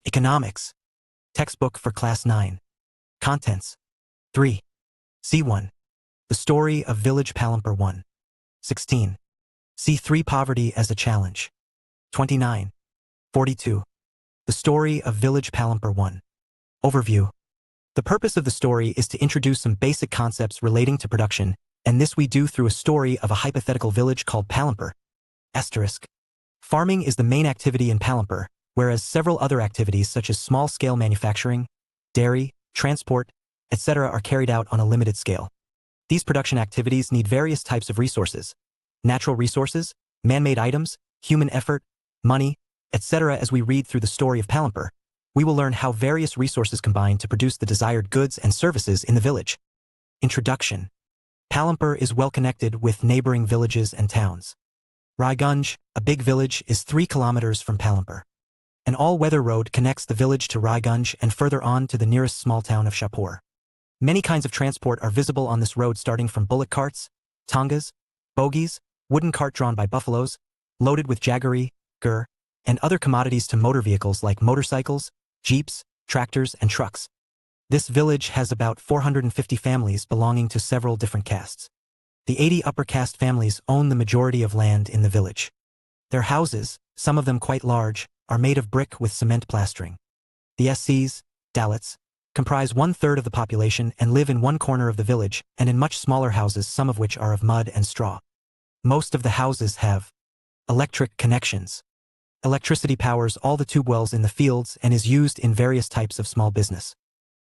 Economics. Textbook for Class 9. Contents. 3. C1. The Story of Village Palampur 1. 16. C3. Poverty as a Challenge. 29. 42. The Story of Village Palampur 1. Overview. The purpose of the story is to introduce some basic concepts relating to production, and this we do through a story of a hypothetical village called Palampur. Asterisk. Farming is the main activity in Palampur, whereas several other activities such as small-scale manufacturing, dairy, transport, etc. are carried out on a limited scale. These production activities need various types of resources: natural resources, man-made items, human effort, money, etc. As we read through the story of Palampur, we will learn how various resources combine to produce the desired goods and services in the village. Introduction. Palampur is well connected with neighboring villages and towns. Raigunj, a big village, is 3 kilometers from Palampur. An all-weather road connects the village to Raigunj and further on to the nearest small town of Shahpur. Many kinds of transport are visible on this road, starting from bullock carts, tongas, bogies, wooden cart drawn by buffaloes, loaded with jaggery, gur, and other commodities, to motor vehicles like motorcycles, jeeps, tractors, and trucks. This village has about 450 families belonging to several different castes. The 80 upper caste families own the majority of land in the village. Their houses, some of them quite large, are made of brick with cement plastering. The SCs, Dalits, comprise 1/3 of the population and live in one corner of the village and in much smaller houses, some of which are of mud and straw. Most of the houses have electric connections. Electricity powers all the tube wells in the fields and is used in various types of small business.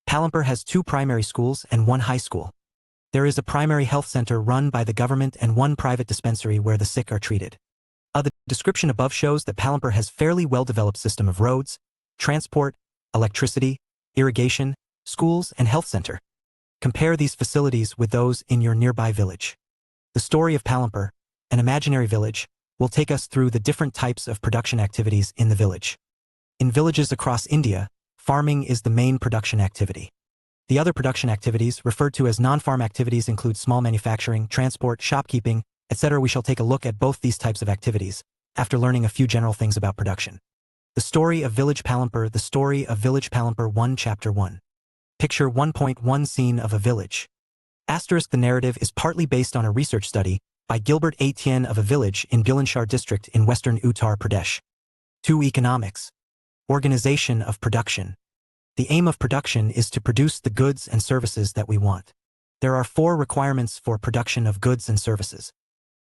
Palampur has 2 primary schools and 1 high school. There is a primary health center run by the government and 1 private dispensary where the sick are treated. The description above shows that Palampur has fairly well-developed system of roads, transport, electricity, irrigation, schools, and health center. Compare these facilities with those in your nearby village. The story of Palampur, an imaginary village, will take us through the different types of production activities in the village. In villages across India, farming is the main production activity. The other production activities, referred to as non-farm activities, include small manufacturing, transport, shopkeeping, etc. We shall take a look at both these types of activities after learning a few general things about production. The Story of Village Palampur. The Story of Village Palampur 1. Chapter 1. Picture 1.1. Scene of a village. Asterisk. The narrative is partly based on a research study by Gilbert A. Tien of a village in Bulandshahr district in western Uttar Pradesh. 2. Economics. Organization of production. The aim of production is to produce the goods and services that we want. There are 4 requirements for production of goods and services.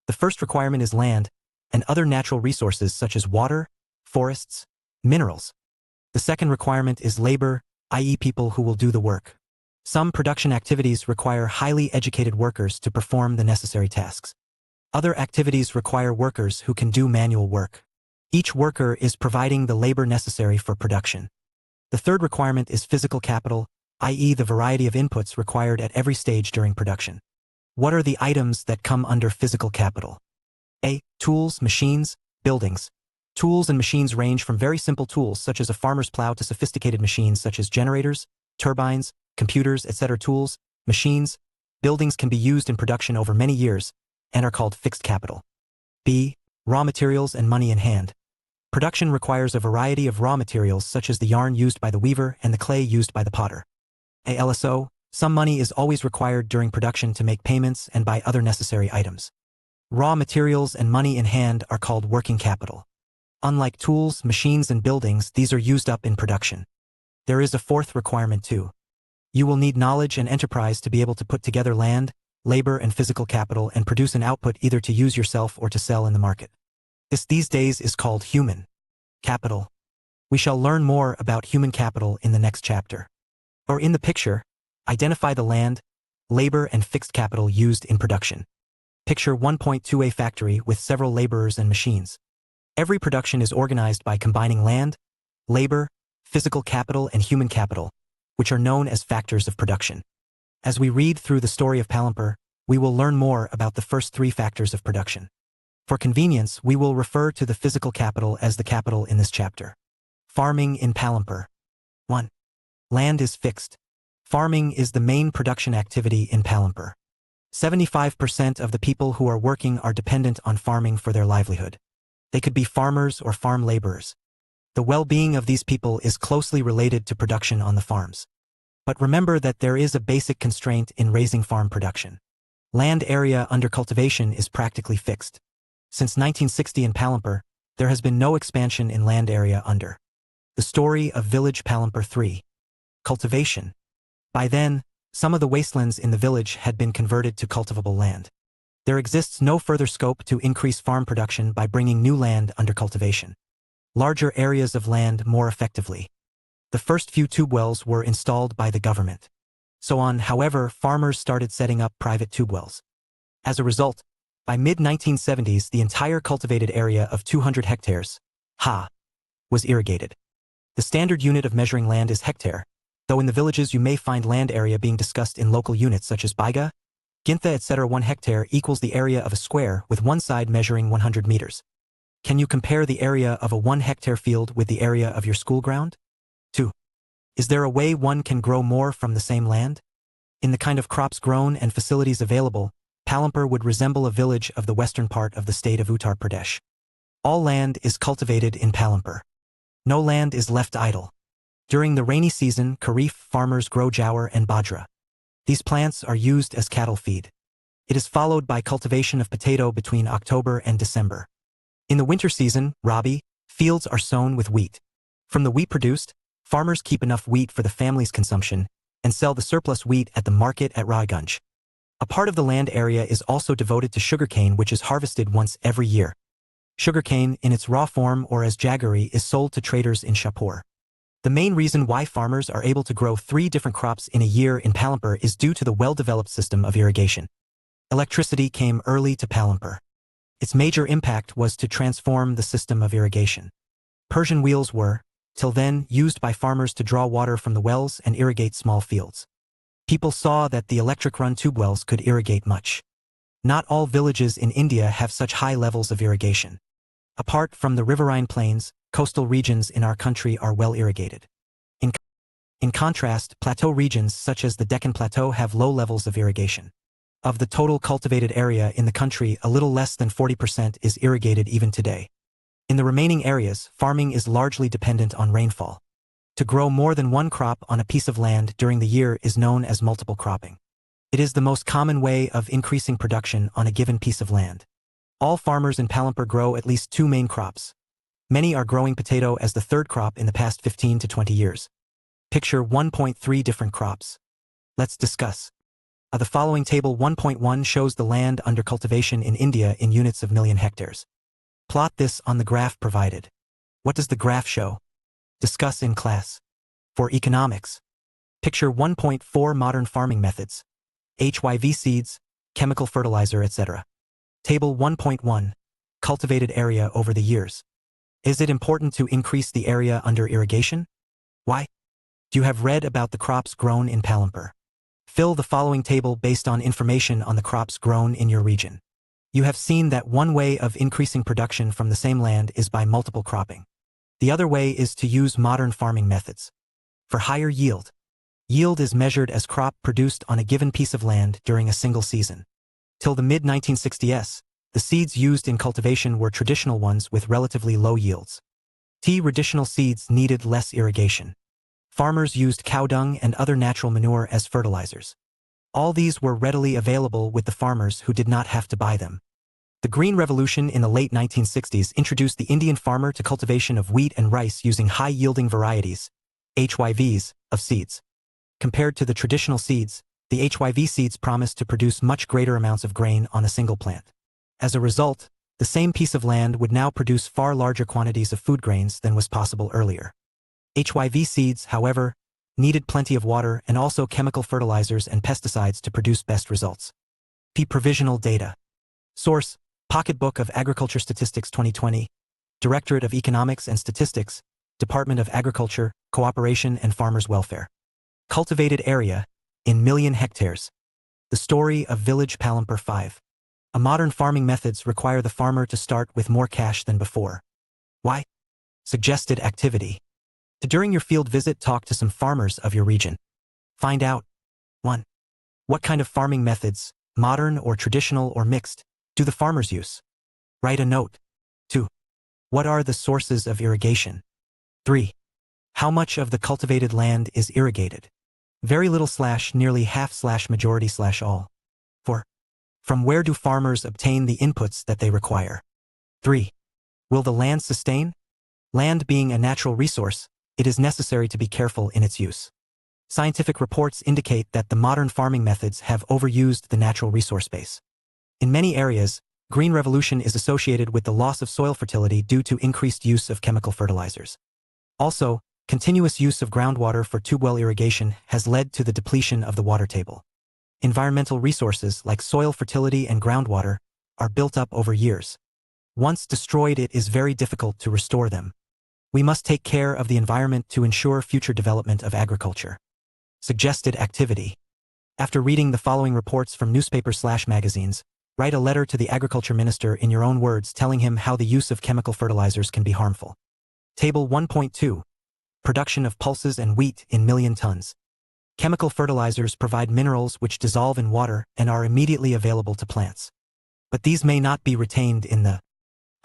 The first requirement is land and other natural resources such as water, forests, minerals. The second requirement is labor, i.e. people who will do the work. Some production activities require highly educated workers to perform the necessary tasks. Other activities require workers who can do manual work. Each worker is providing the labor necessary for production. The third requirement is physical capital, i.e. the variety of inputs required at every stage during production. What are the items that come under physical capital? A. Tools, machines, buildings. Tools and machines range from very simple tools such as a farmer's plow to sophisticated machines such as generators, turbines, computers, etc. Tools, machines, buildings can be used in production over many years and are called fixed capital. B. Raw materials and money in hand. Production requires a variety of raw materials such as the yarn used by the weaver and the clay used by the potter. A. LSO. Some money is always required during production to make payments and buy other necessary items. Raw materials and money in hand are called working capital. Unlike tools, machines, and buildings, these are used up in production. There is a fourth requirement too. You will need knowledge and enterprise to be able to put together land, labor, and physical capital and produce an output either to use yourself or to sell in the market. This these days is called human capital. We shall learn more about human capital in the next chapter. Or in the picture, identify the land, labor, and fixed capital used in production. Picture 1.2. A factory with several laborers and machines. Every production is organized by combining land, labor, physical capital, and human capital, which are known as factors of production. As we read through the story of Palampur, we will learn more about the first 3 factors of production. For convenience, we will refer to the physical capital as the capital in this chapter. Farming in Palampur. 1. Land is fixed. Farming is the main production activity in Palampur. 75% of the people who are working are dependent on farming for their livelihood. They could be farmers or farm laborers. The well-being of these people is closely related to production on the farms. But remember that there is a basic constraint in raising farm production. Land area under cultivation is practically fixed. Since 1960 in Palampur, there has been no expansion in land area under. The story of village Palampur 3. Cultivation. By then, some of the wastelands in the village had been converted to cultivable land. There exists no further scope to increase farm production by bringing new land under cultivation. Larger areas of land more effectively. The first few tube wells were installed by the government. However, farmers started setting up private tube wells. As a result, by mid-1970s the entire cultivated area of 200 hectares, was irrigated. The standard unit of measuring land is hectare, though in the villages you may find land area being discussed in local units such as Biga, Gintha etc. 1 hectare equals the area of a square with one side measuring 100 meters. Can you compare the area of a 1 hectare field with the area of your school ground? 2. Is there a way one can grow more from the same land? In the kind of crops grown and facilities available, Palampur would resemble a village of the western part of the state of Uttar Pradesh. All land is cultivated in Palampur. No land is left idle. During the rainy season, Kharif farmers grow jowar and bajra. These plants are used as cattle feed. It is followed by cultivation of potato between October and December. In the winter season, rabi, fields are sown with wheat. From the wheat produced, farmers keep enough wheat for the family's consumption and sell the surplus wheat at the market at Raiganj. A part of the land area is also devoted to sugarcane, which is harvested once every year. Sugarcane, in its raw form or as jaggery, is sold to traders in Shahpur. The main reason why farmers are able to grow 3 different crops in a year in Palampur is due to the well-developed system of irrigation. Electricity came early to Palampur. Its major impact was to transform the system of irrigation. Persian wheels were, till then, used by farmers to draw water from the wells and irrigate small fields. People saw that the electric-run tube wells could irrigate much. Not all villages in India have such high levels of irrigation. Apart from the riverine plains, coastal regions in our country are well irrigated. In contrast, plateau regions such as the Deccan Plateau have low levels of irrigation. Of the total cultivated area in the country, a little less than 40% is irrigated even today. In the remaining areas, farming is largely dependent on rainfall. To grow more than one crop on a piece of land during the year is known as multiple cropping. It is the most common way of increasing production on a given piece of land. All farmers in Palampur grow at least 2 main crops. Many are growing potato as the third crop in the past 15 to 20 years. Picture 1.3 different crops. Let's discuss. The following table 1.1 shows the land under cultivation in India in units of million hectares. Plot this on the graph provided. What does the graph show? Discuss in class. For economics. Picture 1.4 modern farming methods. HYV seeds, chemical fertilizer, etc. Table 1.1. Cultivated area over the years. Is it important to increase the area under irrigation? Why? You have read about the crops grown in Palampur. Fill the following table based on information on the crops grown in your region. You have seen that one way of increasing production from the same land is by multiple cropping. The other way is to use modern farming methods. For higher yield. Yield is measured as crop produced on a given piece of land during a single season. Till the mid-1960s, the seeds used in cultivation were traditional ones with relatively low yields. Traditional seeds needed less irrigation. Farmers used cow dung and other natural manure as fertilizers. All these were readily available with the farmers who did not have to buy them. The Green Revolution in the late 1960s introduced the Indian farmer to cultivation of wheat and rice using high-yielding varieties, HYVs, of seeds. Compared to the traditional seeds, the HYV seeds promised to produce much greater amounts of grain on a single plant. As a result, the same piece of land would now produce far larger quantities of food grains than was possible earlier. HYV seeds, however, needed plenty of water and also chemical fertilizers and pesticides to produce best results. Provisional data. Source: Pocketbook of Agriculture Statistics 2020, Directorate of Economics and Statistics, Department of Agriculture, Cooperation and Farmers' Welfare. Cultivated area, in million hectares. The story of village Palampur 5. Modern farming methods require the farmer to start with more cash than before. Why? Suggested activity. During your field visit, talk to some farmers of your region. Find out. 1. What kind of farming methods, modern or traditional or mixed, do the farmers use? Write a note. 2. What are the sources of irrigation? 3. How much of the cultivated land is irrigated? Very little / nearly half / majority / all. 4. From where do farmers obtain the inputs that they require? 3. Will the land sustain? Land being a natural resource, it is necessary to be careful in its use. Scientific reports indicate that the modern farming methods have overused the natural resource base. In many areas, green revolution is associated with the loss of soil fertility due to increased use of chemical fertilizers. Also, continuous use of groundwater for tube well irrigation has led to the depletion of the water table. Environmental resources like soil fertility and groundwater are built up over years. Once destroyed, it is very difficult to restore them. We must take care of the environment to ensure future development of agriculture. Suggested activity. After reading the following reports from newspapers / magazines, write a letter to the agriculture minister in your own words telling him how the use of chemical fertilizers can be harmful. Table 1.2. Production of pulses and wheat in million tons. Chemical fertilizers provide minerals which dissolve in water and are immediately available to plants. But these may not be retained in the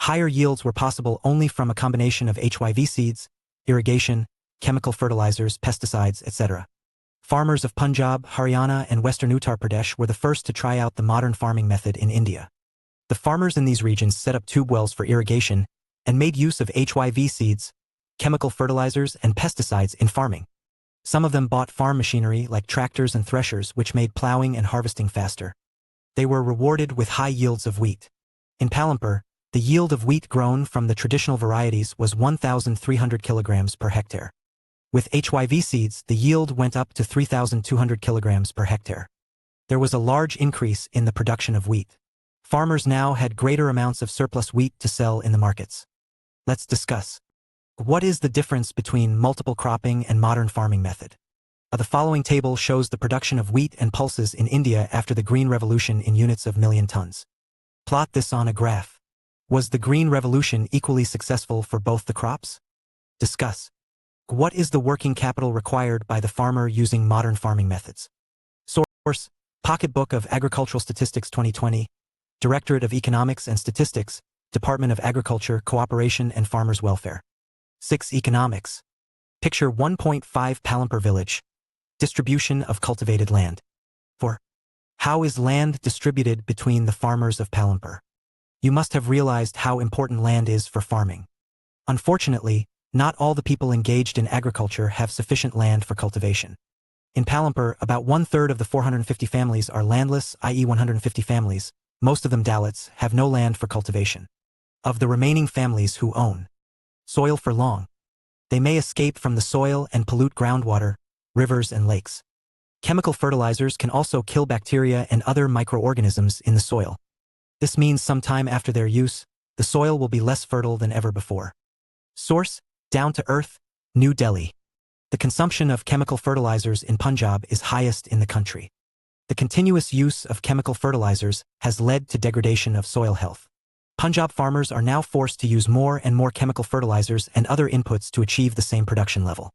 higher yields were possible only from a combination of HYV seeds, irrigation, chemical fertilizers, pesticides, etc. Farmers of Punjab, Haryana, and western Uttar Pradesh were the first to try out the modern farming method in India. The farmers in these regions set up tube wells for irrigation and made use of HYV seeds, chemical fertilizers, and pesticides in farming. Some of them bought farm machinery like tractors and threshers which made plowing and harvesting faster. They were rewarded with high yields of wheat. In Palampur, the yield of wheat grown from the traditional varieties was 1,300 kilograms per hectare. With HYV seeds, the yield went up to 3,200 kilograms per hectare. There was a large increase in the production of wheat. Farmers now had greater amounts of surplus wheat to sell in the markets. Let's discuss. What is the difference between multiple cropping and modern farming method? The following table shows the production of wheat and pulses in India after the Green Revolution in units of million tons. Plot this on a graph. Was the Green Revolution equally successful for both the crops? Discuss. What is the working capital required by the farmer using modern farming methods? Source: Pocketbook of Agricultural Statistics 2020, Directorate of Economics and Statistics, Department of Agriculture, Cooperation and Farmers' Welfare. 6. Economics. Picture 1.5 Palampur Village. Distribution of cultivated land. 4. How is land distributed between the farmers of Palampur? You must have realized how important land is for farming. Unfortunately, not all the people engaged in agriculture have sufficient land for cultivation. In Palampur, about 1/3 of the 450 families are landless, i.e. 150 families, most of them Dalits, have no land for cultivation. Of the remaining families who own soil for long, they may escape from the soil and pollute groundwater, rivers and lakes. Chemical fertilizers can also kill bacteria and other microorganisms in the soil. This means sometime after their use, the soil will be less fertile than ever before. Source: Down to Earth, New Delhi. The consumption of chemical fertilizers in Punjab is highest in the country. The continuous use of chemical fertilizers has led to degradation of soil health. Punjab farmers are now forced to use more and more chemical fertilizers and other inputs to achieve the same production level.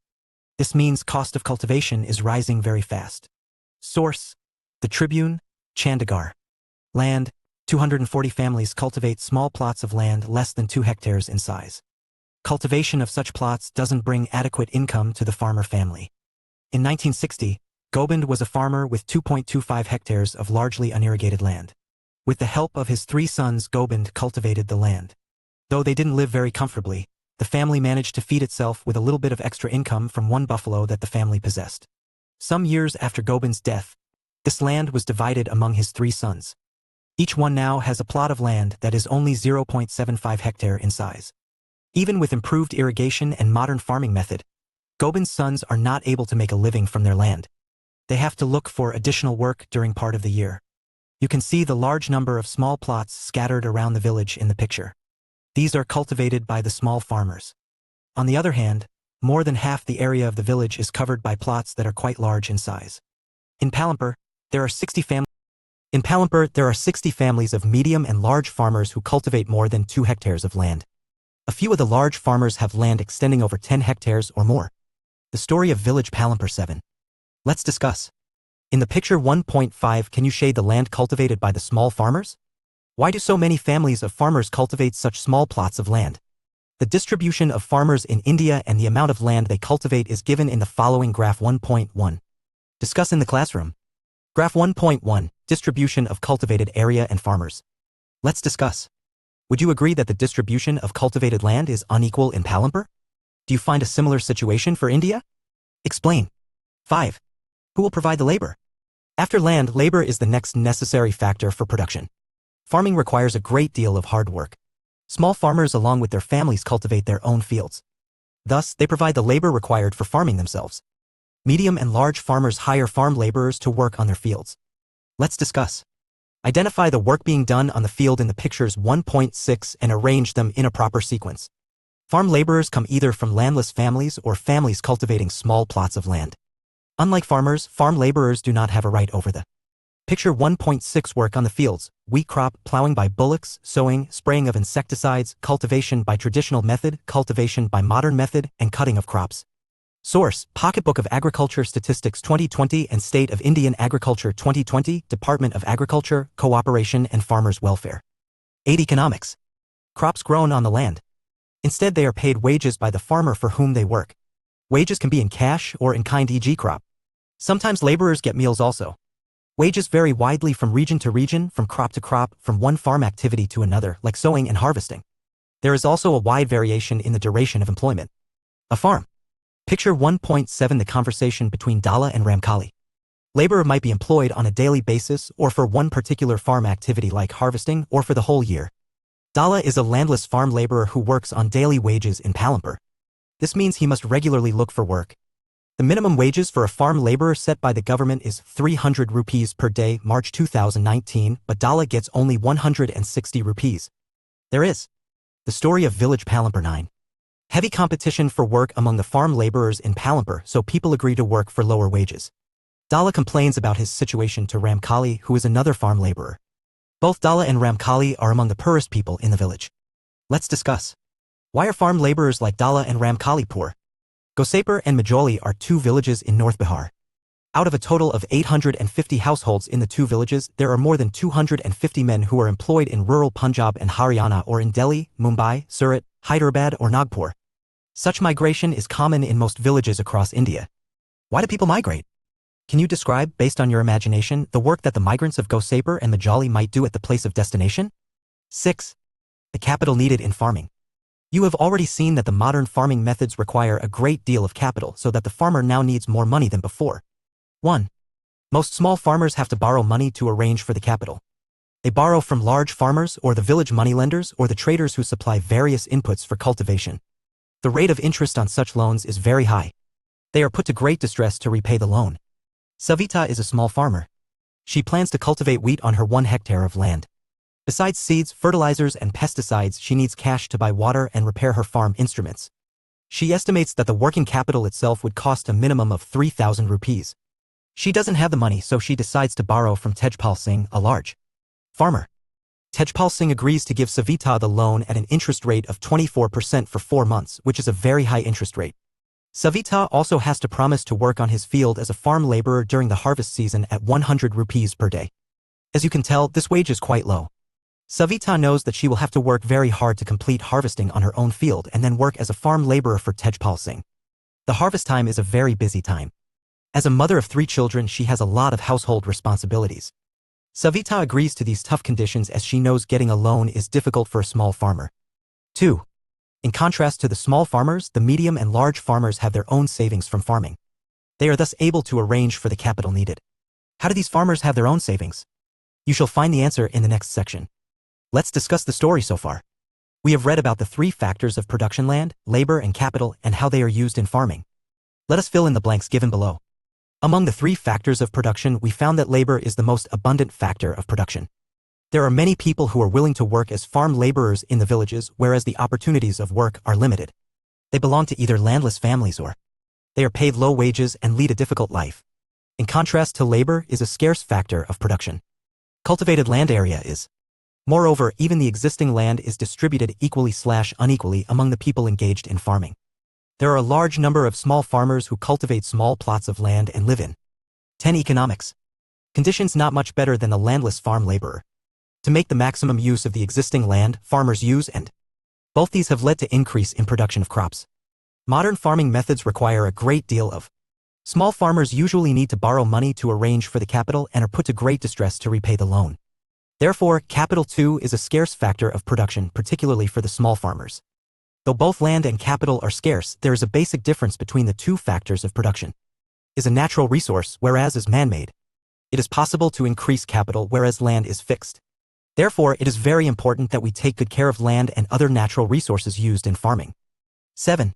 This means cost of cultivation is rising very fast. Source: The Tribune, Chandigarh. Land: 240 families cultivate small plots of land less than 2 hectares in size. Cultivation of such plots doesn't bring adequate income to the farmer family. In 1960, Gobind was a farmer with 2.25 hectares of largely unirrigated land. With the help of his 3 sons, Gobind cultivated the land. Though they didn't live very comfortably, the family managed to feed itself with a little bit of extra income from one buffalo that the family possessed. Some years after Gobind's death, this land was divided among his 3 sons. Each one now has a plot of land that is only 0.75 hectare in size. Even with improved irrigation and modern farming method, Gobind's sons are not able to make a living from their land. They have to look for additional work during part of the year. You can see the large number of small plots scattered around the village in the picture. These are cultivated by the small farmers. On the other hand, more than half the area of the village is covered by plots that are quite large in size. In Palampur, there are 60 families of medium and large farmers who cultivate more than 2 hectares of land. A few of the large farmers have land extending over 10 hectares or more. The story of village Palampur 7. Let's discuss. In the picture 1.5, can you shade the land cultivated by the small farmers? Why do so many families of farmers cultivate such small plots of land? The distribution of farmers in India and the amount of land they cultivate is given in the following Graph 1.1. Discuss in the classroom. Graph 1.1, Distribution of cultivated area and farmers. Let's discuss. Would you agree that the distribution of cultivated land is unequal in Palampur? Do you find a similar situation for India? Explain. 5. Who will provide the labor? After land, labor is the next necessary factor for production. Farming requires a great deal of hard work. Small farmers along with their families cultivate their own fields. Thus, they provide the labor required for farming themselves. Medium and large farmers hire farm laborers to work on their fields. Let's discuss. Identify the work being done on the field in the pictures 1.6 and arrange them in a proper sequence. Farm laborers come either from landless families or families cultivating small plots of land. Unlike farmers, farm laborers do not have a right over the Picture 1.6 work on the fields, wheat crop, plowing by bullocks, sowing, spraying of insecticides, cultivation by traditional method, cultivation by modern method, and cutting of crops. Source, Pocketbook of Agriculture Statistics 2020 and State of Indian Agriculture 2020, Department of Agriculture, Cooperation and Farmers' Welfare. 8. Economics. Crops grown on the land. Instead, they are paid wages by the farmer for whom they work. Wages can be in cash or in kind, e.g. crop. Sometimes laborers get meals also. Wages vary widely from region to region, from crop to crop, from one farm activity to another, like sowing and harvesting. There is also a wide variation in the duration of employment. A farm. Picture 1.7 The conversation between Dala and Ramkali. Laborer might be employed on a daily basis or for one particular farm activity like harvesting or for the whole year. Dala is a landless farm laborer who works on daily wages in Palampur. This means he must regularly look for work. The minimum wages for a farm laborer set by the government is 300 rupees per day, March 2019, but Dala gets only 160 rupees. There is the story of village Palampur 9. Heavy competition for work among the farm laborers in Palampur, so people agree to work for lower wages. Dala complains about his situation to Ramkali, who is another farm laborer. Both Dala and Ramkali are among the poorest people in the village. Let's discuss. Why are farm laborers like Dala and Ramkali poor? Gosapur and Majoli are two villages in North Bihar. Out of a total of 850 households in the two villages, there are more than 250 men who are employed in rural Punjab and Haryana or in Delhi, Mumbai, Surat, Hyderabad or Nagpur. Such migration is common in most villages across India. Why do people migrate? Can you describe, based on your imagination, the work that the migrants of Gosapur and Majoli might do at the place of destination? 6. The capital needed in farming. You have already seen that the modern farming methods require a great deal of capital, so that the farmer now needs more money than before. 1. Most small farmers have to borrow money to arrange for the capital. They borrow from large farmers or the village moneylenders or the traders who supply various inputs for cultivation. The rate of interest on such loans is very high. They are put to great distress to repay the loan. Savita is a small farmer. She plans to cultivate wheat on her 1 hectare of land. Besides seeds, fertilizers, and pesticides, she needs cash to buy water and repair her farm instruments. She estimates that the working capital itself would cost a minimum of 3,000 rupees. She doesn't have the money, so she decides to borrow from Tejpal Singh, a large farmer. Tejpal Singh agrees to give Savita the loan at an interest rate of 24% for 4 months, which is a very high interest rate. Savita also has to promise to work on his field as a farm laborer during the harvest season at 100 rupees per day. As you can tell, this wage is quite low. Savita knows that she will have to work very hard to complete harvesting on her own field and then work as a farm laborer for Tejpal Singh. The harvest time is a very busy time. As a mother of 3 children, she has a lot of household responsibilities. Savita agrees to these tough conditions as she knows getting a loan is difficult for a small farmer. 2. In contrast to the small farmers, the medium and large farmers have their own savings from farming. They are thus able to arrange for the capital needed. How do these farmers have their own savings? You shall find the answer in the next section. Let's discuss the story so far. We have read about the 3 factors of production: land, labor, and capital, and how they are used in farming. Let us fill in the blanks given below. Among the 3 factors of production, we found that labor is the most abundant factor of production. There are many people who are willing to work as farm laborers in the villages, whereas the opportunities of work are limited. They belong to either landless families or they are paid low wages and lead a difficult life. In contrast to labor is a scarce factor of production. Cultivated land area is. Moreover, even the existing land is distributed equally/unequally among the people engaged in farming. There are a large number of small farmers who cultivate small plots of land and live in. 10. Economics. Conditions not much better than the landless farm laborer. To make the maximum use of the existing land, farmers use and Both these have led to increase in production of crops. Modern farming methods require a great deal of. Small farmers usually need to borrow money to arrange for the capital and are put to great distress to repay the loan. Therefore, capital too is a scarce factor of production, particularly for the small farmers. Though both land and capital are scarce, there is a basic difference between the two factors of production. Is a natural resource, whereas is man-made. It is possible to increase capital, whereas land is fixed. Therefore, it is very important that we take good care of land and other natural resources used in farming. 7.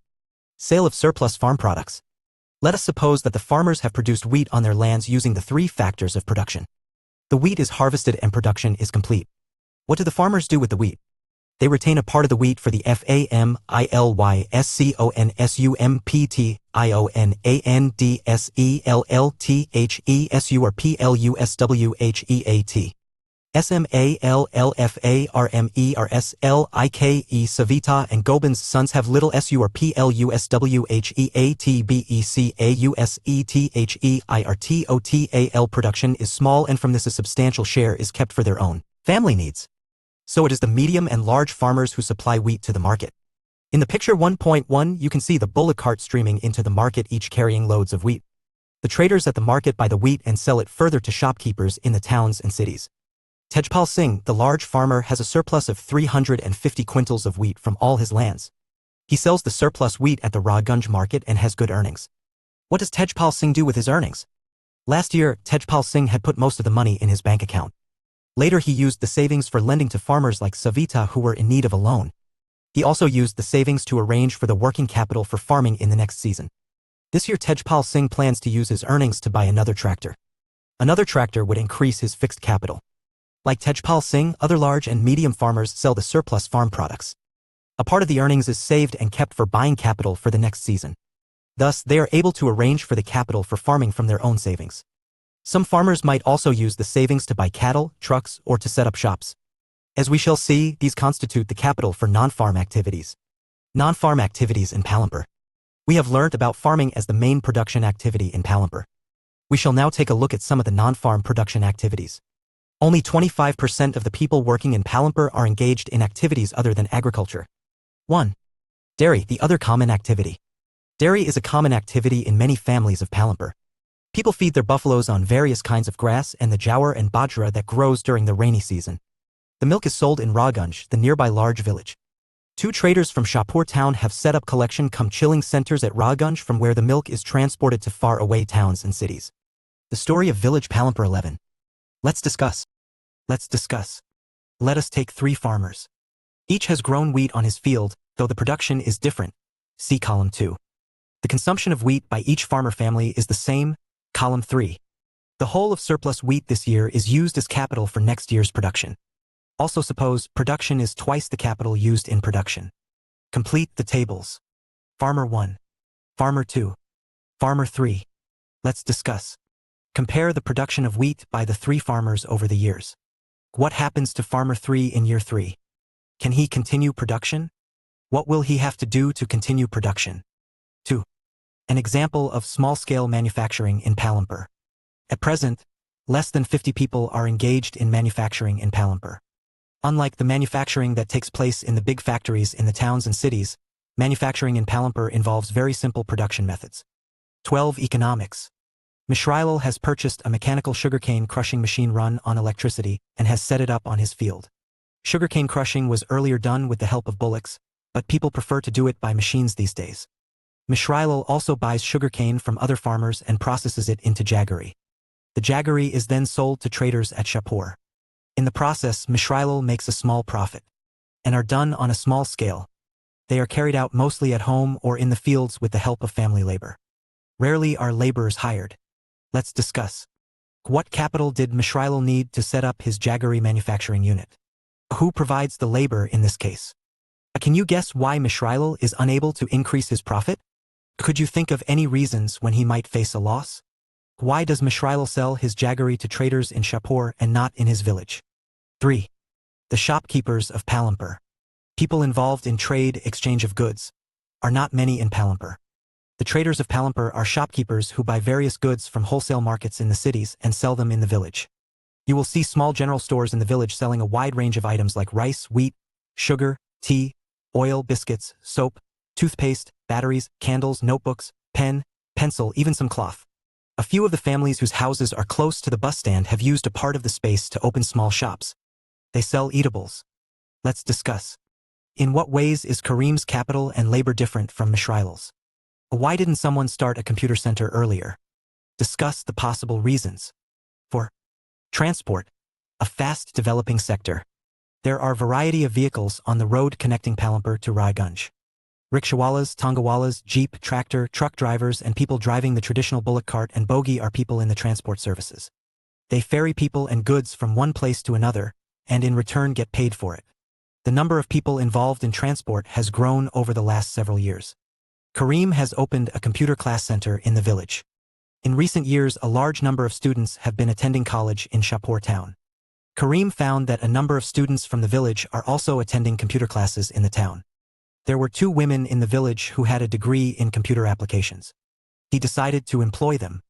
Sale of surplus farm products. Let us suppose that the farmers have produced wheat on their lands using the three factors of production. The wheat is harvested and production is complete. What do the farmers do with the wheat? They retain a part of the wheat for the FAMILYSCONSUMPTIONANDSELLTHESURPLUSWHEAT. SMALLFARMERSLIKE Savita and Gobin's sons have little SURPLUSWHEATBECAUSETHEIRTOTAL. Production is small, and from this a substantial share is kept for their own family needs. So it is the medium and large farmers who supply wheat to the market. In the picture 1.1, you can see the bullock cart streaming into the market, each carrying loads of wheat. The traders at the market buy the wheat and sell it further to shopkeepers in the towns and cities. Tejpal Singh, the large farmer, has a surplus of 350 quintals of wheat from all his lands. He sells the surplus wheat at the Rajgunj market and has good earnings. What does Tejpal Singh do with his earnings? Last year, Tejpal Singh had put most of the money in his bank account. Later he used the savings for lending to farmers like Savita who were in need of a loan. He also used the savings to arrange for the working capital for farming in the next season. This year Tejpal Singh plans to use his earnings to buy another tractor. Another tractor would increase his fixed capital. Like Tejpal Singh, other large and medium farmers sell the surplus farm products. A part of the earnings is saved and kept for buying capital for the next season. Thus, they are able to arrange for the capital for farming from their own savings. Some farmers might also use the savings to buy cattle, trucks, or to set up shops. As we shall see, these constitute the capital for non-farm activities. Non-farm activities in Palampur. We have learnt about farming as the main production activity in Palampur. We shall now take a look at some of the non-farm production activities. Only 25% of the people working in Palampur are engaged in activities other than agriculture. 1. Dairy, the other common activity. Dairy is a common activity in many families of Palampur. People feed their buffaloes on various kinds of grass and the jowar and bajra that grows during the rainy season. The milk is sold in Rajgunj, the nearby large village. 2 traders from Shahpur town have set up collection-cum-chilling centers at Rajgunj from where the milk is transported to far-away towns and cities. The story of village Palampur 11. Let's discuss. Let us take 3 farmers. Each has grown wheat on his field, though the production is different. See column 2. The consumption of wheat by each farmer family is the same. Column 3. The whole of surplus wheat this year is used as capital for next year's production. Also suppose production is twice the capital used in production. Complete the tables. Farmer 1. Farmer 2. Farmer 3. Let's discuss. Compare the production of wheat by the 3 farmers over the years. What happens to Farmer 3 in year 3? Can he continue production? What will he have to do to continue production? 2. An example of small-scale manufacturing in Palampur. At present, less than 50 people are engaged in manufacturing in Palampur. Unlike the manufacturing that takes place in the big factories in the towns and cities, manufacturing in Palampur involves very simple production methods. 12. Economics. Mishrailal has purchased a mechanical sugarcane crushing machine run on electricity and has set it up on his field. Sugarcane crushing was earlier done with the help of bullocks, but people prefer to do it by machines these days. Mishrailal also buys sugarcane from other farmers and processes it into jaggery. The jaggery is then sold to traders at Shahpur. In the process, Mishrailal makes a small profit, and are done on a small scale. They are carried out mostly at home or in the fields with the help of family labor. Rarely are laborers hired. Let's discuss. What capital did Mishrailal need to set up his jaggery manufacturing unit? Who provides the labor in this case? Can you guess why Mishrailal is unable to increase his profit? Could you think of any reasons when he might face a loss? Why does Mishrailal sell his jaggery to traders in Shahpur and not in his village? 3. The shopkeepers of Palampur. People involved in trade, exchange of goods, are not many in Palampur. The traders of Palampur are shopkeepers who buy various goods from wholesale markets in the cities and sell them in the village. You will see small general stores in the village selling a wide range of items like rice, wheat, sugar, tea, oil, biscuits, soap, toothpaste, batteries, candles, notebooks, pen, pencil, even some cloth. A few of the families whose houses are close to the bus stand have used a part of the space to open small shops. They sell eatables. Let's discuss. In what ways is Kareem's capital and labor different from Mishrail's? Why didn't someone start a computer center earlier? Discuss the possible reasons. 4. Transport, a fast-developing sector. There are a variety of vehicles on the road connecting Palampur to Raiganj. Rickshawalas, tongawalas, jeep, tractor, truck drivers, and people driving the traditional bullock cart and bogie are people in the transport services. They ferry people and goods from one place to another, and in return get paid for it. The number of people involved in transport has grown over the last several years. Kareem has opened a computer class center in the village. In recent years, a large number of students have been attending college in Shahpur town. Kareem found that a number of students from the village are also attending computer classes in the town. There were 2 women in the village who had a degree in computer applications. He decided to employ them.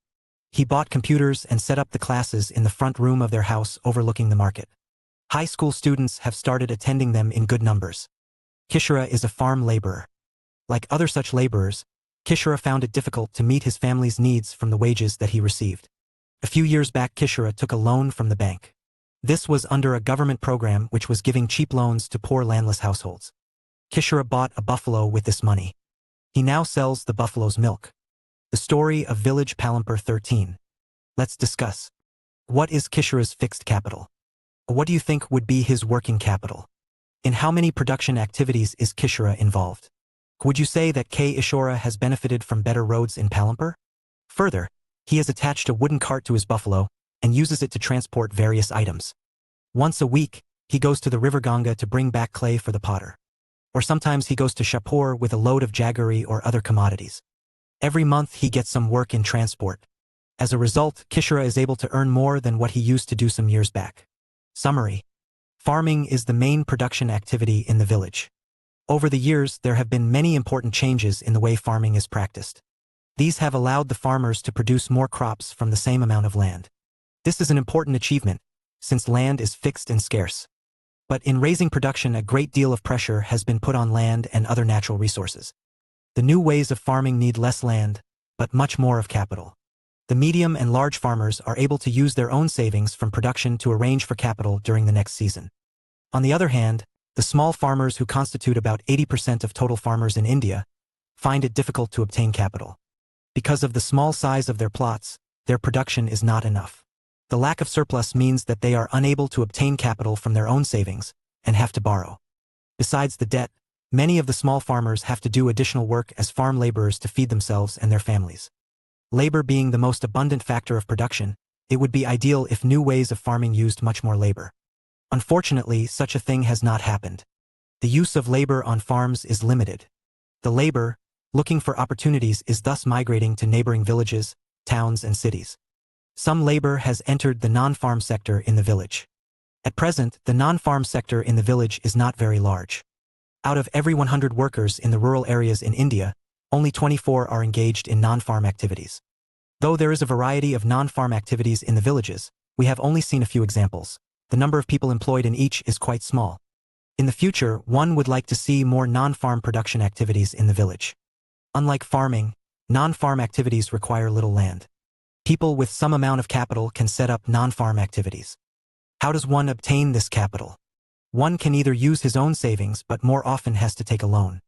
He bought computers and set up the classes in the front room of their house overlooking the market. High school students have started attending them in good numbers. Kishore is a farm laborer. Like other such laborers, Kishore found it difficult to meet his family's needs from the wages that he received. A few years back, Kishore took a loan from the bank. This was under a government program which was giving cheap loans to poor landless households. Kishore bought a buffalo with this money. He now sells the buffalo's milk. The story of village Palampur 13. Let's discuss. What is Kishore's fixed capital? What do you think would be his working capital? In how many production activities is Kishore involved? Would you say that K. Ishora has benefited from better roads in Palampur? Further, he has attached a wooden cart to his buffalo and uses it to transport various items. Once a week, he goes to the river Ganga to bring back clay for the potter. Or sometimes he goes to Shahpur with a load of jaggery or other commodities. Every month he gets some work in transport. As a result, Kishore is able to earn more than what he used to do some years back. Summary. Farming is the main production activity in the village. Over the years, there have been many important changes in the way farming is practiced. These have allowed the farmers to produce more crops from the same amount of land. This is an important achievement, since land is fixed and scarce. But in raising production, a great deal of pressure has been put on land and other natural resources. The new ways of farming need less land, but much more of capital. The medium and large farmers are able to use their own savings from production to arrange for capital during the next season. On the other hand, the small farmers, who constitute about 80% of total farmers in India, find it difficult to obtain capital. Because of the small size of their plots, their production is not enough. The lack of surplus means that they are unable to obtain capital from their own savings and have to borrow. Besides the debt, many of the small farmers have to do additional work as farm laborers to feed themselves and their families. Labor being the most abundant factor of production, it would be ideal if new ways of farming used much more labor. Unfortunately, such a thing has not happened. The use of labor on farms is limited. The labor, looking for opportunities, is thus migrating to neighboring villages, towns, and cities. Some labor has entered the non-farm sector in the village. At present, the non-farm sector in the village is not very large. Out of every 100 workers in the rural areas in India, only 24 are engaged in non-farm activities. Though there is a variety of non-farm activities in the villages, we have only seen a few examples. The number of people employed in each is quite small. In the future, one would like to see more non-farm production activities in the village. Unlike farming, non-farm activities require little land. People with some amount of capital can set up non-farm activities. How does one obtain this capital? One can either use his own savings, but more often has to take a loan.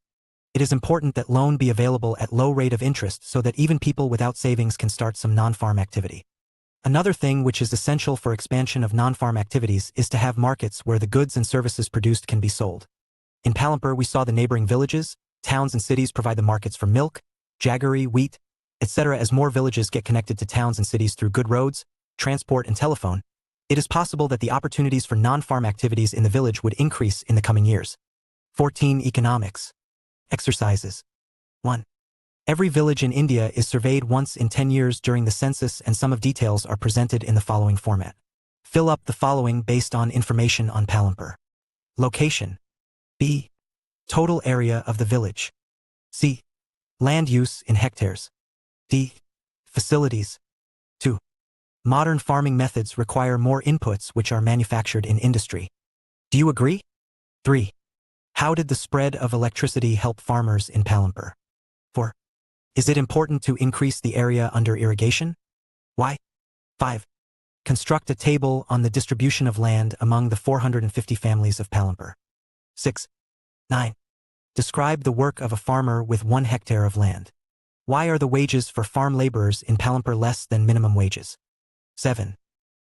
It is important that loan be available at low rate of interest so that even people without savings can start some non-farm activity. Another thing which is essential for expansion of non-farm activities is to have markets where the goods and services produced can be sold. In Palampur, we saw the neighboring villages, towns, and cities provide the markets for milk, jaggery, wheat, etc. As more villages get connected to towns and cities through good roads, transport, and telephone, it is possible that the opportunities for non-farm activities in the village would increase in the coming years. 14. Economics. Exercises. 1. Every village in India is surveyed once in 10 years during the census, and some of details are presented in the following format. Fill up the following based on information on Palampur. Location. B. Total area of the village. C. Land use in hectares. D. Facilities. 2. Modern farming methods require more inputs which are manufactured in industry. Do you agree? 3. How did the spread of electricity help farmers in Palampur? 4. Is it important to increase the area under irrigation? Why? 5. Construct a table on the distribution of land among the 450 families of Palampur. 6. 9. Describe the work of a farmer with 1 hectare of land. Why are the wages for farm laborers in Palampur less than minimum wages? 7.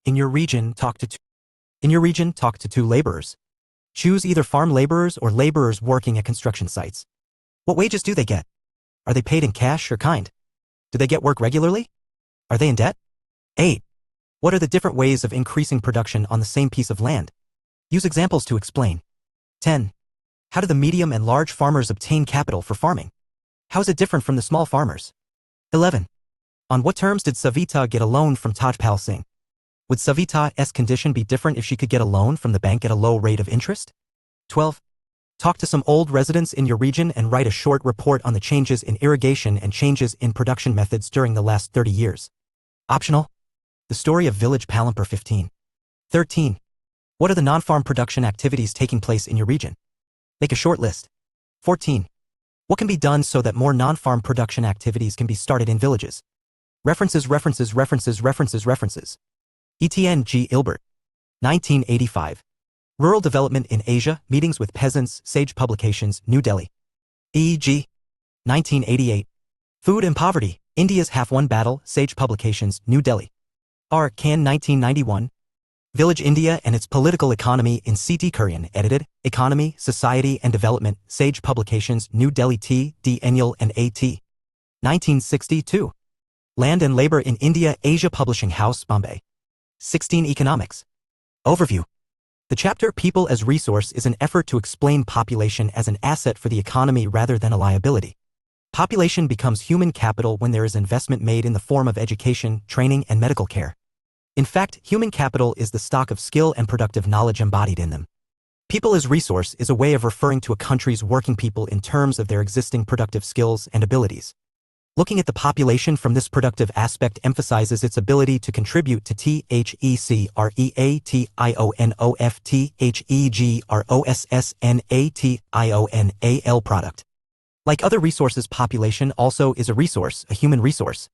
In your region, talk to 2 laborers. Choose either farm laborers or laborers working at construction sites. What wages do they get? Are they paid in cash or kind? Do they get work regularly? Are they in debt? 8. What are the different ways of increasing production on the same piece of land? Use examples to explain. 10. How do the medium and large farmers obtain capital for farming? How is it different from the small farmers? 11. On what terms did Savita get a loan from Tajpal Singh? Would Savita's condition be different if she could get a loan from the bank at a low rate of interest? 12. Talk to some old residents in your region and write a short report on the changes in irrigation and changes in production methods during the last 30 years. Optional. The story of village Palampur 15. 13. What are the non-farm production activities taking place in your region? Make a short list. 14. What can be done so that more non-farm production activities can be started in villages? References. Etienne G. Ilbert. 1985. Rural Development in Asia, Meetings with Peasants, Sage Publications, New Delhi. E.G. 1988. Food and Poverty, India's Half-Won Battle, Sage Publications, New Delhi. R. Khan 1991. Village India and Its Political Economy in C.T. Kurian, edited, Economy, Society and Development, Sage Publications, New Delhi T. D. Ennial and A.T. 1962. Land and Labor in India, Asia Publishing House, Bombay. 16 Economics. Overview. The chapter People as Resource is an effort to explain population as an asset for the economy rather than a liability. Population becomes human capital when there is investment made in the form of education, training, and medical care. In fact, human capital is the stock of skill and productive knowledge embodied in them. People as resource is a way of referring to a country's working people in terms of their existing productive skills and abilities. Looking at the population from this productive aspect emphasizes its ability to contribute to THECREATIONOFTHEGROSSNATIONAL product. Like other resources, population also is a resource, a human resource.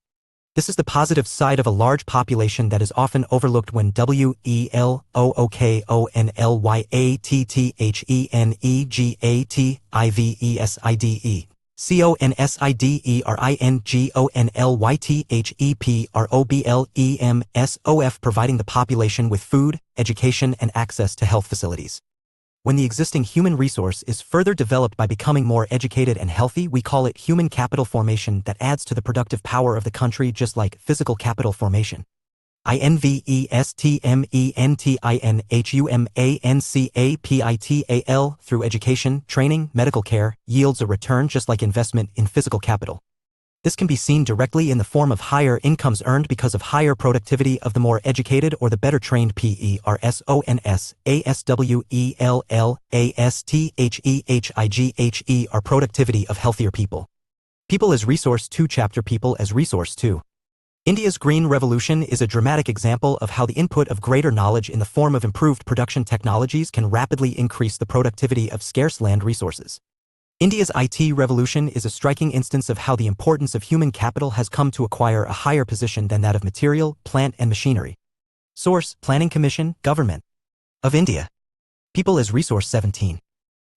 This is the positive side of a large population that is often overlooked when WELOOKONLYATTHENEGATIVESIDE. CONSIDERINGONLYTHEPROBLEMSOF providing the population with food, education, and access to health facilities. When the existing human resource is further developed by becoming more educated and healthy, we call it human capital formation that adds to the productive power of the country, just like physical capital formation. INVESTMENTINHUMANCAPITAL through education, training, medical care, yields a return just like investment in physical capital. This can be seen directly in the form of higher incomes earned because of higher productivity of the more educated or the better trained PERSONS, ASWELLASTHEHIGHE are productivity of healthier people. People as Resource 2 Chapter People as Resource 2. India's Green Revolution is a dramatic example of how the input of greater knowledge in the form of improved production technologies can rapidly increase the productivity of scarce land resources. India's IT revolution is a striking instance of how the importance of human capital has come to acquire a higher position than that of material, plant, and machinery. Source: Planning Commission, Government of India. People as Resource 17.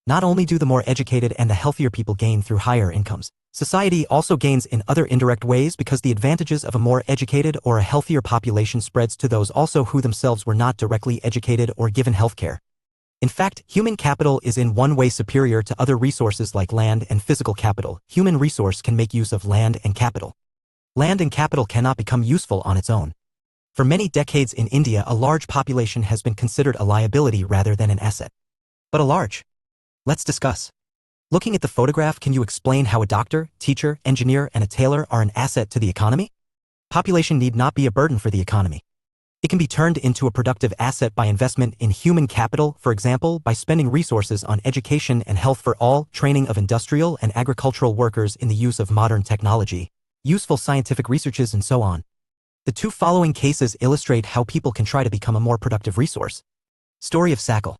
Not only do the more educated and the healthier people gain through higher incomes, society also gains in other indirect ways because the advantages of a more educated or a healthier population spreads to those also who themselves were not directly educated or given healthcare. In fact, human capital is in one way superior to other resources like land and physical capital. Human resource can make use of land and capital. Land and capital cannot become useful on its own. For many decades in India, a large population has been considered a liability rather than an asset. But a large. Let's discuss. Looking at the photograph, can you explain how a doctor, teacher, engineer, and a tailor are an asset to the economy? Population need not be a burden for the economy. It can be turned into a productive asset by investment in human capital, for example, by spending resources on education and health for all, training of industrial and agricultural workers in the use of modern technology, useful scientific researches, and so on. The two following cases illustrate how people can try to become a more productive resource. Story of Sakal.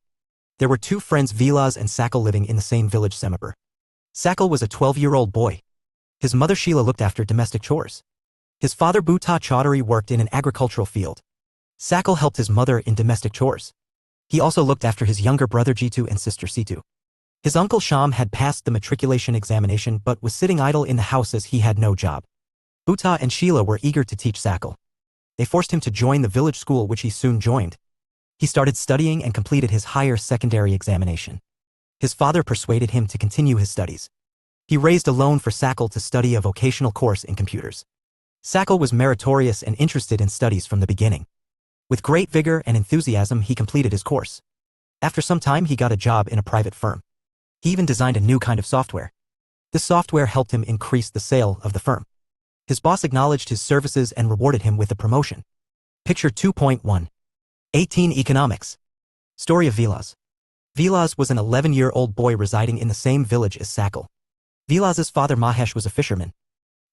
There were two friends Vilas and Sakal living in the same village Semibur. Sakal was a 12-year-old boy. His mother Sheila looked after domestic chores. His father Bhutta Chaudhary worked in an agricultural field. Sakal helped his mother in domestic chores. He also looked after his younger brother Jitu and sister Situ. His uncle Sham had passed the matriculation examination but was sitting idle in the house as he had no job. Bhutta and Sheila were eager to teach Sakal. They forced him to join the village school, which he soon joined. He started studying and completed his higher secondary examination. His father persuaded him to continue his studies. He raised a loan for Sakal to study a vocational course in computers. Sakal was meritorious and interested in studies from the beginning. With great vigor and enthusiasm, he completed his course. After some time, he got a job in a private firm. He even designed a new kind of software. This software helped him increase the sale of the firm. His boss acknowledged his services and rewarded him with a promotion. Picture 2.1. 18 Economics. Story of Vilas. Vilas was an 11-year-old boy residing in the same village as Sakal. Vilas's father Mahesh was a fisherman.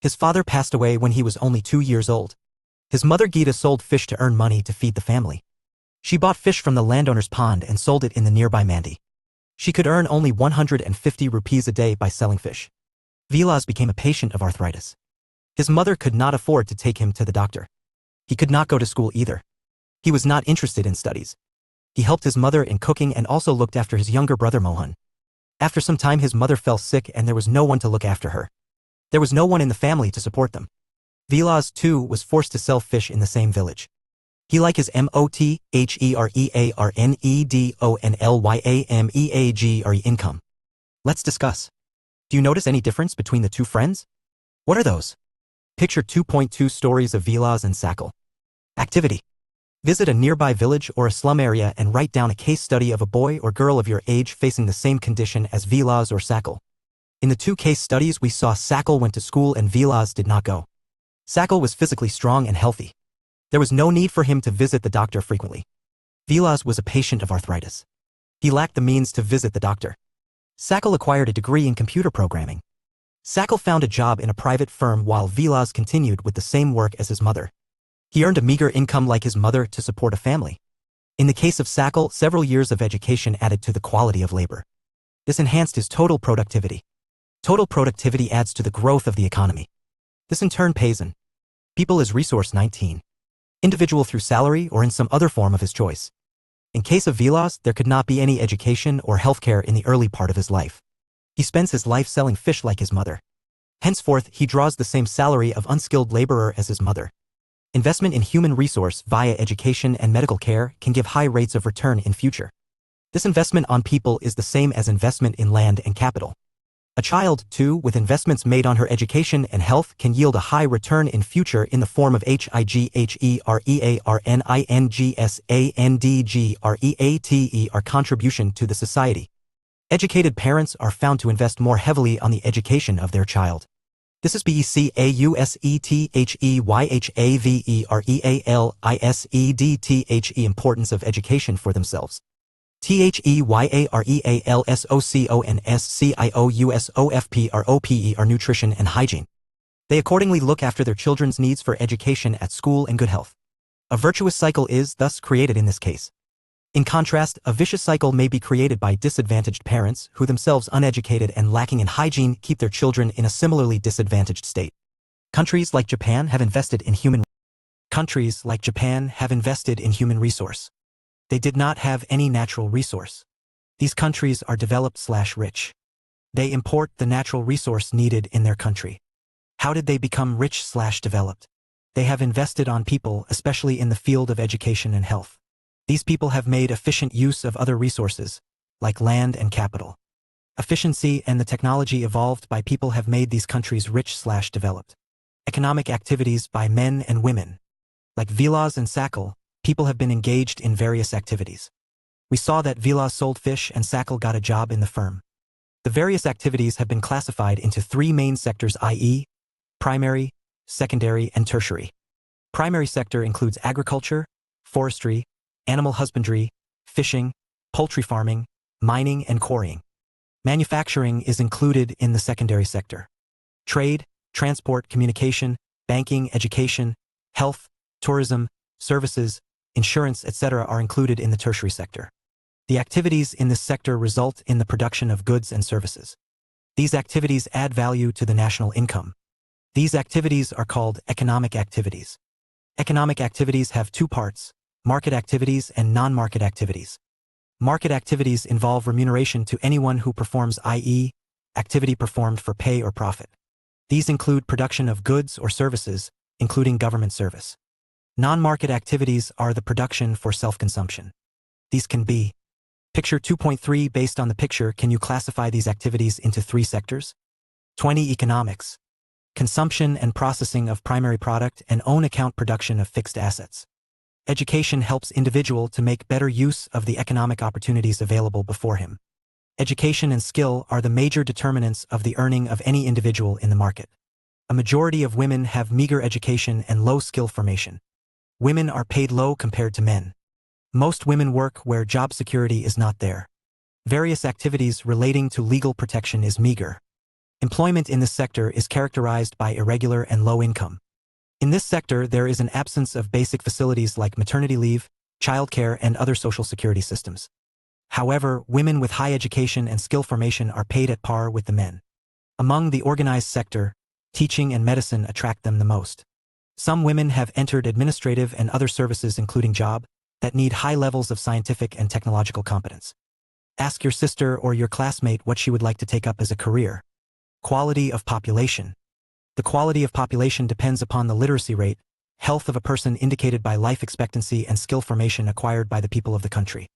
His father passed away when he was only 2 years old. His mother Geeta sold fish to earn money to feed the family. She bought fish from the landowner's pond and sold it in the nearby mandi. She could earn only 150 rupees a day by selling fish. Vilas became a patient of arthritis. His mother could not afford to take him to the doctor. He could not go to school either. He was not interested in studies. He helped his mother in cooking and also looked after his younger brother Mohan. After some time, his mother fell sick and there was no one to look after her. There was no one in the family to support them. Vilas, too, was forced to sell fish in the same village. He liked his motherearnedonlyamegre income. Let's discuss. Do you notice any difference between the two friends? What are those? Picture 2.2 Stories of Vilas and Sakal. Activity. Visit a nearby village or a slum area and write down a case study of a boy or girl of your age facing the same condition as Vilas or Sakal. In the two case studies, we saw Sakal went to school and Vilas did not go. Sakal was physically strong and healthy. There was no need for him to visit the doctor frequently. Vilas was a patient of arthritis. He lacked the means to visit the doctor. Sakal acquired a degree in computer programming. Sakal found a job in a private firm while Vilas continued with the same work as his mother. He earned a meager income like his mother to support a family. In the case of Sakal, several years of education added to the quality of labor. This enhanced his total productivity. Total productivity adds to the growth of the economy. This in turn pays an people as resource 19. Individual through salary or in some other form of his choice. In case of Vilas, there could not be any education or healthcare in the early part of his life. He spends his life selling fish like his mother. Henceforth, he draws the same salary of unskilled laborer as his mother. Investment in human resource via education and medical care can give high rates of return in future. This investment on people is the same as investment in land and capital. A child, too, with investments made on her education and health can yield a high return in future in the form of HIGHEREARNINGSANDGREATER contribution to the society. Educated parents are found to invest more heavily on the education of their child. This is BECAUSETHEYHAVEREALISEDTHE importance of education for themselves. THEYAREALSOCONSCIOUSOFPROPER nutrition and hygiene. They accordingly look after their children's needs for education at school and good health. A virtuous cycle is thus created in this case. In contrast, a vicious cycle may be created by disadvantaged parents who themselves uneducated and lacking in hygiene keep their children in a similarly disadvantaged state. Countries like Japan have invested in human resource. They did not have any natural resource. These countries are developed/rich. They import the natural resource needed in their country. How did they become rich/developed? They have invested on people, especially in the field of education and health. These people have made efficient use of other resources, like land and capital. Efficiency and the technology evolved by people have made these countries rich/developed. Economic activities by men and women. Like Vilas and Sakal, people have been engaged in various activities. We saw that Vilas sold fish and Sakal got a job in the firm. The various activities have been classified into three main sectors, i.e., primary, secondary, and tertiary. Primary sector includes agriculture, forestry, animal husbandry, fishing, poultry farming, mining, and quarrying. Manufacturing is included in the secondary sector. Trade, transport, communication, banking, education, health, tourism, services, insurance, etc. are included in the tertiary sector. The activities in this sector result in the production of goods and services. These activities add value to the national income. These activities are called economic activities. Economic activities have two parts: market activities and non-market activities. Market activities involve remuneration to anyone who performs, i.e., activity performed for pay or profit. These include production of goods or services, including government service. Non-market activities are the production for self-consumption. These can be. Picture 2.3. Based on the picture, can you classify these activities into three sectors? 20. Economics. Consumption and processing of primary product and own account production of fixed assets. Education helps individual to make better use of the economic opportunities available before him. Education and skill are the major determinants of the earning of any individual in the market. A majority of women have meager education and low skill formation. Women are paid low compared to men. Most women work where job security is not there. Various activities relating to legal protection is meager. Employment in this sector is characterized by irregular and low income. In this sector, there is an absence of basic facilities like maternity leave, childcare, and other social security systems. However, women with high education and skill formation are paid at par with the men. Among the organized sector, teaching and medicine attract them the most. Some women have entered administrative and other services, including job, that need high levels of scientific and technological competence. Ask your sister or your classmate what she would like to take up as a career. Quality of population. The quality of population depends upon the literacy rate, health of a person indicated by life expectancy and skill formation acquired by the people of the country.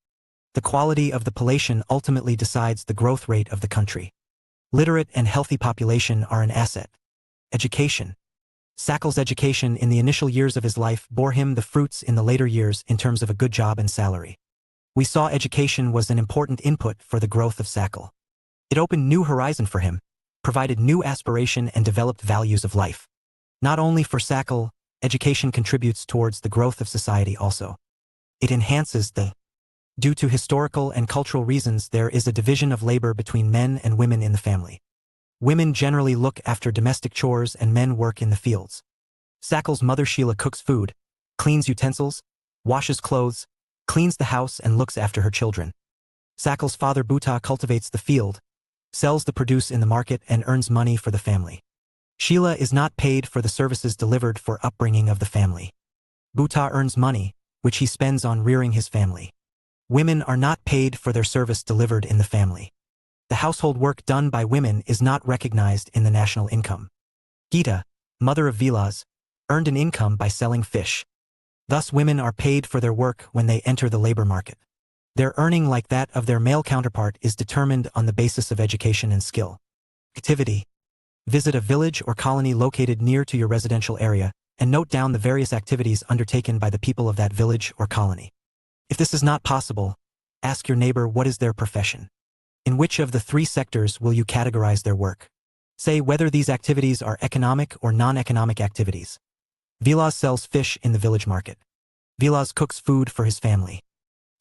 The quality of the population ultimately decides the growth rate of the country. Literate and healthy population are an asset. Education. Sackle's education in the initial years of his life bore him the fruits in the later years in terms of a good job and salary. We saw education was an important input for the growth of Sackle. It opened new horizon for him, provided new aspiration and developed values of life. Not only for Sackle, education contributes towards the growth of society also. It enhances the. Due to historical and cultural reasons, there is a division of labor between men and women in the family. Women generally look after domestic chores and men work in the fields. Sackle's mother Sheila cooks food, cleans utensils, washes clothes, cleans the house and looks after her children. Sackle's father Bhutta cultivates the field, sells the produce in the market and earns money for the family. Sheila is not paid for the services delivered for upbringing of the family. Bhutta earns money, which he spends on rearing his family. Women are not paid for their service delivered in the family. The household work done by women is not recognized in the national income. Gita, mother of Vilas, earned an income by selling fish. Thus women are paid for their work when they enter the labor market. Their earning, like that of their male counterpart, is determined on the basis of education and skill. Activity. Visit a village or colony located near to your residential area and note down the various activities undertaken by the people of that village or colony. If this is not possible, ask your neighbor what is their profession. In which of the three sectors will you categorize their work? Say whether these activities are economic or non-economic activities. Vilas sells fish in the village market. Vilas cooks food for his family.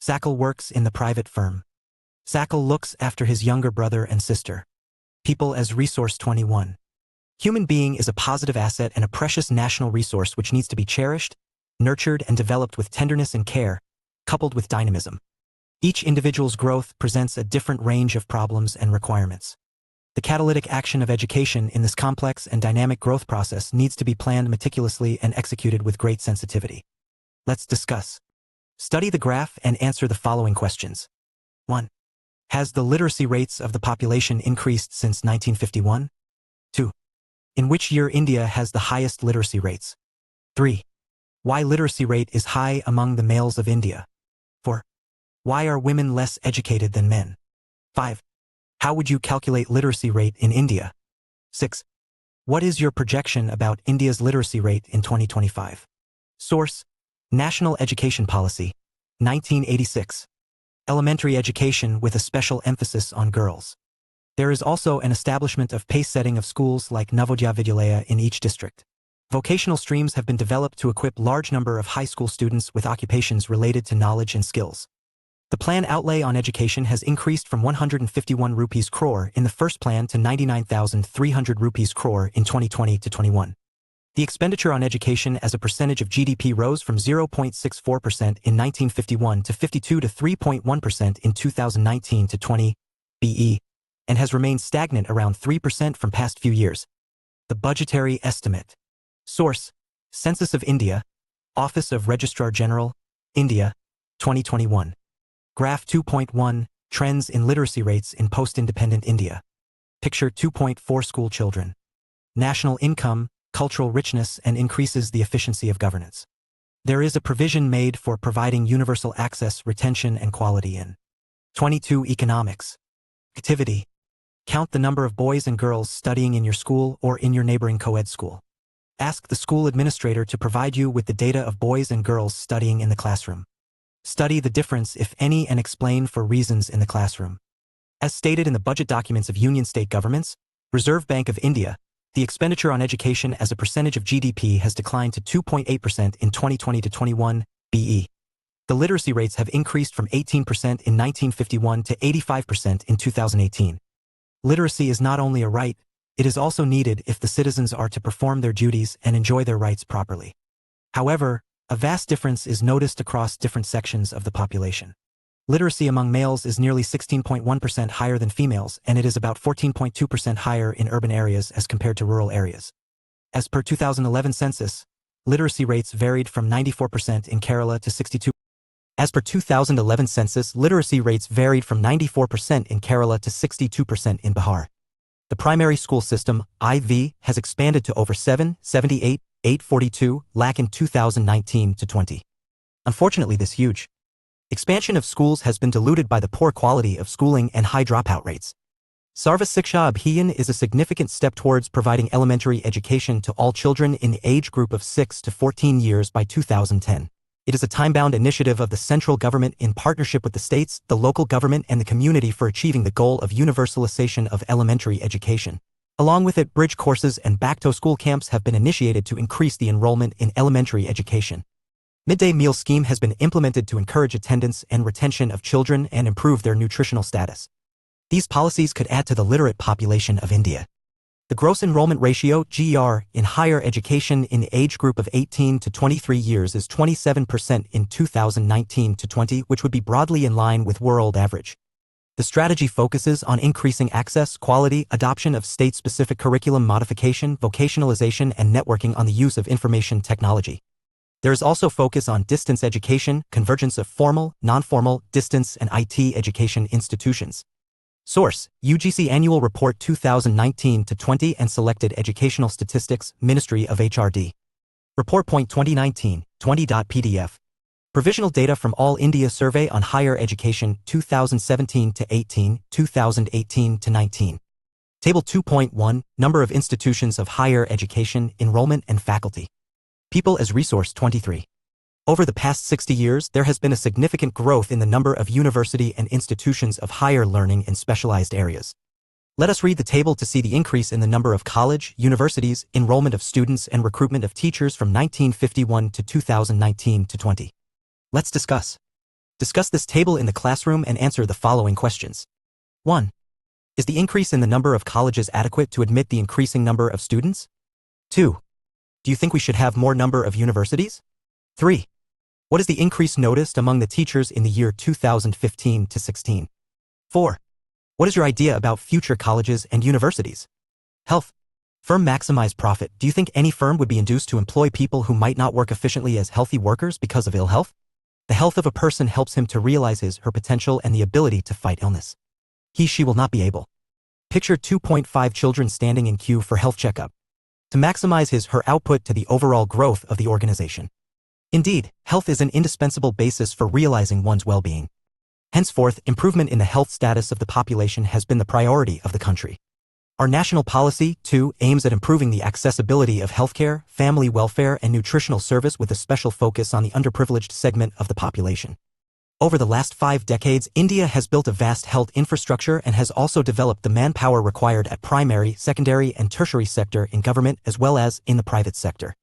Sackle works in the private firm. Sackle looks after his younger brother and sister. People as resource. 21. Human being is a positive asset and a precious national resource which needs to be cherished, nurtured and developed with tenderness and care, coupled with dynamism. Each individual's growth presents a different range of problems and requirements. The catalytic action of education in this complex and dynamic growth process needs to be planned meticulously and executed with great sensitivity. Let's discuss. Study the graph and answer the following questions. 1. Has the literacy rates of the population increased since 1951? 2. In which year India has the highest literacy rates? 3. Why literacy rate is high among the males of India? 4. Why are women less educated than men? 5. How would you calculate literacy rate in India? 6. What is your projection about India's literacy rate in 2025? Source: National Education Policy, 1986. Elementary education with a special emphasis on girls. There is also an establishment of pace setting of schools like Navodaya Vidyalaya in each district. Vocational streams have been developed to equip large number of high school students with occupations related to knowledge and skills. The plan outlay on education has increased from 151 rupees crore in the first plan to 99,300 rupees crore in 2020 to 21. The expenditure on education as a percentage of GDP rose from 0.64% in 1951 to 52 to 3.1% in 2019 to 20 BE, and has remained stagnant around 3% from past few years. The budgetary estimate. Source: Census of India, Office of Registrar General, India, 2021. Graph 2.1, Trends in literacy rates in post-independent India. Picture 2.4 School children. National income, cultural richness, and increases the efficiency of governance. There is a provision made for providing universal access, retention, and quality in 22 Economics. Activity. Count the number of boys and girls studying in your school or in your neighboring co-ed school. Ask the school administrator to provide you with the data of boys and girls studying in the classroom. Study the difference, if any, and explain for reasons in the classroom. As stated in the budget documents of Union State governments, Reserve Bank of India, the expenditure on education as a percentage of GDP has declined to 2.8% in 2020 to 21 BE. The literacy rates have increased from 18% in 1951 to 85% in 2018. Literacy is not only a right, it is also needed if the citizens are to perform their duties and enjoy their rights properly. However, a vast difference is noticed across different sections of the population. Literacy among males is nearly 16.1% higher than females, and it is about 14.2% higher in urban areas as compared to rural areas. As per 2011 census, literacy rates varied from 94% in Kerala to 62%. As per 2011 census, literacy rates varied from 94% in Kerala to 62% in Bihar. The primary school system, IV, has expanded to over 778,842 lakh in 2019 to 20. Unfortunately, this huge expansion of schools has been diluted by the poor quality of schooling and high dropout rates. Sarva Shiksha Abhiyan is a significant step towards providing elementary education to all children in the age group of 6 to 14 years by 2010. It is a time-bound initiative of the central government in partnership with the states, the local government, and the community for achieving the goal of universalization of elementary education. Along with it, bridge courses and back-to-school camps have been initiated to increase the enrollment in elementary education. Midday meal scheme has been implemented to encourage attendance and retention of children and improve their nutritional status. These policies could add to the literate population of India. The gross enrollment ratio, GER, in higher education in the age group of 18 to 23 years is 27% in 2019 to 20, which would be broadly in line with world average. The strategy focuses on increasing access, quality, adoption of state-specific curriculum modification, vocationalization, and networking on the use of information technology. There is also focus on distance education, convergence of formal, non-formal, distance, and IT education institutions. Source: UGC Annual Report 2019-20 and Selected Educational Statistics, Ministry of HRD. Report Point 2019-20.pdf. Provisional data from All India Survey on Higher Education 2017-18, 2018-19. Table 2.1, Number of Institutions of Higher Education, Enrollment and Faculty. People as Resource 23. Over the past 60 years, there has been a significant growth in the number of university and institutions of higher learning in specialized areas. Let us read the table to see the increase in the number of college, universities, enrollment of students, and recruitment of teachers from 1951 to 2019 to 20. Let's discuss. Discuss this table in the classroom and answer the following questions. 1. Is the increase in the number of colleges adequate to admit the increasing number of students? 2. Do you think we should have more number of universities? 3. What is the increase noticed among the teachers in the year 2015 to 16? 4. What is your idea about future colleges and universities? Health. Firm maximize profit. Do you think any firm would be induced to employ people who might not work efficiently as healthy workers because of ill health? The health of a person helps him to realize her potential and the ability to fight illness. She will not be able. Picture 2.5 children standing in queue for health checkup. To maximize her output to the overall growth of the organization. Indeed, health is an indispensable basis for realizing one's well-being. Henceforth, improvement in the health status of the population has been the priority of the country. Our national policy, too, aims at improving the accessibility of healthcare, family welfare, and nutritional service with a special focus on the underprivileged segment of the population. Over the last 5 decades, India has built a vast health infrastructure and has also developed the manpower required at primary, secondary, and tertiary sector in government as well as in the private sector.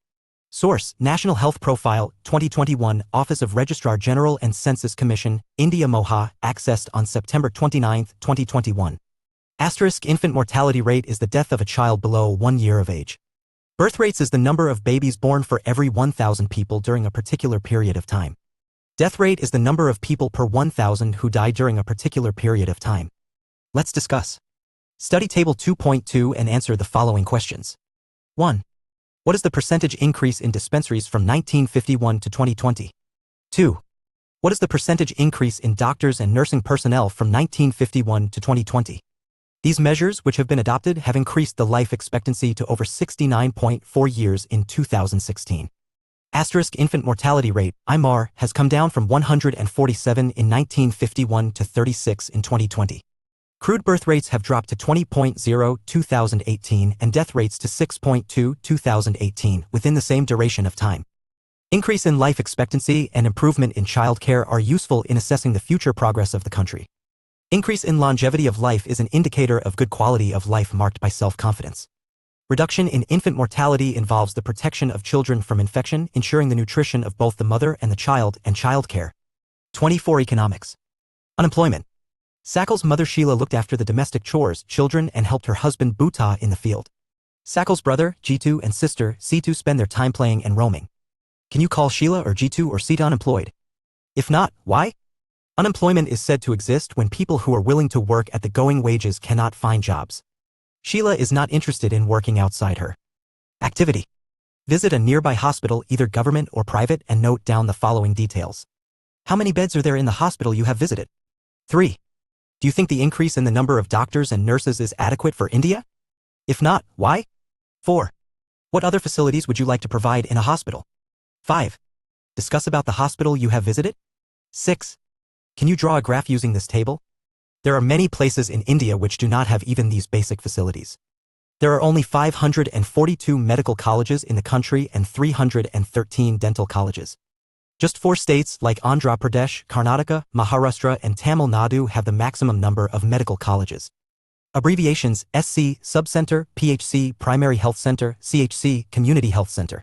Source: National Health Profile, 2021, Office of Registrar General and Census Commission, India Moha, accessed on September 29, 2021. Infant mortality rate is the death of a child below 1 year of age. Birth rates is the number of babies born for every 1,000 people during a particular period of time. Death rate is the number of people per 1,000 who die during a particular period of time. Let's discuss. Study Table 2.2 and answer the following questions. 1. What is the percentage increase in dispensaries from 1951 to 2020? 2. What is the percentage increase in doctors and nursing personnel from 1951 to 2020? These measures, which have been adopted, have increased the life expectancy to over 69.4 years in 2016. Asterisk infant mortality rate, IMAR, has come down from 147 in 1951 to 36 in 2020. Crude birth rates have dropped to 20.0 2018 and death rates to 6.2 2018 within the same duration of time. Increase in life expectancy and improvement in child care are useful in assessing the future progress of the country. Increase in longevity of life is an indicator of good quality of life marked by self-confidence. Reduction in infant mortality involves the protection of children from infection, ensuring the nutrition of both the mother and the child, and child care. 24 Economics. Unemployment. Sakal's mother Sheila looked after the domestic chores, children, and helped her husband Bhuta in the field. Sakal's brother, Jitu, and sister, Situ, spend their time playing and roaming. Can you call Sheila or Jitu or Sita unemployed? If not, why? Unemployment is said to exist when people who are willing to work at the going wages cannot find jobs. Sheila is not interested in working outside her activity. Visit a nearby hospital, either government or private, and note down the following details. How many beds are there in the hospital you have visited? 3. Do you think the increase in the number of doctors and nurses is adequate for India? If not, why? 4. What other facilities would you like to provide in a hospital? 5. Discuss about the hospital you have visited. 6. Can you draw a graph using this table? There are many places in India which do not have even these basic facilities. There are only 542 medical colleges in the country and 313 dental colleges. Just 4 states like Andhra Pradesh, Karnataka, Maharashtra, and Tamil Nadu have the maximum number of medical colleges. Abbreviations: SC, Subcenter, PHC, Primary Health Center, CHC, Community Health Center.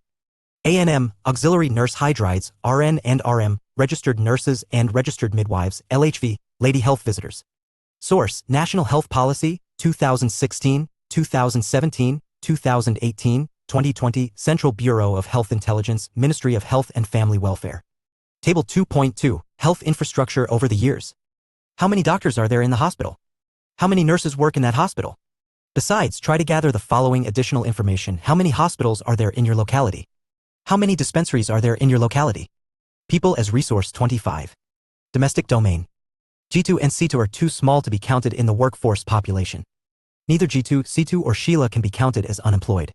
ANM, Auxiliary Nurse Hydrides, RN and RM, Registered Nurses and Registered Midwives, LHV, Lady Health Visitors. Source: National Health Policy, 2016, 2017, 2018, 2020, Central Bureau of Health Intelligence, Ministry of Health and Family Welfare. Table 2.2, Health Infrastructure over the years. How many doctors are there in the hospital? How many nurses work in that hospital? Besides, try to gather the following additional information. How many hospitals are there in your locality? How many dispensaries are there in your locality? People as resource 25. Domestic domain. Jitu and Situ are too small to be counted in the workforce population. Neither Jitu, Situ, or Sheila can be counted as unemployed.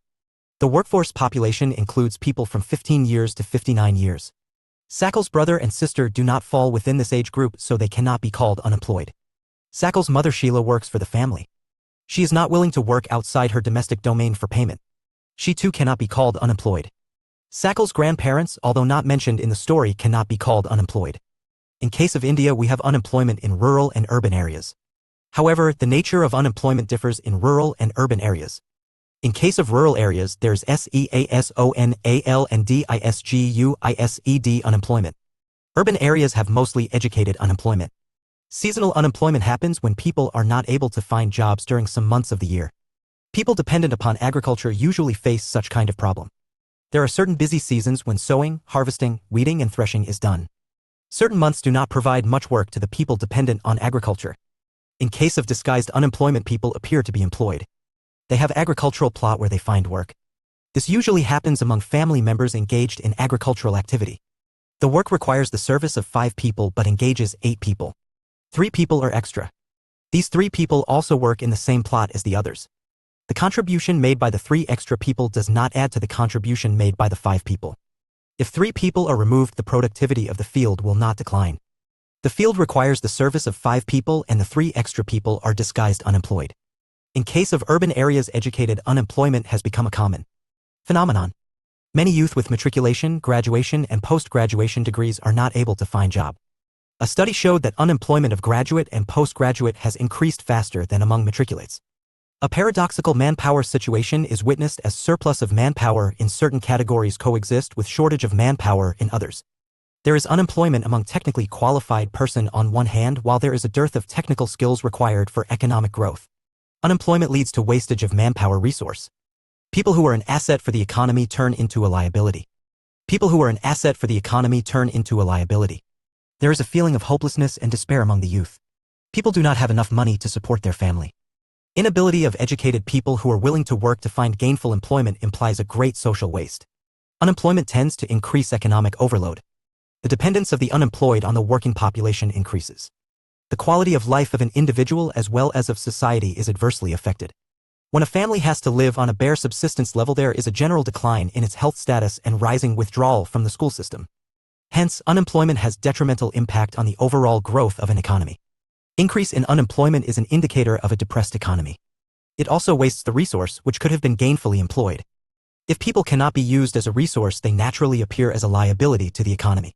The workforce population includes people from 15 years to 59 years. Sakal's brother and sister do not fall within this age group, so they cannot be called unemployed. Sakal's mother Sheila works for the family. She is not willing to work outside her domestic domain for payment. She too cannot be called unemployed. Sakal's grandparents, although not mentioned in the story, cannot be called unemployed. In case of India, we have unemployment in rural and urban areas. However, the nature of unemployment differs in rural and urban areas. In case of rural areas, there's SEASONAL and DISGUISED unemployment. Urban areas have mostly educated unemployment. Seasonal unemployment happens when people are not able to find jobs during some months of the year. People dependent upon agriculture usually face such kind of problem. There are certain busy seasons when sowing, harvesting, weeding, and threshing is done. Certain months do not provide much work to the people dependent on agriculture. In case of disguised unemployment, people appear to be employed. They have agricultural plot where they find work. This usually happens among family members engaged in agricultural activity. The work requires the service of 5 people but engages 8 people. 3 people are extra. These 3 people also work in the same plot as the others. The contribution made by the 3 extra people does not add to the contribution made by the 5 people. If 3 people are removed, the productivity of the field will not decline. The field requires the service of 5 people and the 3 extra people are disguised unemployed. In case of urban areas, educated unemployment has become a common phenomenon. Many youth with matriculation, graduation, and post-graduation degrees are not able to find job. A study showed that unemployment of graduate and postgraduate has increased faster than among matriculates. A paradoxical manpower situation is witnessed as surplus of manpower in certain categories coexist with shortage of manpower in others. There is unemployment among technically qualified person on one hand, while there is a dearth of technical skills required for economic growth. Unemployment leads to wastage of manpower resource. People who are an asset for the economy turn into a liability. People who are an asset for the economy turn into a liability. There is a feeling of hopelessness and despair among the youth. People do not have enough money to support their family. Inability of educated people who are willing to work to find gainful employment implies a great social waste. Unemployment tends to increase economic overload. The dependence of the unemployed on the working population increases. The quality of life of an individual as well as of society is adversely affected. When a family has to live on a bare subsistence level, there is a general decline in its health status and rising withdrawal from the school system. Hence, unemployment has detrimental impact on the overall growth of an economy. Increase in unemployment is an indicator of a depressed economy. It also wastes the resource which could have been gainfully employed. If people cannot be used as a resource, they naturally appear as a liability to the economy.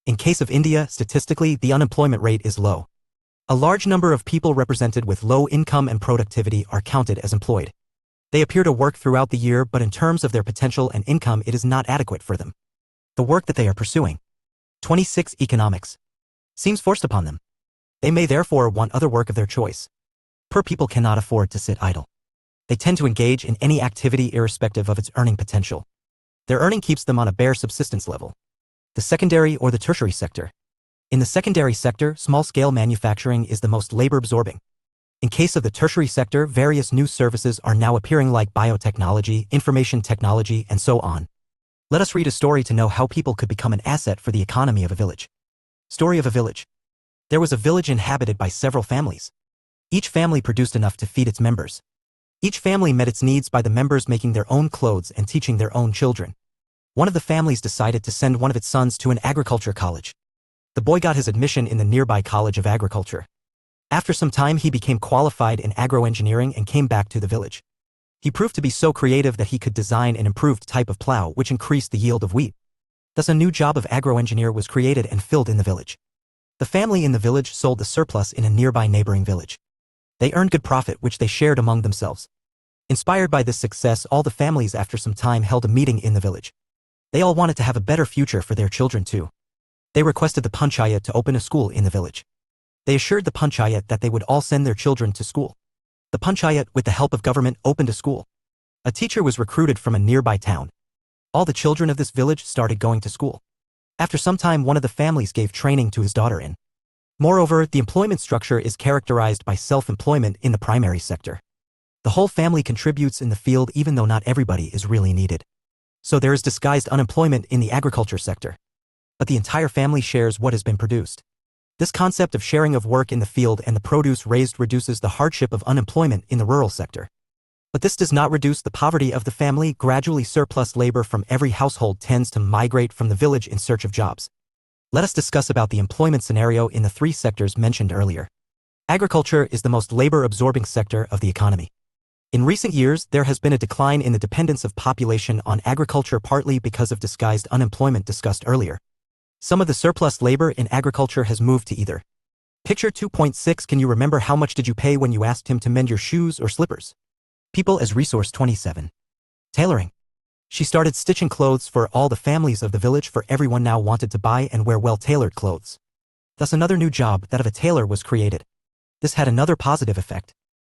In case of India, statistically, the unemployment rate is low. A large number of people represented with low income and productivity are counted as employed. They appear to work throughout the year, but in terms of their potential and income, it is not adequate for them. The work that they are pursuing. 26. Economics. Seems forced upon them. They may therefore want other work of their choice. Poor people cannot afford to sit idle. They tend to engage in any activity irrespective of its earning potential. Their earning keeps them on a bare subsistence level. The secondary or the tertiary sector. In the secondary sector, small-scale manufacturing is the most labor-absorbing. In case of the tertiary sector, various new services are now appearing like biotechnology, information technology, and so on. Let us read a story to know how people could become an asset for the economy of a village. Story of a village. There was a village inhabited by several families. Each family produced enough to feed its members. Each family met its needs by the members making their own clothes and teaching their own children. One of the families decided to send one of its sons to an agriculture college. The boy got his admission in the nearby College of Agriculture. After some time, he became qualified in agroengineering and came back to the village. He proved to be so creative that he could design an improved type of plow which increased the yield of wheat. Thus a new job of agroengineer was created and filled in the village. The family in the village sold the surplus in a nearby neighboring village. They earned good profit which they shared among themselves. Inspired by this success, all the families after some time held a meeting in the village. They all wanted to have a better future for their children too. They requested the panchayat to open a school in the village. They assured the panchayat that they would all send their children to school. The panchayat, with the help of government, opened a school. A teacher was recruited from a nearby town. All the children of this village started going to school. After some time, one of the families gave training to his daughter in. Moreover, the employment structure is characterized by self-employment in the primary sector. The whole family contributes in the field even though not everybody is really needed. So there is disguised unemployment in the agriculture sector. But the entire family shares what has been produced. This concept of sharing of work in the field and the produce raised reduces the hardship of unemployment in the rural sector. But this does not reduce the poverty of the family. Gradually, surplus labor from every household tends to migrate from the village in search of jobs. Let us discuss about the employment scenario in the three sectors mentioned earlier. Agriculture is the most labor-absorbing sector of the economy. In recent years, there has been a decline in the dependence of population on agriculture, partly because of disguised unemployment discussed earlier. Some of the surplus labor in agriculture has moved to either. Picture 2.6. Can you remember how much did you pay when you asked him to mend your shoes or slippers? People as resource 27. Tailoring. She started stitching clothes for all the families of the village, for everyone now wanted to buy and wear well-tailored clothes. Thus another new job, that of a tailor, was created. This had another positive effect.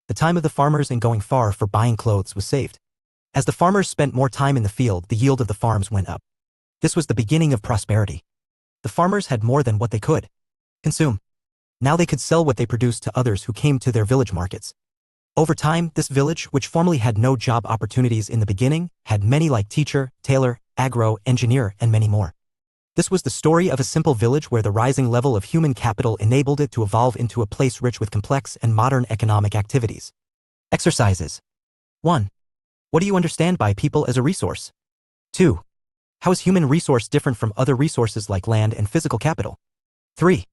The time of the farmers in going far for buying clothes was saved. As the farmers spent more time in the field, the yield of the farms went up. This was the beginning of prosperity. The farmers had more than what they could consume. Now they could sell what they produced to others who came to their village markets. Over time, this village, which formerly had no job opportunities in the beginning, had many like teacher, tailor, agro, engineer, and many more. This was the story of a simple village where the rising level of human capital enabled it to evolve into a place rich with complex and modern economic activities. Exercises. 1. What do you understand by people as a resource? 2. How is human resource different from other resources like land and physical capital? 3.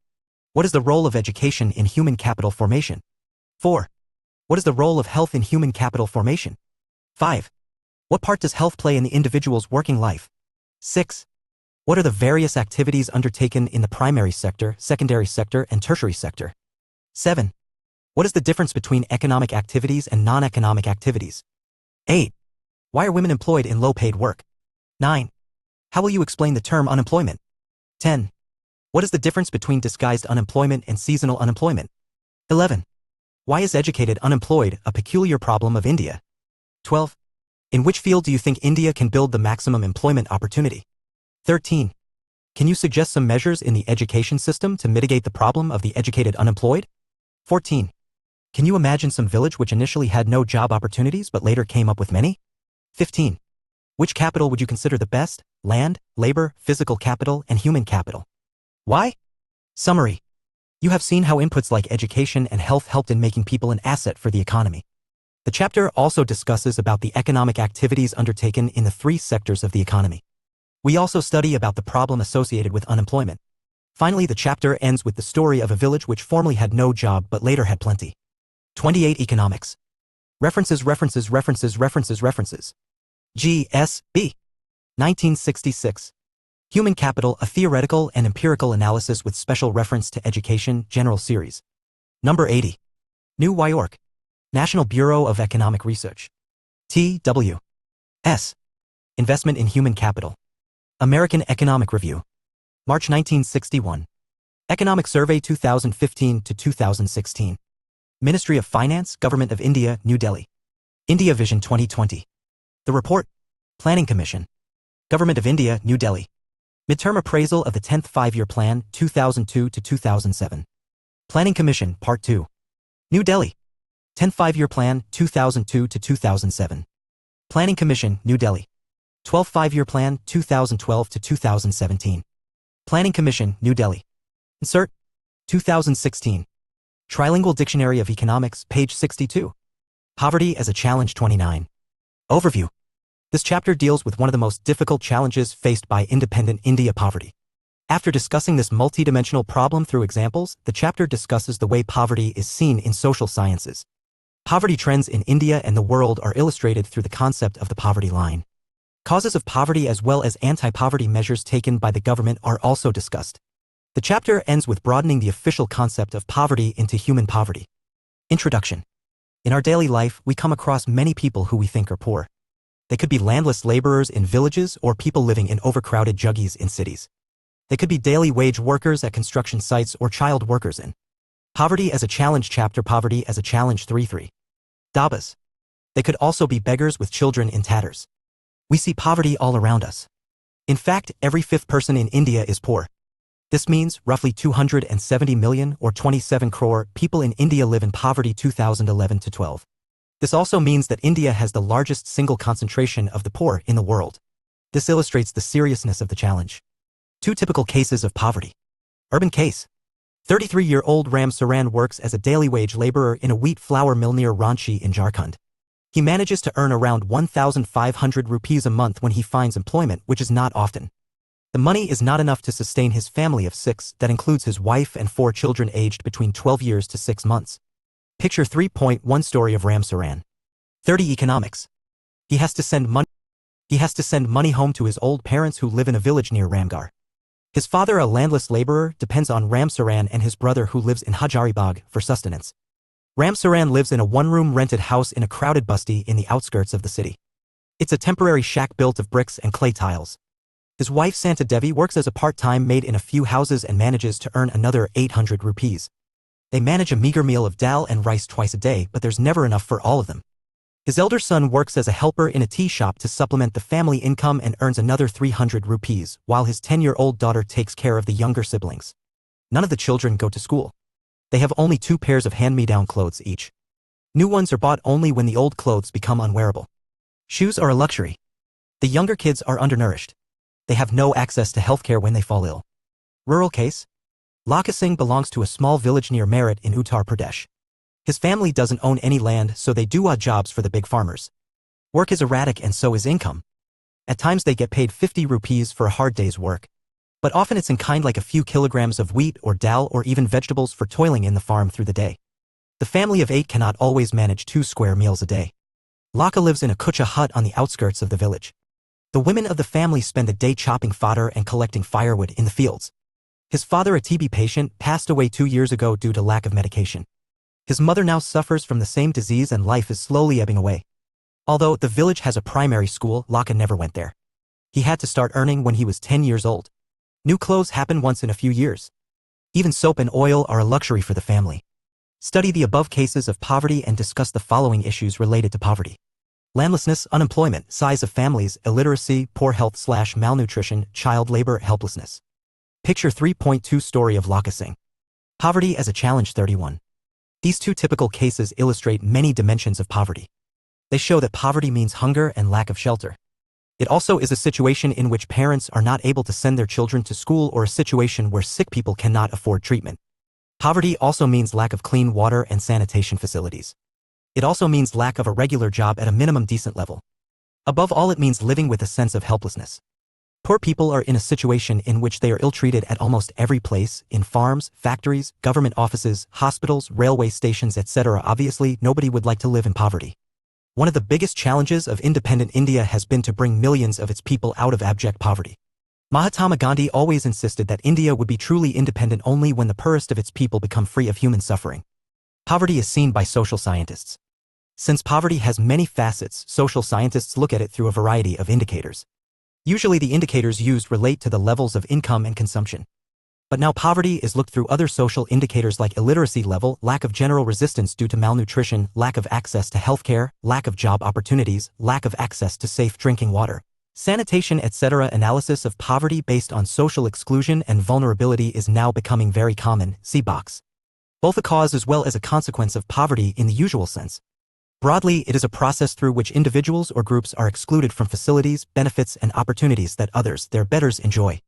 What is the role of education in human capital formation? 4. What is the role of health in human capital formation? 5. What part does health play in the individual's working life? 6. What are the various activities undertaken in the primary sector, secondary sector, and tertiary sector? 7. What is the difference between economic activities and non-economic activities? 8. Why are women employed in low-paid work? 9. How will you explain the term unemployment? 10. What is the difference between disguised unemployment and seasonal unemployment? 11. Why is educated unemployed a peculiar problem of India? 12. In which field do you think India can build the maximum employment opportunity? 13. Can you suggest some measures in the education system to mitigate the problem of the educated unemployed? 14. Can you imagine some village which initially had no job opportunities but later came up with many? 15. Which capital would you consider the best? Land, labor, physical capital, and human capital. Why? Summary. You have seen how inputs like education and health helped in making people an asset for the economy. The chapter also discusses about the economic activities undertaken in the three sectors of the economy. We also study about the problem associated with unemployment. Finally, the chapter ends with the story of a village which formerly had no job but later had plenty. 28. Economics. References. G.S.B. 1966. Human Capital, a Theoretical and Empirical Analysis with Special Reference to Education, General Series. Number 80. New York. National Bureau of Economic Research. T.W. S. Investment in Human Capital. American Economic Review. March 1961. Economic Survey 2015 to 2016. Ministry of Finance, Government of India, New Delhi. India Vision 2020. The Report. Planning Commission. Government of India, New Delhi. Midterm Appraisal of the 10th Five-Year Plan, 2002 to 2007. Planning Commission, Part 2. New Delhi. 10th Five-Year Plan, 2002 to 2007. Planning Commission, New Delhi. 12th Five-Year Plan, 2012 to 2017. Planning Commission, New Delhi. NCERT. 2016. Trilingual Dictionary of Economics, page 62. Poverty as a Challenge 29. Overview. This chapter deals with one of the most difficult challenges faced by independent India: poverty. After discussing this multidimensional problem through examples, the chapter discusses the way poverty is seen in social sciences. Poverty trends in India and the world are illustrated through the concept of the poverty line. Causes of poverty as well as anti-poverty measures taken by the government are also discussed. The chapter ends with broadening the official concept of poverty into human poverty. Introduction. In our daily life, we come across many people who we think are poor. They could be landless laborers in villages or people living in overcrowded juggies in cities. They could be daily wage workers at construction sites or child workers in Poverty as a Challenge chapter. Poverty as a Challenge 3.3. Dabas. They could also be beggars with children in tatters. We see poverty all around us. In fact, every fifth person in India is poor. This means roughly 270 million or 27 crore people in India live in poverty 2011 to 12. This also means that India has the largest single concentration of the poor in the world. This illustrates the seriousness of the challenge. Two typical cases of poverty. Urban case. 33-year-old Ram Saran works as a daily wage laborer in a wheat flour mill near Ranchi in Jharkhand. He manages to earn around 1,500 rupees a month when he finds employment, which is not often. The money is not enough to sustain his family of 6, that includes his wife and 4 children aged between 12 years to 6 months. Picture 3.1 Story of Ram Saran. 30 Economics. He has to send money home to his old parents who live in a village near Ramgarh. His father, a landless laborer, depends on Ram Saran and his brother who lives in Hajaribagh for sustenance. Ram Saran lives in a one-room rented house in a crowded basti in the outskirts of the city. It's a temporary shack built of bricks and clay tiles. His wife Santa Devi works as a part-time maid in a few houses and manages to earn another 800 rupees. They manage a meager meal of dal and rice twice a day, but there's never enough for all of them. His elder son works as a helper in a tea shop to supplement the family income and earns another 300 rupees, while his 10-year-old daughter takes care of the younger siblings. None of the children go to school. They have only 2 pairs of hand-me-down clothes each. New ones are bought only when the old clothes become unwearable. Shoes are a luxury. The younger kids are undernourished. They have no access to healthcare when they fall ill. Rural case. Laka Singh belongs to a small village near Meerut in Uttar Pradesh. His family doesn't own any land, so they do odd jobs for the big farmers. Work is erratic and so is income. At times they get paid 50 rupees for a hard day's work. But often it's in kind, like a few kilograms of wheat or dal or even vegetables for toiling in the farm through the day. The family of 8 cannot always manage 2 square meals a day. Laka lives in a kucha hut on the outskirts of the village. The women of the family spend the day chopping fodder and collecting firewood in the fields. His father, a TB patient, passed away 2 years ago due to lack of medication. His mother now suffers from the same disease and life is slowly ebbing away. Although the village has a primary school, Laka never went there. He had to start earning when he was 10 years old. New clothes happen once in a few years. Even soap and oil are a luxury for the family. Study the above cases of poverty and discuss the following issues related to poverty. Landlessness, unemployment, size of families, illiteracy, poor health/malnutrition, child labor, helplessness. Picture 3.2 Story of Laka Singh. Poverty as a challenge 31. These two typical cases illustrate many dimensions of poverty. They show that poverty means hunger and lack of shelter. It also is a situation in which parents are not able to send their children to school or a situation where sick people cannot afford treatment. Poverty also means lack of clean water and sanitation facilities. It also means lack of a regular job at a minimum decent level. Above all, it means living with a sense of helplessness. Poor people are in a situation in which they are ill-treated at almost every place, in farms, factories, government offices, hospitals, railway stations, etc. Obviously, nobody would like to live in poverty. One of the biggest challenges of independent India has been to bring millions of its people out of abject poverty. Mahatma Gandhi always insisted that India would be truly independent only when the poorest of its people become free of human suffering. Poverty is seen by social scientists. Since poverty has many facets, social scientists look at it through a variety of indicators. Usually the indicators used relate to the levels of income and consumption. But now poverty is looked through other social indicators like illiteracy level, lack of general resistance due to malnutrition, lack of access to healthcare, lack of job opportunities, lack of access to safe drinking water, sanitation, etc. Analysis of poverty based on social exclusion and vulnerability is now becoming very common. See box. Both a cause as well as a consequence of poverty in the usual sense. Broadly, it is a process through which individuals or groups are excluded from facilities, benefits, and opportunities that others, their betters, enjoy.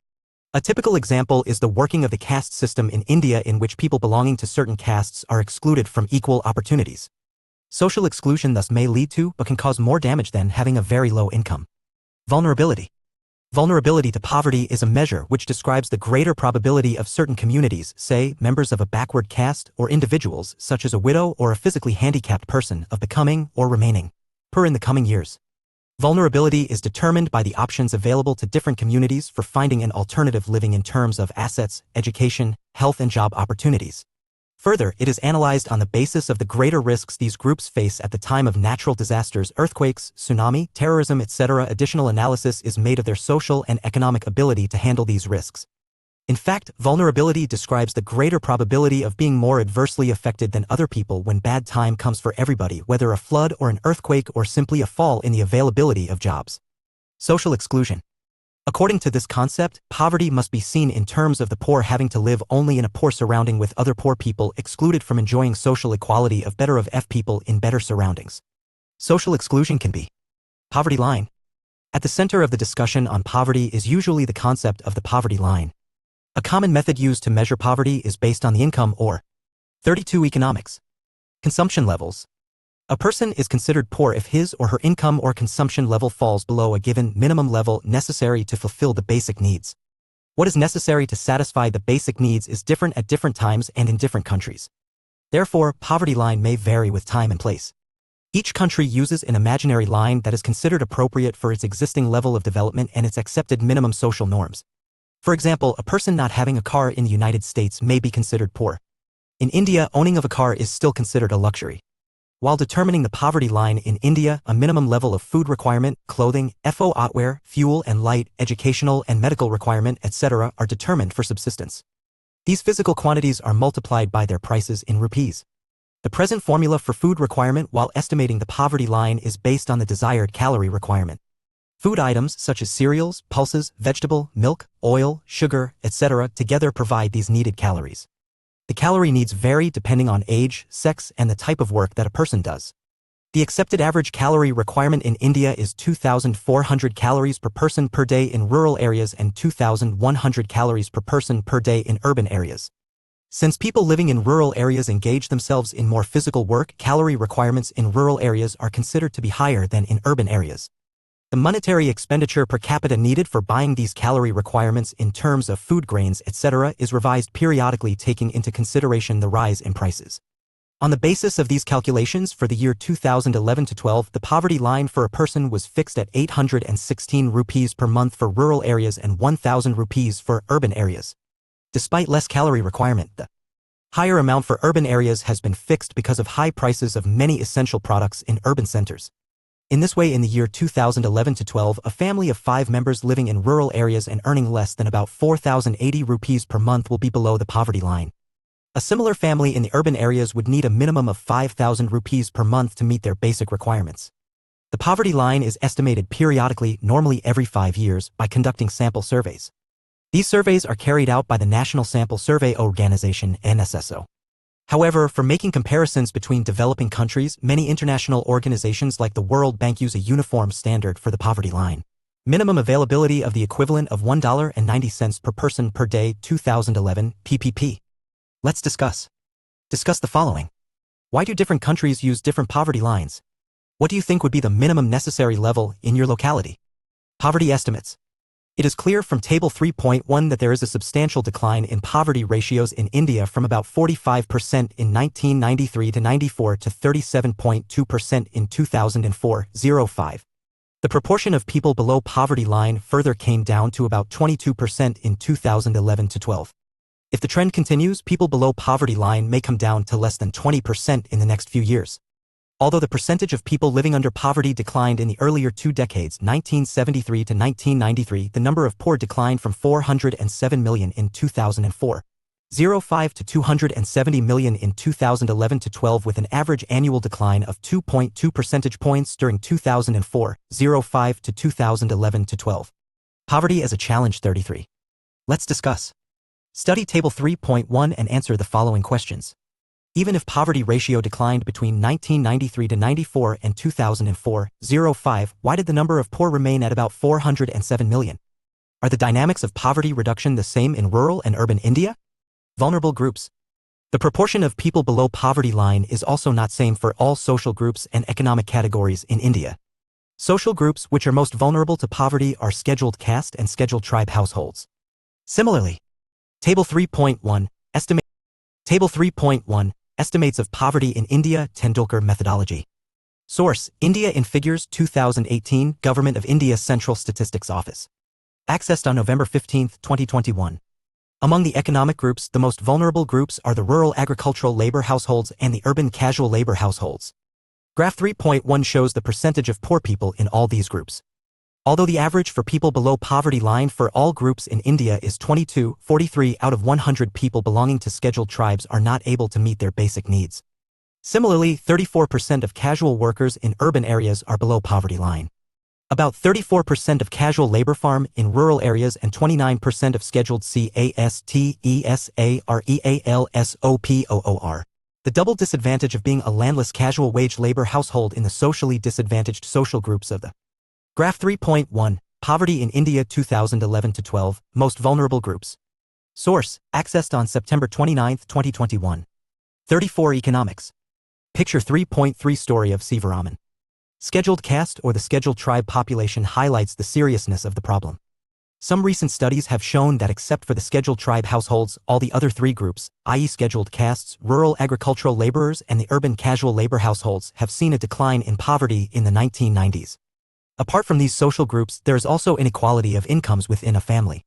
A typical example is the working of the caste system in India, in which people belonging to certain castes are excluded from equal opportunities. Social exclusion thus may lead to, but can cause more damage than, having a very low income. Vulnerability. Vulnerability to poverty is a measure which describes the greater probability of certain communities, say, members of a backward caste, or individuals, such as a widow or a physically handicapped person, of becoming, or remaining, poor in the coming years. Vulnerability is determined by the options available to different communities for finding an alternative living in terms of assets, education, health, and job opportunities. Further, it is analyzed on the basis of the greater risks these groups face at the time of natural disasters, earthquakes, tsunami, terrorism, etc. Additional analysis is made of their social and economic ability to handle these risks. In fact, vulnerability describes the greater probability of being more adversely affected than other people when bad time comes for everybody, whether a flood or an earthquake or simply a fall in the availability of jobs. Social exclusion. According to this concept, poverty must be seen in terms of the poor having to live only in a poor surrounding with other poor people, excluded from enjoying social equality of better of people in better surroundings. Social exclusion can be poverty line. At the center of the discussion on poverty is usually the concept of the poverty line. A common method used to measure poverty is based on the income or 32 economics. Consumption levels. A person is considered poor if his or her income or consumption level falls below a given minimum level necessary to fulfill the basic needs. What is necessary to satisfy the basic needs is different at different times and in different countries. Therefore, poverty line may vary with time and place. Each country uses an imaginary line that is considered appropriate for its existing level of development and its accepted minimum social norms. For example, a person not having a car in the United States may be considered poor. In India, owning of a car is still considered a luxury. While determining the poverty line in India, a minimum level of food requirement, clothing, outwear, fuel and light, educational and medical requirement, etc. are determined for subsistence. These physical quantities are multiplied by their prices in rupees. The present formula for food requirement while estimating the poverty line is based on the desired calorie requirement. Food items such as cereals, pulses, vegetable, milk, oil, sugar, etc. together provide these needed calories. The calorie needs vary depending on age, sex, and the type of work that a person does. The accepted average calorie requirement in India is 2,400 calories per person per day in rural areas and 2,100 calories per person per day in urban areas. Since people living in rural areas engage themselves in more physical work, calorie requirements in rural areas are considered to be higher than in urban areas. The monetary expenditure per capita needed for buying these calorie requirements in terms of food grains, etc. is revised periodically, taking into consideration the rise in prices. On the basis of these calculations for the year 2011-12, the poverty line for a person was fixed at 816 rupees per month for rural areas and 1,000 rupees for urban areas. Despite less calorie requirement, the higher amount for urban areas has been fixed because of high prices of many essential products in urban centers. In this way, in the year 2011-12, a family of 5 members living in rural areas and earning less than about 4,080 rupees per month will be below the poverty line. A similar family in the urban areas would need a minimum of 5,000 rupees per month to meet their basic requirements. The poverty line is estimated periodically, normally every 5 years, by conducting sample surveys. These surveys are carried out by the National Sample Survey Organization, NSSO. However, for making comparisons between developing countries, many international organizations like the World Bank use a uniform standard for the poverty line. Minimum availability of the equivalent of $1.90 per person per day, 2011, PPP. Let's discuss the following. Why do different countries use different poverty lines? What do you think would be the minimum necessary level in your locality? Poverty estimates. It is clear from Table 3.1 that there is a substantial decline in poverty ratios in India from about 45% in 1993 to 94 to 37.2% in 2004-05. The proportion of people below poverty line further came down to about 22% in 2011-12. If the trend continues, people below poverty line may come down to less than 20% in the next few years. Although the percentage of people living under poverty declined in the earlier 2 decades, 1973 to 1993, the number of poor declined from 407 million in 2004, 05 to 270 million in 2011-12, with an average annual decline of 2.2 percentage points during 2004, 05 to 2011-12. Poverty as a challenge 33. Let's discuss. Study Table 3.1 and answer the following questions. Even if poverty ratio declined between 1993 to 94 and 2004, 05, why did the number of poor remain at about 407 million? Are the dynamics of poverty reduction the same in rural and urban India? Vulnerable groups. The proportion of people below poverty line is also not same for all social groups and economic categories in India. Social groups which are most vulnerable to poverty are scheduled caste and scheduled tribe households. Similarly, Table 3.1 Estimates of poverty in India, Tendulkar methodology. Source: India in Figures 2018, Government of India Central Statistics Office. Accessed on November 15, 2021. Among the economic groups, the most vulnerable groups are the rural agricultural labor households and the urban casual labor households. Graph 3.1 shows the percentage of poor people in all these groups. Although the average for people below poverty line for all groups in India is 22, 43 out of 100 people belonging to scheduled tribes are not able to meet their basic needs. Similarly, 34% of casual workers in urban areas are below poverty line. About 34% of casual labor farm in rural areas and 29% of scheduled CASTESAREALSOPOOR. The double disadvantage of being a landless casual wage labor household in the socially disadvantaged social groups of the Graph 3.1, Poverty in India 2011-12, Most Vulnerable Groups. Source: Accessed on September 29, 2021. 34 Economics. Picture 3.3 Story of Sivaraman. Scheduled caste or the scheduled tribe population highlights the seriousness of the problem. Some recent studies have shown that except for the scheduled tribe households, all the other 3 groups, i.e. scheduled castes, rural agricultural laborers and the urban casual labor households, have seen a decline in poverty in the 1990s. Apart from these social groups, there is also inequality of incomes within a family.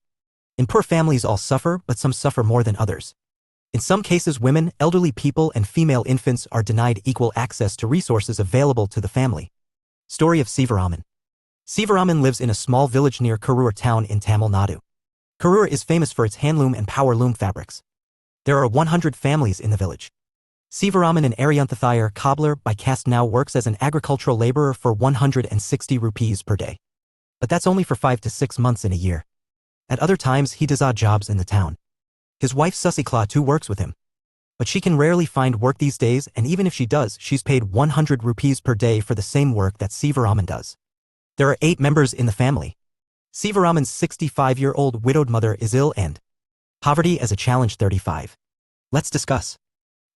In poor families all suffer, but some suffer more than others. In some cases, women, elderly people and female infants are denied equal access to resources available to the family. Story of Sivaraman. Sivaraman lives in a small village near Karur town in Tamil Nadu. Karur is famous for its handloom and power loom fabrics. There are 100 families in the village. Sivaraman, an Arianthathayar cobbler by caste, now works as an agricultural laborer for 160 rupees per day. But that's only for 5 to 6 months in a year. At other times he does odd jobs in the town. His wife Sasikla too works with him. But she can rarely find work these days, and even if she does, she's paid 100 rupees per day for the same work that Sivaraman does. There are 8 members in the family. Sivaraman's 65-year-old widowed mother is ill and poverty as a challenge 35. Let's discuss.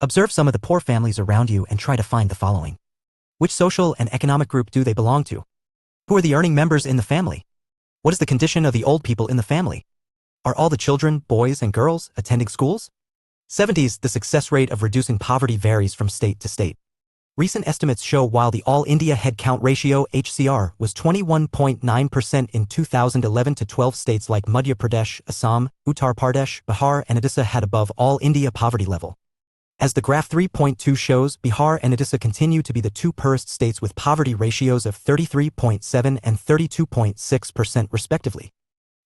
Observe some of the poor families around you and try to find the following. Which social and economic group do they belong to? Who are the earning members in the family? What is the condition of the old people in the family? Are all the children, boys and girls, attending schools? 70s, the success rate of reducing poverty varies from state to state. Recent estimates show while the All India Head Count Ratio (HCR) was 21.9% in 2011-12, states like Madhya Pradesh, Assam, Uttar Pradesh, Bihar and Odisha had above All India poverty level. As the Graph 3.2 shows, Bihar and Odisha continue to be the 2 poorest states with poverty ratios of 33.7 and 32.6% respectively.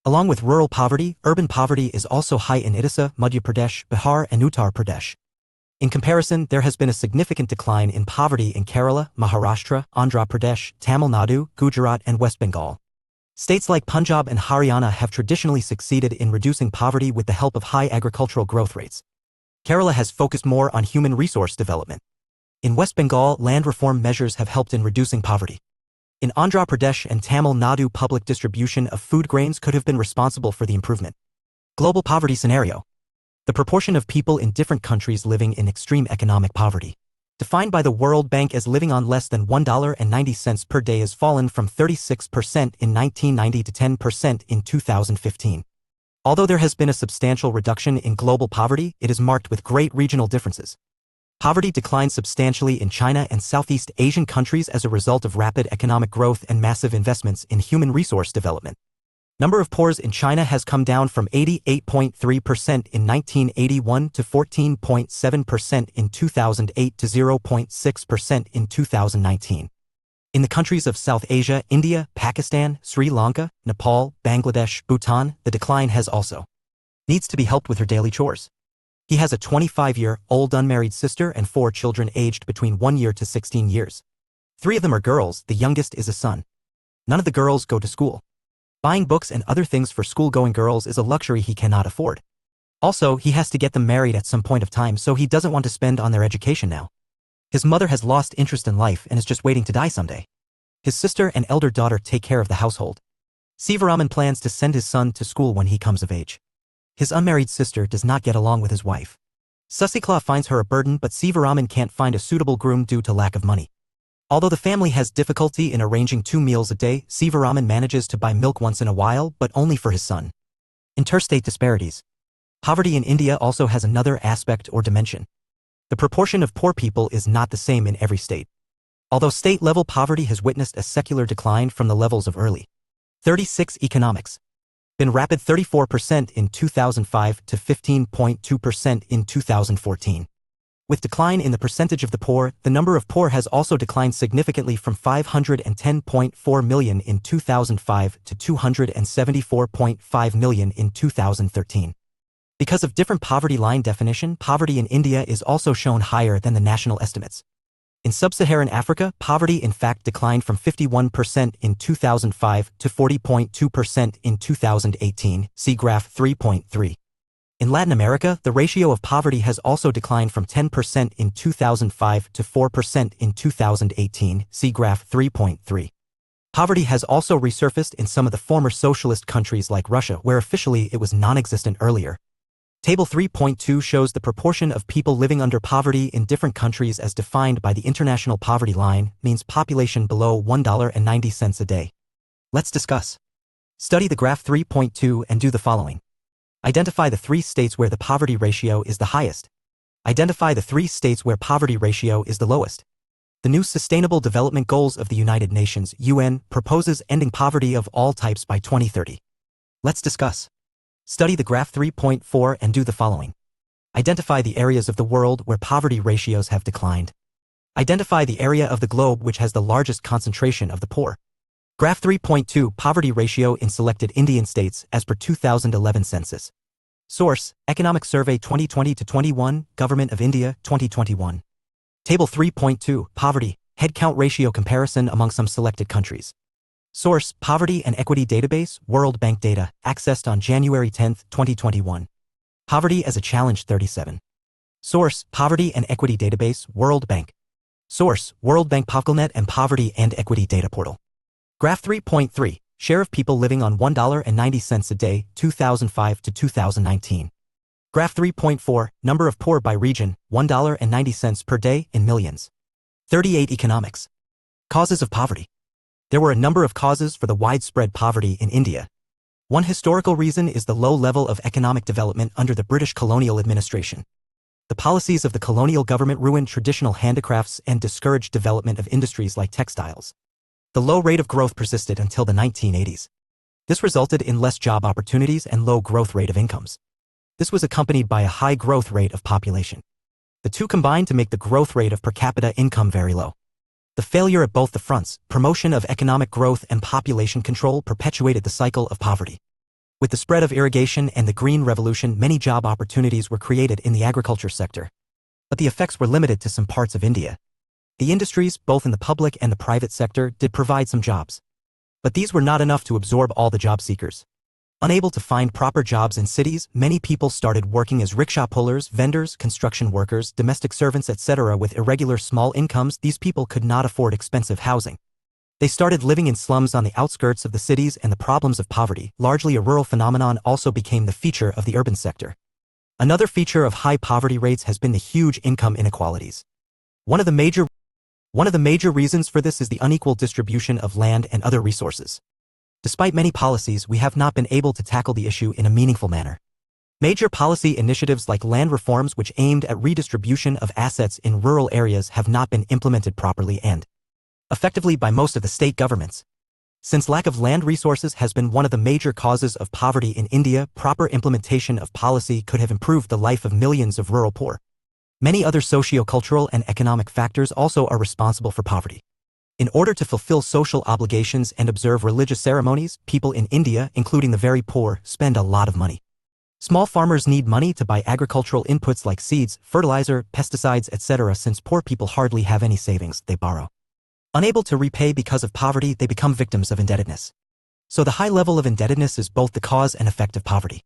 Along with rural poverty, urban poverty is also high in Odisha, Madhya Pradesh, Bihar and Uttar Pradesh. In comparison, there has been a significant decline in poverty in Kerala, Maharashtra, Andhra Pradesh, Tamil Nadu, Gujarat, and West Bengal. States like Punjab and Haryana have traditionally succeeded in reducing poverty with the help of high agricultural growth rates. Kerala has focused more on human resource development. In West Bengal, land reform measures have helped in reducing poverty. In Andhra Pradesh and Tamil Nadu, public distribution of food grains could have been responsible for the improvement. Global poverty scenario. The proportion of people in different countries living in extreme economic poverty, defined by the World Bank as living on less than $1.90 per day, has fallen from 36% in 1990 to 10% in 2015. Although there has been a substantial reduction in global poverty, it is marked with great regional differences. Poverty declined substantially in China and Southeast Asian countries as a result of rapid economic growth and massive investments in human resource development. Number of poor in China has come down from 88.3% in 1981 to 14.7% in 2008 to 0.6% in 2019. In the countries of South Asia, India, Pakistan, Sri Lanka, Nepal, Bangladesh, Bhutan, the decline has also needs to be helped with her daily chores. He has a 25-year-old unmarried sister and 4 children aged between 1 year to 16 years. 3 of them are girls, the youngest is a son. None of the girls go to school. Buying books and other things for school-going girls is a luxury he cannot afford. Also, he has to get them married at some point of time, so he doesn't want to spend on their education now. His mother has lost interest in life and is just waiting to die someday. His sister and elder daughter take care of the household. Sivaraman plans to send his son to school when he comes of age. His unmarried sister does not get along with his wife. Sasikla finds her a burden, but Sivaraman can't find a suitable groom due to lack of money. Although the family has difficulty in arranging 2 meals a day, Sivaraman manages to buy milk once in a while, but only for his son. Interstate disparities. Poverty in India also has another aspect or dimension. The proportion of poor people is not the same in every state. Although state-level poverty has witnessed a secular decline from the levels of early 36 economics, been rapid 34% in 2005 to 15.2% in 2014. With decline in the percentage of the poor, the number of poor has also declined significantly from 510.4 million in 2005 to 274.5 million in 2013. Because of different poverty line definition, poverty in India is also shown higher than the national estimates. In sub-Saharan Africa, poverty in fact declined from 51% in 2005 to 40.2% in 2018, see graph 3.3. In Latin America, the ratio of poverty has also declined from 10% in 2005 to 4% in 2018, see graph 3.3. Poverty has also resurfaced in some of the former socialist countries like Russia, where officially it was non-existent earlier. Table 3.2 shows the proportion of people living under poverty in different countries as defined by the International Poverty Line, means population below $1.90 a day. Let's discuss. Study the graph 3.2 and do the following. Identify the 3 states where the poverty ratio is the highest. Identify the 3 states where poverty ratio is the lowest. The new Sustainable Development Goals of the United Nations, UN, proposes ending poverty of all types by 2030. Let's discuss. Study the graph 3.4 and do the following. Identify the areas of the world where poverty ratios have declined. Identify the area of the globe which has the largest concentration of the poor. Graph 3.2 Poverty ratio in selected Indian states as per 2011 census. Source, Economic Survey 2020-21, Government of India, 2021. Table 3.2 Poverty, Head Count Ratio Comparison among some selected countries. Source, Poverty and Equity Database, World Bank data, accessed on January 10, 2021. Poverty as a Challenge 37. Source, Poverty and Equity Database, World Bank. Source, World Bank POVCLNet and Poverty and Equity Data Portal. Graph 3.3, Share of people living on $1.90 a day, 2005 to 2019. Graph 3.4, Number of poor by region, $1.90 per day in millions. 38 Economics. Causes of poverty. There were a number of causes for the widespread poverty in India. One historical reason is the low level of economic development under the British colonial administration. The policies of the colonial government ruined traditional handicrafts and discouraged development of industries like textiles. The low rate of growth persisted until the 1980s. This resulted in less job opportunities and low growth rate of incomes. This was accompanied by a high growth rate of population. The two combined to make the growth rate of per capita income very low. The failure at both the fronts, promotion of economic growth and population control, perpetuated the cycle of poverty. With the spread of irrigation and the Green Revolution, many job opportunities were created in the agriculture sector. But the effects were limited to some parts of India. The industries, both in the public and the private sector, did provide some jobs. But these were not enough to absorb all the job seekers. Unable to find proper jobs in cities, many people started working as rickshaw pullers, vendors, construction workers, domestic servants, etc. With irregular small incomes, these people could not afford expensive housing. They started living in slums on the outskirts of the cities, and the problems of poverty, largely a rural phenomenon, also became the feature of the urban sector. Another feature of high poverty rates has been the huge income inequalities. One of the major reasons for this is the unequal distribution of land and other resources. Despite many policies, we have not been able to tackle the issue in a meaningful manner. Major policy initiatives like land reforms, which aimed at redistribution of assets in rural areas, have not been implemented properly and effectively by most of the state governments. Since lack of land resources has been one of the major causes of poverty in India, proper implementation of policy could have improved the life of millions of rural poor. Many other socio-cultural and economic factors also are responsible for poverty. In order to fulfill social obligations and observe religious ceremonies, people in India, including the very poor, spend a lot of money. Small farmers need money to buy agricultural inputs like seeds, fertilizer, pesticides, etc. Since poor people hardly have any savings, they borrow. Unable to repay because of poverty, they become victims of indebtedness. So the high level of indebtedness is both the cause and effect of poverty.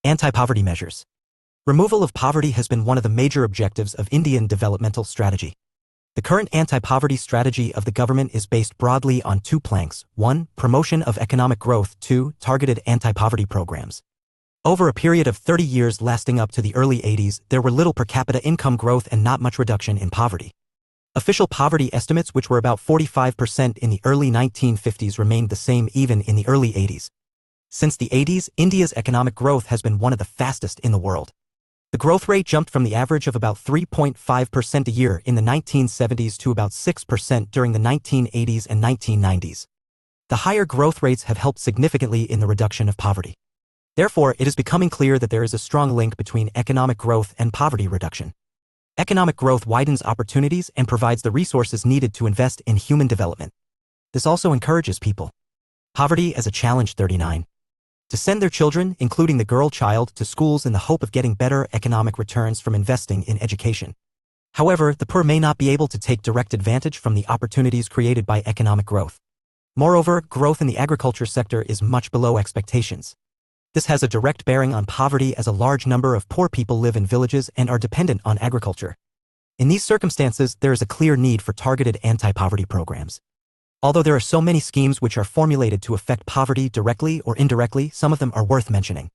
Anti-poverty measures. Removal of poverty has been one of the major objectives of Indian developmental strategy. The current anti-poverty strategy of the government is based broadly on two planks: 1. Promotion of economic growth, 2. Targeted anti-poverty programs. Over a period of 30 years lasting up to the early 80s, there were little per capita income growth and not much reduction in poverty. Official poverty estimates, which were about 45% in the early 1950s, remained the same even in the early 80s. Since the 80s, India's economic growth has been one of the fastest in the world. The growth rate jumped from the average of about 3.5% a year in the 1970s to about 6% during the 1980s and 1990s. The higher growth rates have helped significantly in the reduction of poverty. Therefore, it is becoming clear that there is a strong link between economic growth and poverty reduction. Economic growth widens opportunities and provides the resources needed to invest in human development. This also encourages people. Poverty as a challenge. 39. To send their children, including the girl child, to schools in the hope of getting better economic returns from investing in education. However, the poor may not be able to take direct advantage from the opportunities created by economic growth. Moreover, growth in the agriculture sector is much below expectations. This has a direct bearing on poverty, as a large number of poor people live in villages and are dependent on agriculture. In these circumstances, there is a clear need for targeted anti-poverty programs. Although there are so many schemes which are formulated to affect poverty directly or indirectly, some of them are worth mentioning.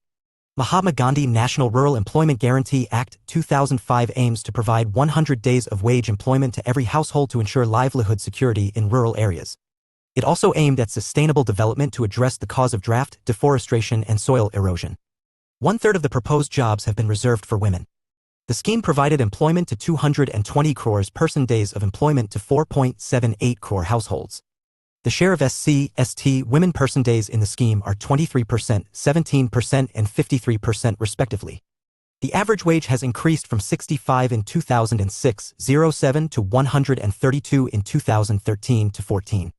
Mahatma Gandhi National Rural Employment Guarantee Act, 2005 aims to provide 100 days of wage employment to every household to ensure livelihood security in rural areas. It also aimed at sustainable development to address the cause of drought, deforestation, and soil erosion. 1/3 of the proposed jobs have been reserved for women. The scheme provided employment to 220 crores person days of employment to 4.78 crore households. The share of SC, ST women person days in the scheme are 23%, 17%, and 53% respectively. The average wage has increased from 65 in 2006-07 to 132 in 2013-14.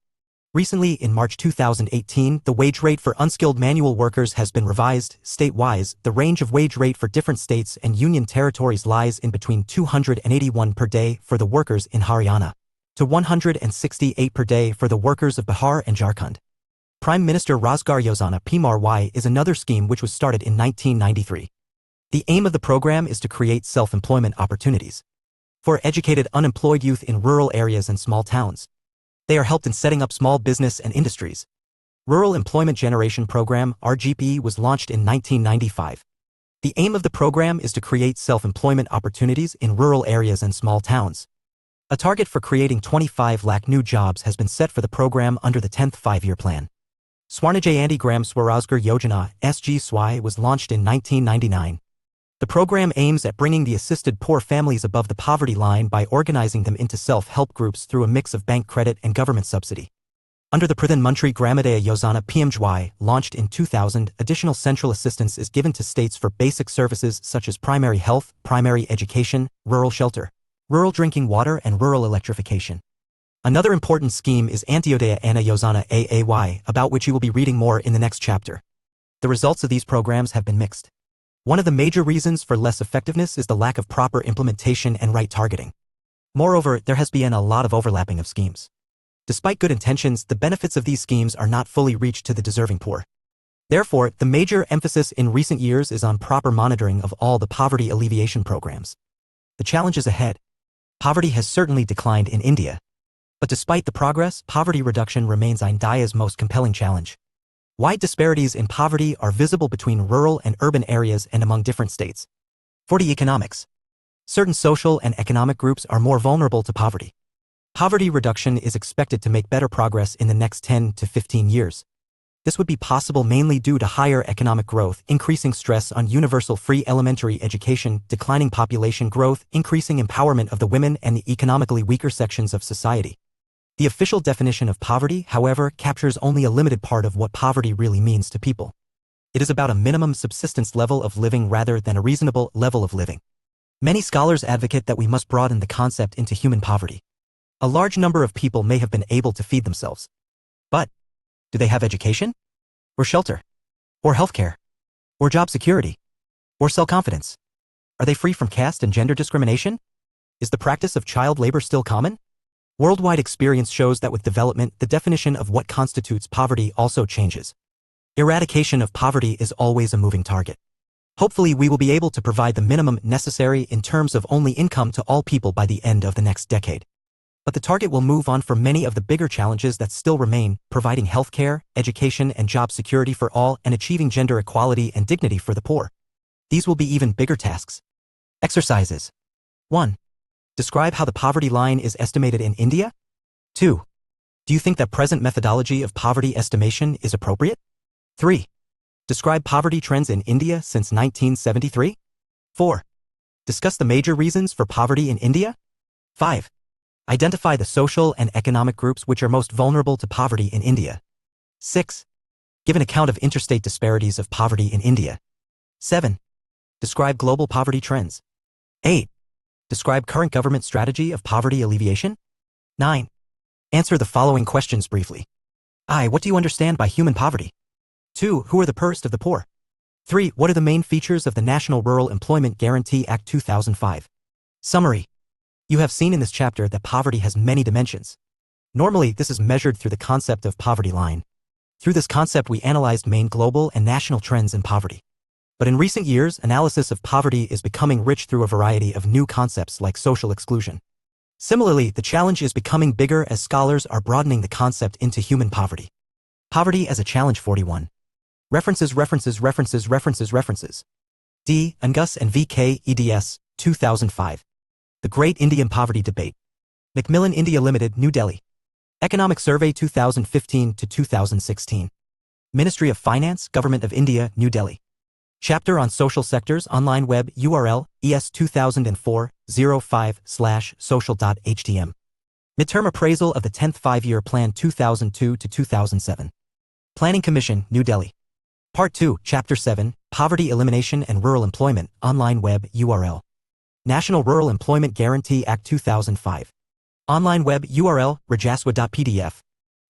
Recently, in March 2018, the wage rate for unskilled manual workers has been revised. State-wise, the range of wage rate for different states and union territories lies in between 281 per day for the workers in Haryana to 168 per day for the workers of Bihar and Jharkhand. Prime Minister Rozgar Yojana (PMRY) is another scheme which was started in 1993. The aim of the program is to create self-employment opportunities for educated unemployed youth in rural areas and small towns. They are helped in setting up small business and industries. Rural Employment Generation Program (RGP) was launched in 1995. The aim of the program is to create self-employment opportunities in rural areas and small towns. A target for creating 25 lakh new jobs has been set for the program under the 10th five-year plan. Swarnajayanti Gram Swarozgar Yojana (SG-SWI) was launched in 1999. The program aims at bringing the assisted poor families above the poverty line by organizing them into self-help groups through a mix of bank credit and government subsidy. Under the Pradhan Mantri Gramadaya Yojana (PMJY), launched in 2000, additional central assistance is given to states for basic services such as primary health, primary education, rural shelter, rural drinking water, and rural electrification. Another important scheme is Antyodaya Anna Yojana (AAY), about which you will be reading more in the next chapter. The results of these programs have been mixed. One of the major reasons for less effectiveness is the lack of proper implementation and right targeting. Moreover, there has been a lot of overlapping of schemes. Despite good intentions, the benefits of these schemes are not fully reached to the deserving poor. Therefore, the major emphasis in recent years is on proper monitoring of all the poverty alleviation programs. The challenges ahead. Poverty has certainly declined in India. But despite the progress, poverty reduction remains India's most compelling challenge. Wide disparities in poverty are visible between rural and urban areas and among different states. 40. Economics. Certain social and economic groups are more vulnerable to poverty. Poverty reduction is expected to make better progress in the next 10 to 15 years. This would be possible mainly due to higher economic growth, increasing stress on universal free elementary education, declining population growth, increasing empowerment of the women and the economically weaker sections of society. The official definition of poverty, however, captures only a limited part of what poverty really means to people. It is about a minimum subsistence level of living rather than a reasonable level of living. Many scholars advocate that we must broaden the concept into human poverty. A large number of people may have been able to feed themselves. But do they have education? Or shelter? Or healthcare? Or job security? Or self-confidence? Are they free from caste and gender discrimination? Is the practice of child labor still common? Worldwide experience shows that with development, the definition of what constitutes poverty also changes. Eradication of poverty is always a moving target. Hopefully, we will be able to provide the minimum necessary in terms of only income to all people by the end of the next decade. But the target will move on for many of the bigger challenges that still remain, providing healthcare, education and job security for all and achieving gender equality and dignity for the poor. These will be even bigger tasks. Exercises. 1. Describe how the poverty line is estimated in India. 2. Do you think that present methodology of poverty estimation is appropriate? 3. Describe poverty trends in India since 1973. 4. Discuss the major reasons for poverty in India. 5. Identify the social and economic groups which are most vulnerable to poverty in India. 6. Give an account of interstate disparities of poverty in India. 7. Describe global poverty trends. 8. Describe current government strategy of poverty alleviation. 9. Answer the following questions briefly. I. What do you understand by human poverty? 2. Who are the poorest of the poor? 3. What are the main features of the National Rural Employment Guarantee Act 2005? Summary. You have seen in this chapter that poverty has many dimensions. Normally, this is measured through the concept of poverty line. Through this concept, we analyzed main global and national trends in poverty. But in recent years, analysis of poverty is becoming rich through a variety of new concepts like social exclusion. Similarly, the challenge is becoming bigger as scholars are broadening the concept into human poverty. Poverty as a challenge. 41. References. D. Angus and V.K. eds. 2005. The Great Indian Poverty Debate. Macmillan India Limited, New Delhi. Economic Survey 2015 to 2016. Ministry of Finance, Government of India, New Delhi. Chapter on Social Sectors, online web URL ES 2004-05/social.htm. Midterm Appraisal of the 10th Five-Year Plan 2002 to 2007. Planning Commission, New Delhi. Part 2, Chapter 7, Poverty Elimination and Rural Employment, online web URL. National Rural Employment Guarantee Act 2005. Online web URL, rajaswa.pdf.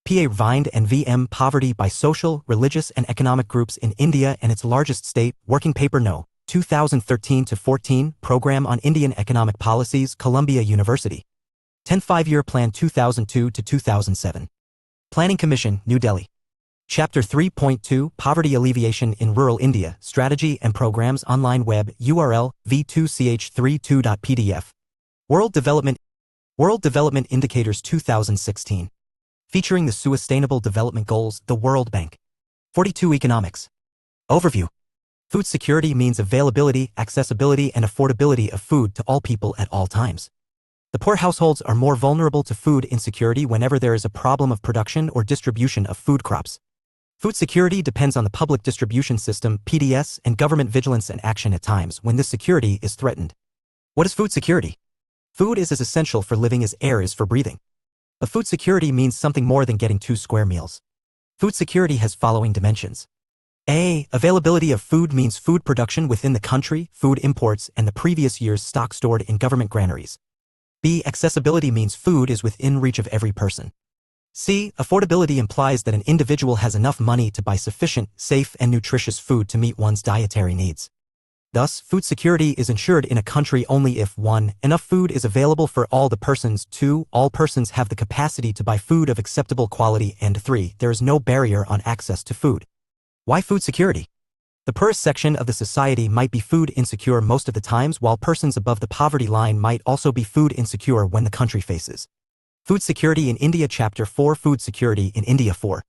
PA Vind and VM Poverty by Social, Religious and Economic Groups in India and its Largest State, Working Paper No. 2013-14, Program on Indian Economic Policies, Columbia University. 10th Five-Year Plan 2002 to 2007. Planning Commission, New Delhi. Chapter 3.2, Poverty Alleviation in Rural India, Strategy and Programs, online web URL v2ch32.pdf. World Development Indicators 2016. Featuring the Sustainable Development Goals, the World Bank. 42. Economics. Overview. Food security means availability, accessibility and affordability of food to all people at all times. The poor households are more vulnerable to food insecurity whenever there is a problem of production or distribution of food crops. Food security depends on the public distribution system, PDS, and government vigilance and action at times when this security is threatened. What is food security? Food is as essential for living as air is for breathing. But food security means something more than getting 2 square meals. Food security has following dimensions. A. Availability of food means food production within the country, food imports, and the previous year's stock stored in government granaries. B. Accessibility means food is within reach of every person. C. Affordability implies that an individual has enough money to buy sufficient, safe, and nutritious food to meet one's dietary needs. Thus, food security is ensured in a country only if 1. Enough food is available for all the persons, 2. All persons have the capacity to buy food of acceptable quality, and 3. There is no barrier on access to food. Why food security? The poorest section of the society might be food insecure most of the times, while persons above the poverty line might also be food insecure when the country faces food security in India. Chapter 4 Food security in India. 4.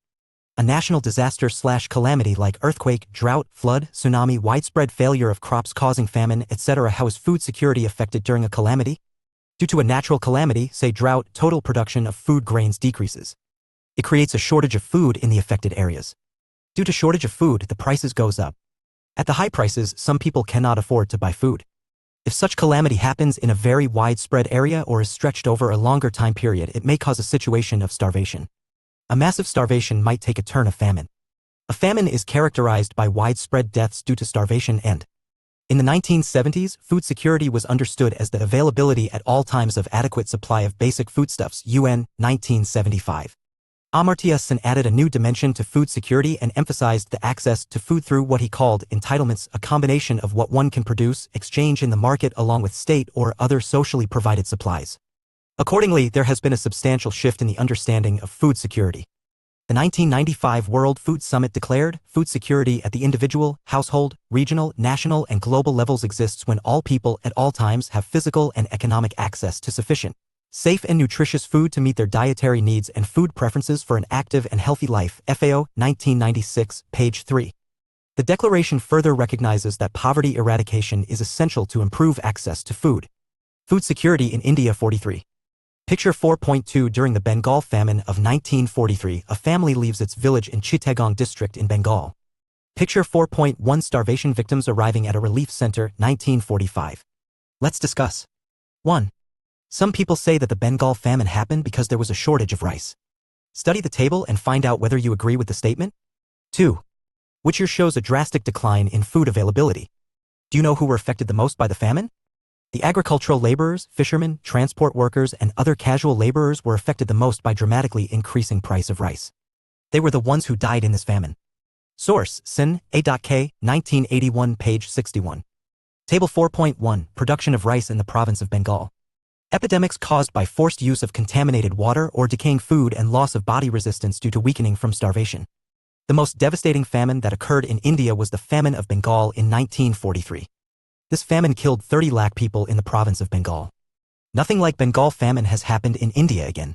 A national disaster/calamity like earthquake, drought, flood, tsunami, widespread failure of crops causing famine, etc. How is food security affected during a calamity? Due to a natural calamity, say drought, total production of food grains decreases. It creates a shortage of food in the affected areas. Due to shortage of food, the prices goes up. At the high prices, some people cannot afford to buy food. If such calamity happens in a very widespread area or is stretched over a longer time period, it may cause a situation of starvation. A massive starvation might take a turn of famine. A famine is characterized by widespread deaths due to starvation and, in the 1970s, food security was understood as the availability at all times of adequate supply of basic foodstuffs. UN, 1975. Amartya Sen added a new dimension to food security and emphasized the access to food through what he called entitlements, a combination of what one can produce, exchange in the market along with state or other socially provided supplies. Accordingly, there has been a substantial shift in the understanding of food security. The 1995 World Food Summit declared, food security at the individual, household, regional, national, and global levels exists when all people at all times have physical and economic access to sufficient, safe and nutritious food to meet their dietary needs and food preferences for an active and healthy life. FAO, 1996, page 3. The declaration further recognizes that poverty eradication is essential to improve access to food. Food security in India. 43. Picture 4.2 During the Bengal famine of 1943, a family leaves its village in Chittagong district in Bengal. Picture 4.1 Starvation victims arriving at a relief center, 1945. Let's discuss. 1. Some people say that the Bengal famine happened because there was a shortage of rice. Study the table and find out whether you agree with the statement. 2. Which year shows a drastic decline in food availability? Do you know who were affected the most by the famine? The agricultural laborers, fishermen, transport workers, and other casual laborers were affected the most by dramatically increasing price of rice. They were the ones who died in this famine. Source, Sin, A.K., 1981, page 61. Table 4.1 Production of rice in the province of Bengal. Epidemics caused by forced use of contaminated water or decaying food and loss of body resistance due to weakening from starvation. The most devastating famine that occurred in India was the famine of Bengal in 1943. This famine killed 30 lakh people in the province of Bengal. Nothing like Bengal famine has happened in India again.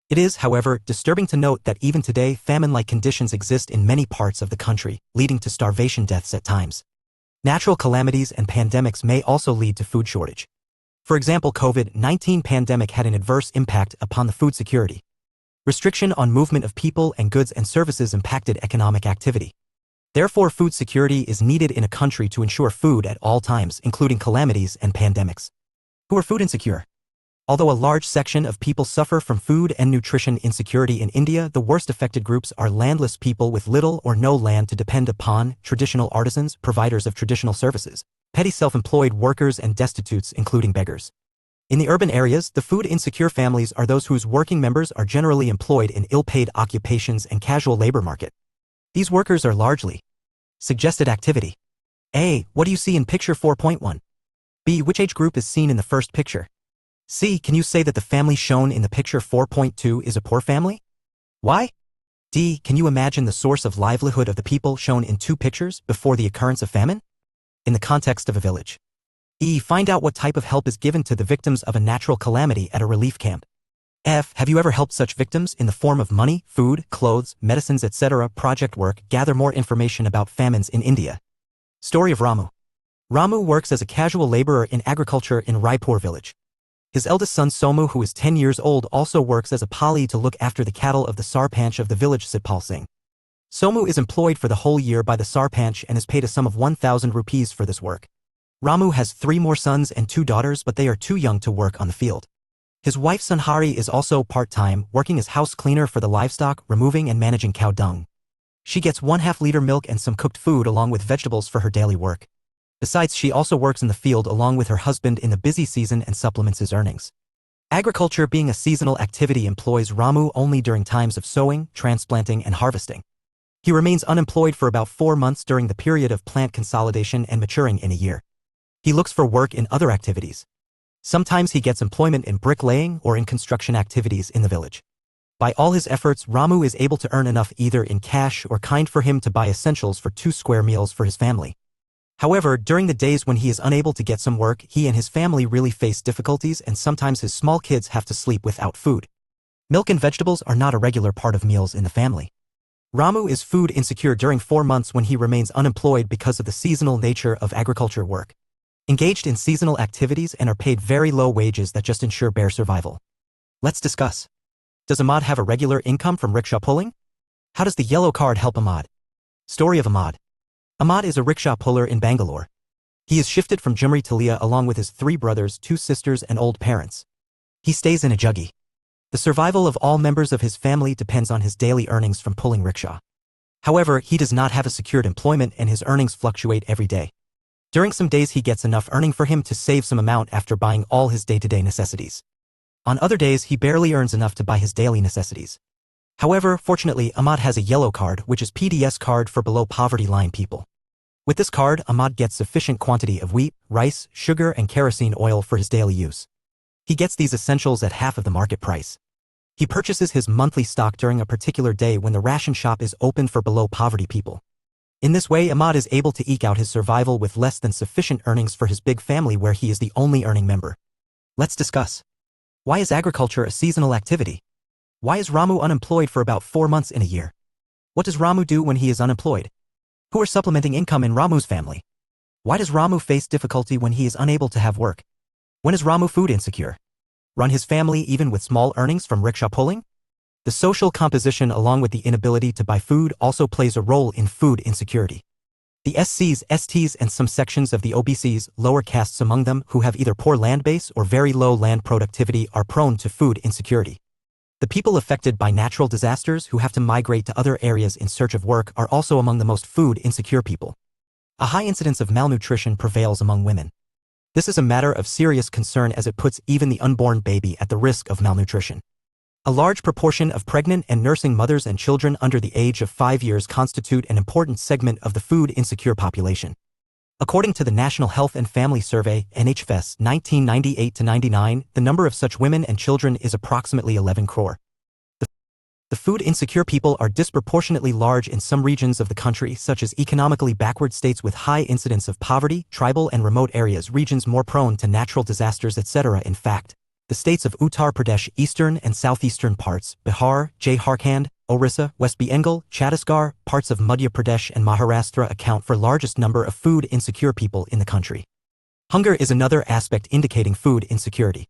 It is, however, disturbing to note that even today famine-like conditions exist in many parts of the country, leading to starvation deaths at times. Natural calamities and pandemics may also lead to food shortage. For example, COVID-19 pandemic had an adverse impact upon the food security. Restriction on movement of people and goods and services impacted economic activity. Therefore, food security is needed in a country to ensure food at all times, including calamities and pandemics. Who are food insecure? Although a large section of people suffer from food and nutrition insecurity in India, the worst affected groups are landless people with little or no land to depend upon, traditional artisans, providers of traditional services, petty self-employed workers, and destitutes, including beggars. In the urban areas, the food insecure families are those whose working members are generally employed in ill-paid occupations and casual labor market. These workers are largely suggested activity. A. What do you see in picture 4.1? B. Which age group is seen in the first picture? C. Can you say that the family shown in the picture 4.2 is a poor family? Why? D. Can you imagine the source of livelihood of the people shown in two pictures before the occurrence of famine? In the context of a village. E. Find out what type of help is given to the victims of a natural calamity at a relief camp. F. Have you ever helped such victims in the form of money, food, clothes, medicines, etc.? Project work. Gather more information about famines in India. Story of Ramu. Ramu works as a casual laborer in agriculture in Raipur village. His eldest son Somu, who is 10 years old, also works as a pali to look after the cattle of the sarpanch of the village Sitpal Singh. Somu is employed for the whole year by the sarpanch and is paid a sum of 1,000 rupees for this work. Ramu has 3 more sons and 2 daughters, but they are too young to work on the field. His wife Sunhari is also part-time, working as house cleaner for the livestock, removing and managing cow dung. She gets 1/2 liter milk and some cooked food along with vegetables for her daily work. Besides, she also works in the field along with her husband in the busy season and supplements his earnings. Agriculture, being a seasonal activity, employs Ramu only during times of sowing, transplanting, and harvesting. He remains unemployed for about 4 months during the period of plant consolidation and maturing in a year. He looks for work in other activities. Sometimes he gets employment in bricklaying or in construction activities in the village. By all his efforts, Ramu is able to earn enough either in cash or kind for him to buy essentials for 2 square meals for his family. However, during the days when he is unable to get some work, he and his family really face difficulties, and sometimes his small kids have to sleep without food. Milk and vegetables are not a regular part of meals in the family. Ramu is food insecure during 4 months when he remains unemployed because of the seasonal nature of agriculture work. Engaged in seasonal activities and are paid very low wages that just ensure bare survival. Let's discuss. Does Ahmad have a regular income from rickshaw pulling? How does the yellow card help Ahmad? Story of Ahmad. Ahmad is a rickshaw puller in Bangalore. He is shifted from Jumri to Leah along with his 3 brothers, 2 sisters and old parents. He stays in a juggy. The survival of all members of his family depends on his daily earnings from pulling rickshaw. However, he does not have a secured employment and his earnings fluctuate every day. During some days he gets enough earning for him to save some amount after buying all his day-to-day necessities. On other days he barely earns enough to buy his daily necessities. However, fortunately, Ahmad has a yellow card, which is PDS card for below poverty line people. With this card, Ahmad gets sufficient quantity of wheat, rice, sugar and kerosene oil for his daily use. He gets these essentials at half of the market price. He purchases his monthly stock during a particular day when the ration shop is open for below poverty people. In this way, Ahmad is able to eke out his survival with less than sufficient earnings for his big family where he is the only earning member. Let's discuss. Why is agriculture a seasonal activity? Why is Ramu unemployed for about 4 months in a year? What does Ramu do when he is unemployed? Who are supplementing income in Ramu's family? Why does Ramu face difficulty when he is unable to have work? When is Ramu food insecure? Run his family even with small earnings from rickshaw pulling? The social composition along with the inability to buy food also plays a role in food insecurity. The SCs, STs and some sections of the OBCs, lower castes among them who have either poor land base or very low land productivity are prone to food insecurity. The people affected by natural disasters who have to migrate to other areas in search of work are also among the most food insecure people. A high incidence of malnutrition prevails among women. This is a matter of serious concern as it puts even the unborn baby at the risk of malnutrition. A large proportion of pregnant and nursing mothers and children under the age of 5 years constitute an important segment of the food insecure population. According to the National Health and Family Survey, NHFS 1998-99, the number of such women and children is approximately 11 crore. The food insecure people are disproportionately large in some regions of the country, such as economically backward states with high incidence of poverty, tribal and remote areas, regions more prone to natural disasters, etc. In fact, the states of Uttar Pradesh, eastern and southeastern parts, Bihar, Jharkhand, Orissa, West Bengal, Chhattisgarh, parts of Madhya Pradesh and Maharashtra account for largest number of food insecure people in the country. Hunger is another aspect indicating food insecurity.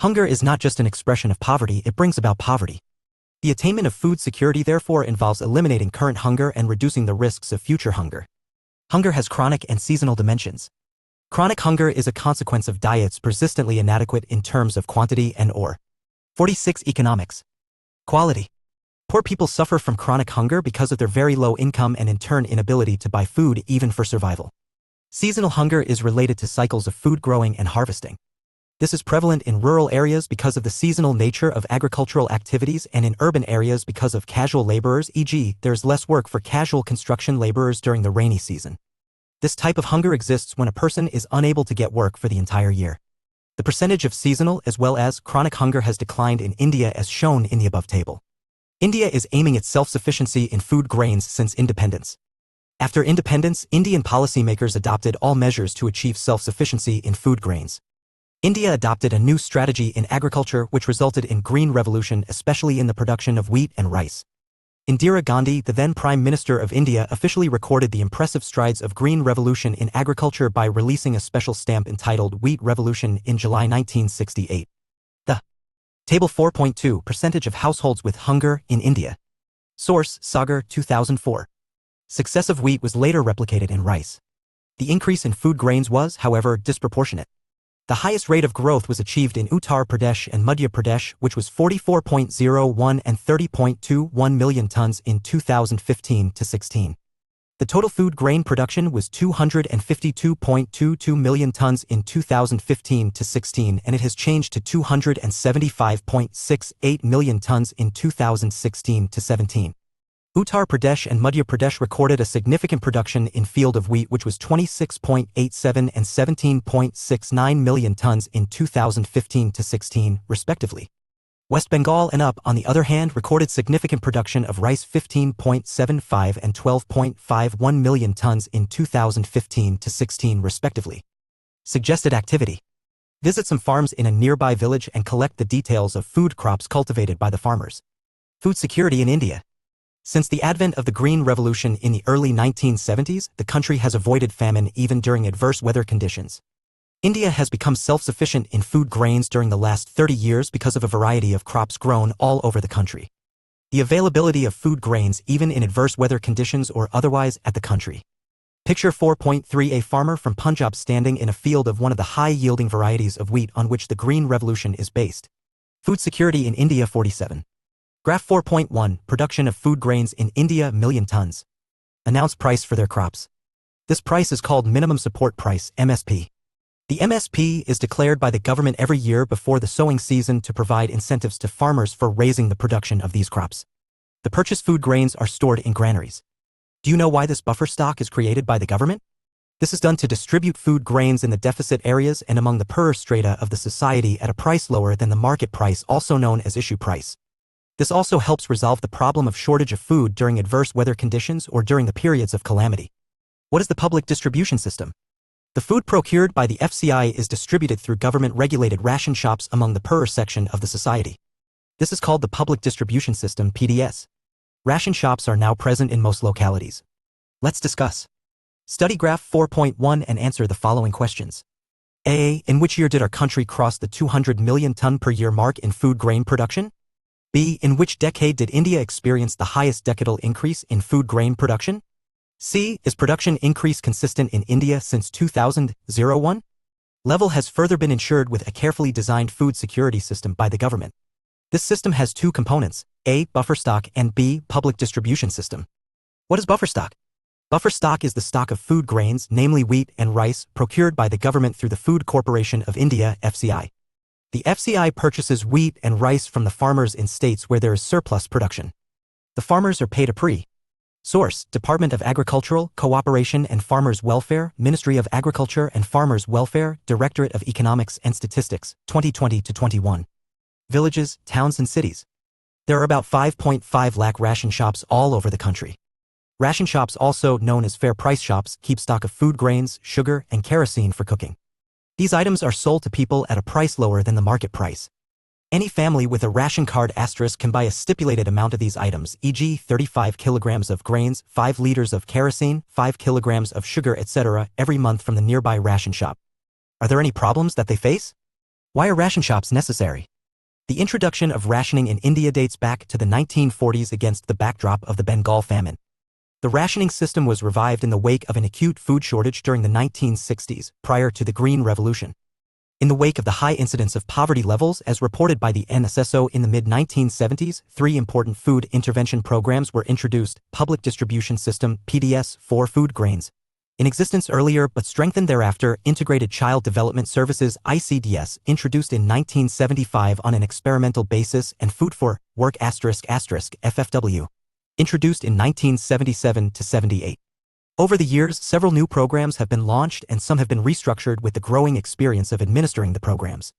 Hunger is not just an expression of poverty, it brings about poverty. The attainment of food security therefore involves eliminating current hunger and reducing the risks of future hunger. Hunger has chronic and seasonal dimensions. Chronic hunger is a consequence of diets persistently inadequate in terms of quantity and/or. 46. Economics. Quality. Poor people suffer from chronic hunger because of their very low income and in turn inability to buy food even for survival. Seasonal hunger is related to cycles of food growing and harvesting. This is prevalent in rural areas because of the seasonal nature of agricultural activities and in urban areas because of casual laborers, e.g., there is less work for casual construction laborers during the rainy season. This type of hunger exists when a person is unable to get work for the entire year. The percentage of seasonal as well as chronic hunger has declined in India as shown in the above table. India is aiming at self-sufficiency in food grains since independence. After independence, Indian policymakers adopted all measures to achieve self-sufficiency in food grains. India adopted a new strategy in agriculture which resulted in green revolution, especially in the production of wheat and rice. Indira Gandhi, the then Prime Minister of India, officially recorded the impressive strides of green revolution in agriculture by releasing a special stamp entitled Wheat Revolution in July 1968. The Table 4.2 Percentage of households with hunger in India. Source, Sagar, 2004. Success of wheat was later replicated in rice. The increase in food grains was, however, disproportionate. The highest rate of growth was achieved in Uttar Pradesh and Madhya Pradesh, which was 44.01 and 30.21 million tons in 2015-16. The total food grain production was 252.22 million tons in 2015-16, and it has changed to 275.68 million tons in 2016-17. Uttar Pradesh and Madhya Pradesh recorded a significant production in field of wheat which was 26.87 and 17.69 million tons in 2015-16, respectively. West Bengal and UP, on the other hand, recorded significant production of rice 15.75 and 12.51 million tons in 2015-16, respectively. Suggested activity. Visit some farms in a nearby village and collect the details of food crops cultivated by the farmers. Food security in India. Since the advent of the Green Revolution in the early 1970s, the country has avoided famine even during adverse weather conditions. India has become self-sufficient in food grains during the last 30 years because of a variety of crops grown all over the country. The availability of food grains even in adverse weather conditions or otherwise at the country. Picture 4.3. A farmer from Punjab standing in a field of one of the high-yielding varieties of wheat on which the Green Revolution is based. Food security in India 47. Graph 4.1. Production of food grains in India million tons. Announced price for their crops. This price is called Minimum Support Price, MSP. The MSP is declared by the government every year before the sowing season to provide incentives to farmers for raising the production of these crops. The purchased food grains are stored in granaries. Do you know why this buffer stock is created by the government? This is done to distribute food grains in the deficit areas and among the poorer strata of the society at a price lower than the market price, also known as issue price. This also helps resolve the problem of shortage of food during adverse weather conditions or during the periods of calamity. What is the public distribution system? The food procured by the FCI is distributed through government-regulated ration shops among the poorer section of the society. This is called the public distribution system, PDS. Ration shops are now present in most localities. Let's discuss. Study Graph 4.1 and answer the following questions. A. In which year did our country cross the 200 million ton per year mark in food grain production? B. In which decade did India experience the highest decadal increase in food grain production? C. Is production increase consistent in India since 2001? Level has further been ensured with a carefully designed food security system by the government. This system has two components, A. Buffer stock and B. Public distribution system. What is buffer stock? Buffer stock is the stock of food grains, namely wheat and rice, procured by the government through the Food Corporation of India, FCI. The FCI purchases wheat and rice from the farmers in states where there is surplus production. The farmers are paid a pre. Source: Department of Agricultural, Cooperation and Farmers Welfare, Ministry of Agriculture and Farmers Welfare, Directorate of Economics and Statistics, 2020-21. Villages, towns and cities. There are about 5.5 lakh ration shops all over the country. Ration shops, also known as fair price shops, keep stock of food grains, sugar, and kerosene for cooking. These items are sold to people at a price lower than the market price. Any family with a ration card * can buy a stipulated amount of these items, e.g. 35 kilograms of grains, 5 liters of kerosene, 5 kilograms of sugar, etc., every month from the nearby ration shop. Are there any problems that they face? Why are ration shops necessary? The introduction of rationing in India dates back to the 1940s against the backdrop of the Bengal famine. The rationing system was revived in the wake of an acute food shortage during the 1960s, prior to the Green Revolution. In the wake of the high incidence of poverty levels as reported by the NCERT in the mid-1970s, 3 important food intervention programs were introduced: Public Distribution System, PDS, for food grains. In existence earlier but strengthened thereafter, Integrated Child Development Services, ICDS, introduced in 1975 on an experimental basis, and Food for Work ***, FFW, introduced in 1977-78. Over the years, several new programs have been launched and some have been restructured with the growing experience of administering the programs.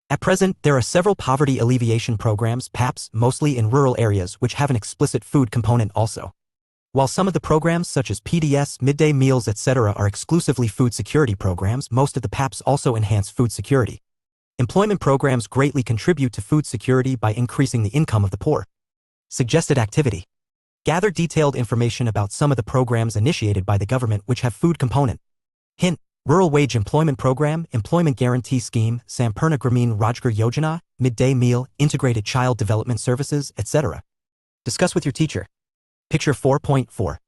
At present, there are several poverty alleviation programs, PAPs, mostly in rural areas, which have an explicit food component also. While some of the programs such as PDS, midday meals, etc. are exclusively food security programs, most of the PAPs also enhance food security. Employment programs greatly contribute to food security by increasing the income of the poor. Suggested activity. Gather detailed information about some of the programs initiated by the government which have food component. Hint: Rural Wage Employment Program, Employment Guarantee Scheme, Sampurna Gramin Rojgar Yojana, Midday Meal, Integrated Child Development Services, etc. Discuss with your teacher. Picture 4.4.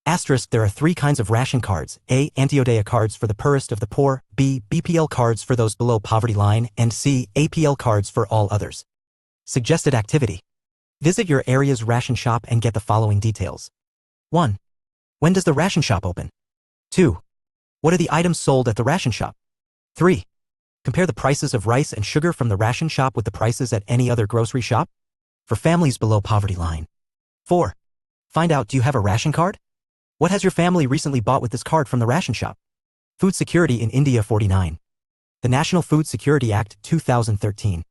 ***. There are 3 kinds of ration cards: A. Antyodaya cards for the poorest of the poor, B. BPL cards for those below poverty line, and C. APL cards for all others. Suggested activity. Visit your area's ration shop and get the following details. 1. When does the ration shop open? 2. What are the items sold at the ration shop? 3. Compare the prices of rice and sugar from the ration shop with the prices at any other grocery shop for families below poverty line. 4. Find out, do you have a ration card? What has your family recently bought with this card from the ration shop? Food security in India. 49. The National Food Security Act, 2013.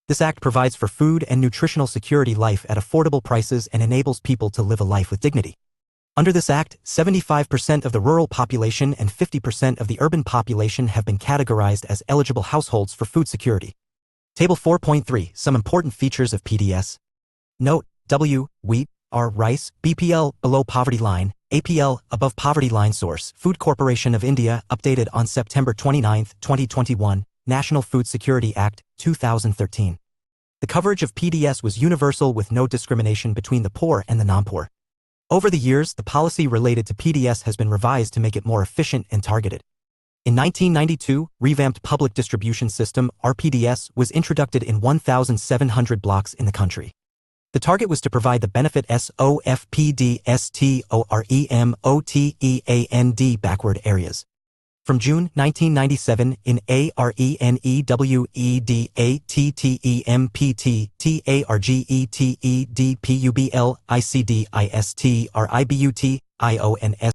This act provides for food and nutritional security life at affordable prices and enables people to live a life with dignity. Under this act, 75% of the rural population and 50% of the urban population have been categorized as eligible households for food security. Table 4.3. Some important features of PDS. Note: W, wheat; R, rice; BPL, below poverty line; APL, above poverty line. Source: Food Corporation of India, updated on September 29, 2021, National Food Security Act, 2013. The coverage of PDS was universal with no discrimination between the poor and the non-poor. Over the years, the policy related to PDS has been revised to make it more efficient and targeted. In 1992, revamped public distribution system, RPDS, was introduced in 1,700 blocks in the country. The target was to provide the benefit SOFPDSTOREMOTEAND backward areas. From June 1997, in ARENEWEDATTEMPTTARGETPUBLICDISTRIBUTIONS.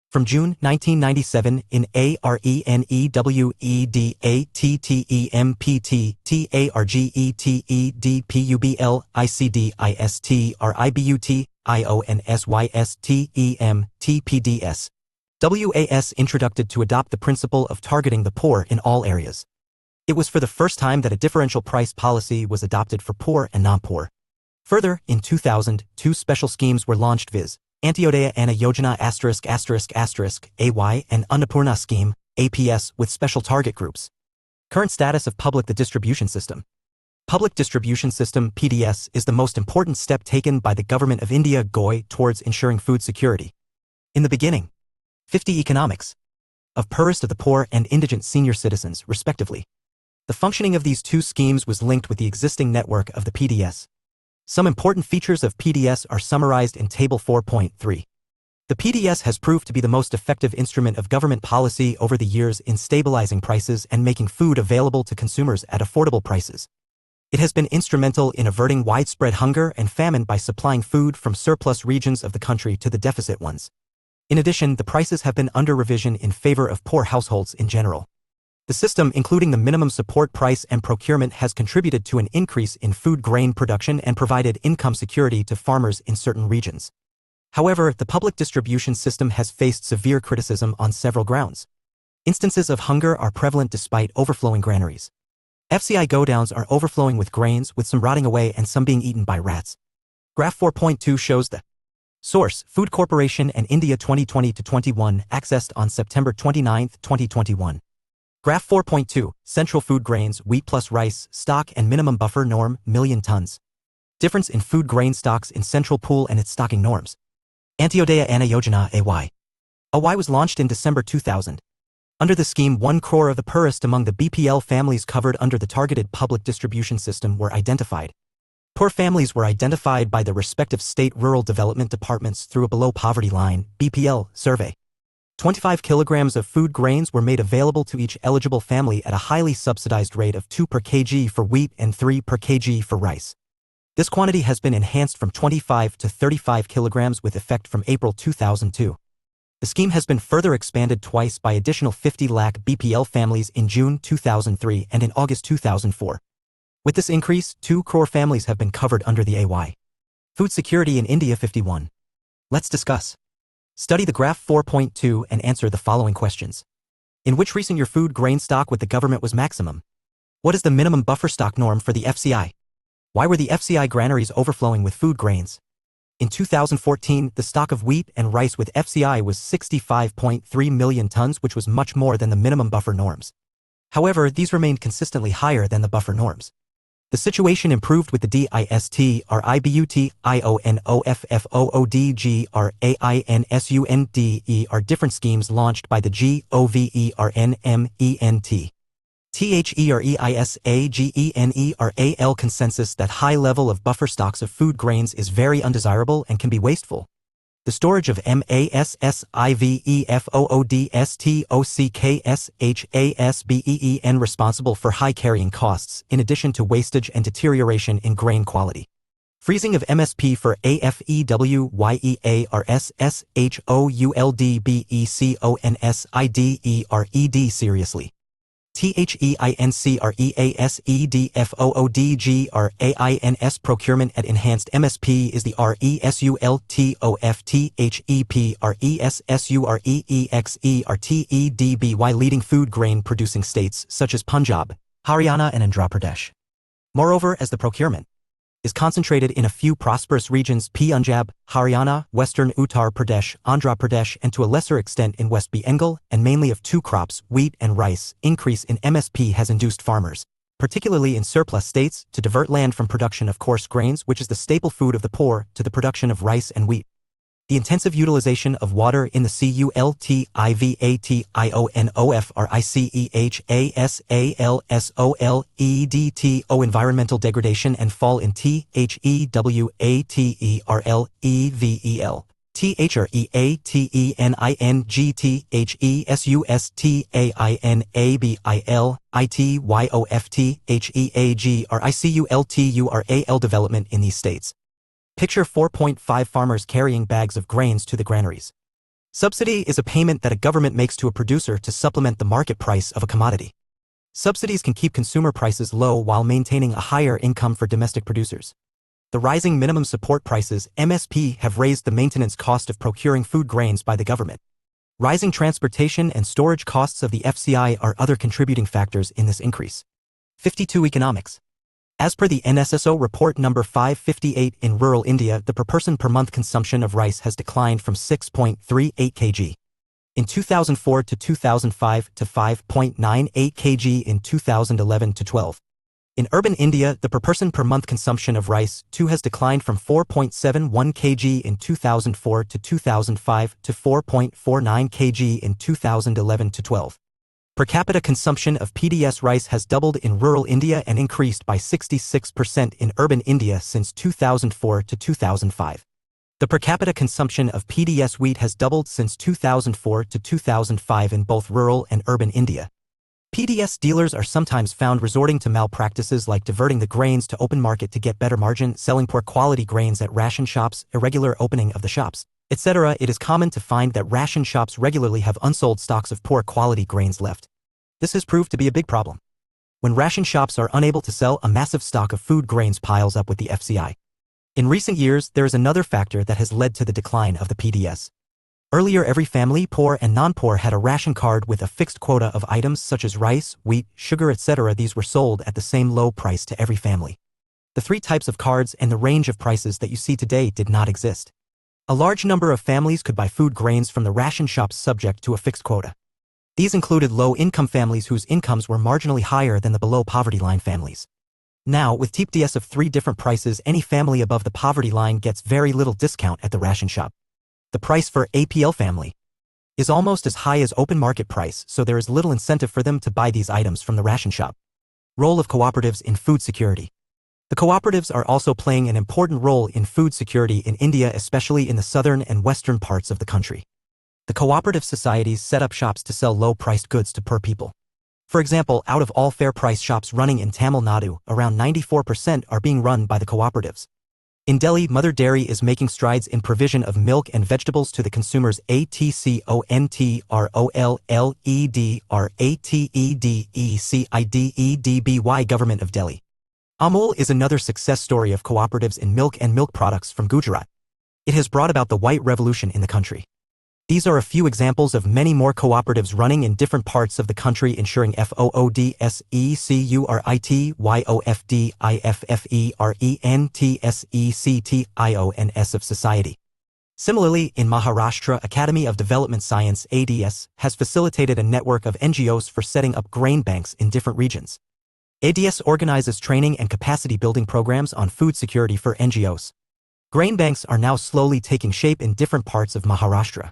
From June 1997, in ARENEWEDATTEMPTTARGETPUBLICDISTRIBUTIONS. WAS introduced to adopt the principle of targeting the poor in all areas. It was for the first time that a differential price policy was adopted for poor and non-poor. Further, in 2000, two special schemes were launched, viz. Antyodaya Anna Yojana ****AY and Annapurna Scheme, APS, with special target groups. Current status of public distribution system. Public distribution system, PDS, is the most important step taken by the Government of India (GOI) towards ensuring food security. In the beginning, 50 economics of poorest of the poor and indigent senior citizens, respectively. The functioning of these two schemes was linked with the existing network of the PDS. Some important features of PDS are summarized in Table 4.3. The PDS has proved to be the most effective instrument of government policy over the years in stabilizing prices and making food available to consumers at affordable prices. It has been instrumental in averting widespread hunger and famine by supplying food from surplus regions of the country to the deficit ones. In addition, the prices have been under revision in favor of poor households in general. The system, including the minimum support price and procurement, has contributed to an increase in food grain production and provided income security to farmers in certain regions. However, the public distribution system has faced severe criticism on several grounds. Instances of hunger are prevalent despite overflowing granaries. FCI godowns are overflowing with grains, with some rotting away and some being eaten by rats. Graph 4.2 shows the source: Food Corporation and India 2020-21, accessed on September 29, 2021. Graph 4.2, Central Food Grains, wheat plus rice, stock and minimum buffer norm, million tons. Difference in food grain stocks in Central Pool and its stocking norms. Antyodaya Anna Yojana (AY). AY was launched in December 2000. Under the scheme, 1 crore of the poorest among the BPL families covered under the targeted public distribution system were identified. Poor families were identified by the respective state rural development departments through a below poverty line (BPL) survey. 25 kilograms of food grains were made available to each eligible family at a highly subsidized rate of 2 per kg for wheat and 3 per kg for rice. This quantity has been enhanced from 25 to 35 kilograms with effect from April 2002. The scheme has been further expanded twice by additional 50 lakh BPL families in June 2003 and in August 2004. With this increase, 2 crore families have been covered under the AY. Food security in India 51. Let's discuss. Study the graph 4.2 and answer the following questions. In which recent year food grain stock with the government was maximum? What is the minimum buffer stock norm for the FCI? Why were the FCI granaries overflowing with food grains? In 2014, the stock of wheat and rice with FCI was 65.3 million tons, which was much more than the minimum buffer norms. However, these remained consistently higher than the buffer norms. The situation improved with the DISTRIBUTIONOFFOODGRAINSUNDER different schemes launched by the GOVERNMENT. THEREISAGENERAL consensus that high level of buffer stocks of food grains is very undesirable and can be wasteful. The storage of MASSIVEFOODSTOCKSHASBEEN responsible for high carrying costs, in addition to wastage and deterioration in grain quality. Freezing of MSP for AFEWYEARSSHOULDBECONSIDERED seriously. THEINCREASEDFOODGRAINS procurement at enhanced MSP is the RESULTOFTHEPRESSUREEXERTEDBY leading food grain producing states such as Punjab, Haryana and Andhra Pradesh. Moreover, as the procurement is concentrated in a few prosperous regions Punjab, Haryana, Western Uttar Pradesh, Andhra Pradesh and to a lesser extent in West Bengal, and mainly of two crops, wheat and rice, increase in MSP has induced farmers, particularly in surplus states, to divert land from production of coarse grains, which is the staple food of the poor, to the production of rice and wheat. The intensive utilization of water in the CULTIVATIONOFRICEHASALSOLEDTO environmental degradation and fall in THEWATERLEVEL, THREATENINGTHESUSTIANINBIL, development in these states. Picture 4.5 farmers carrying bags of grains to the granaries. Subsidy is a payment that a government makes to a producer to supplement the market price of a commodity. Subsidies can keep consumer prices low while maintaining a higher income for domestic producers. The rising minimum support prices, MSP, have raised the maintenance cost of procuring food grains by the government. Rising transportation and storage costs of the FCI are other contributing factors in this increase. 52 Economics. As per the NSSO report number 558, in rural India, the per person per month consumption of rice has declined from 6.38 kg in 2004 to 2005 to 5.98 kg in 2011 to 12. In urban India, the per person per month consumption of rice, too, has declined from 4.71 kg in 2004 to 2005 to 4.49 kg in 2011 to 12. Per capita consumption of PDS rice has doubled in rural India and increased by 66% in urban India since 2004 to 2005. The per capita consumption of PDS wheat has doubled since 2004 to 2005 in both rural and urban India. PDS dealers are sometimes found resorting to malpractices like diverting the grains to open market to get better margin, selling poor quality grains at ration shops, irregular opening of the shops, etc. It is common to find that ration shops regularly have unsold stocks of poor quality grains left. This has proved to be a big problem. When ration shops are unable to sell, a massive stock of food grains piles up with the FCI. In recent years, there is another factor that has led to the decline of the PDS. Earlier, every family, poor and non-poor, had a ration card with a fixed quota of items such as rice, wheat, sugar, etc. These were sold at the same low price to every family. The three types of cards and the range of prices that you see today did not exist. A large number of families could buy food grains from the ration shops subject to a fixed quota. These included low-income families whose incomes were marginally higher than the below-poverty line families. Now, with TPDS of three different prices, any family above the poverty line gets very little discount at the ration shop. The price for APL family is almost as high as open market price, so there is little incentive for them to buy these items from the ration shop. Role of cooperatives in food security. The cooperatives are also playing an important role in food security in India, especially in the southern and western parts of the country. The cooperative societies set up shops to sell low-priced goods to poor people. For example, out of all fair-price shops running in Tamil Nadu, around 94% are being run by the cooperatives. In Delhi, Mother Dairy is making strides in provision of milk and vegetables to the consumers. ATCONTROLLEDRATEDECIDEDBY Government of Delhi. Amul is another success story of cooperatives in milk and milk products from Gujarat. It has brought about the white revolution in the country. These are a few examples of many more cooperatives running in different parts of the country, ensuring FOODSECURITYFFERENTSECTIONS of society. Similarly, in Maharashtra, Academy of Development Science (ADS) has facilitated a network of NGOs for setting up grain banks in different regions. ADS organizes training and capacity building programs on food security for NGOs. Grain banks are now slowly taking shape in different parts of Maharashtra.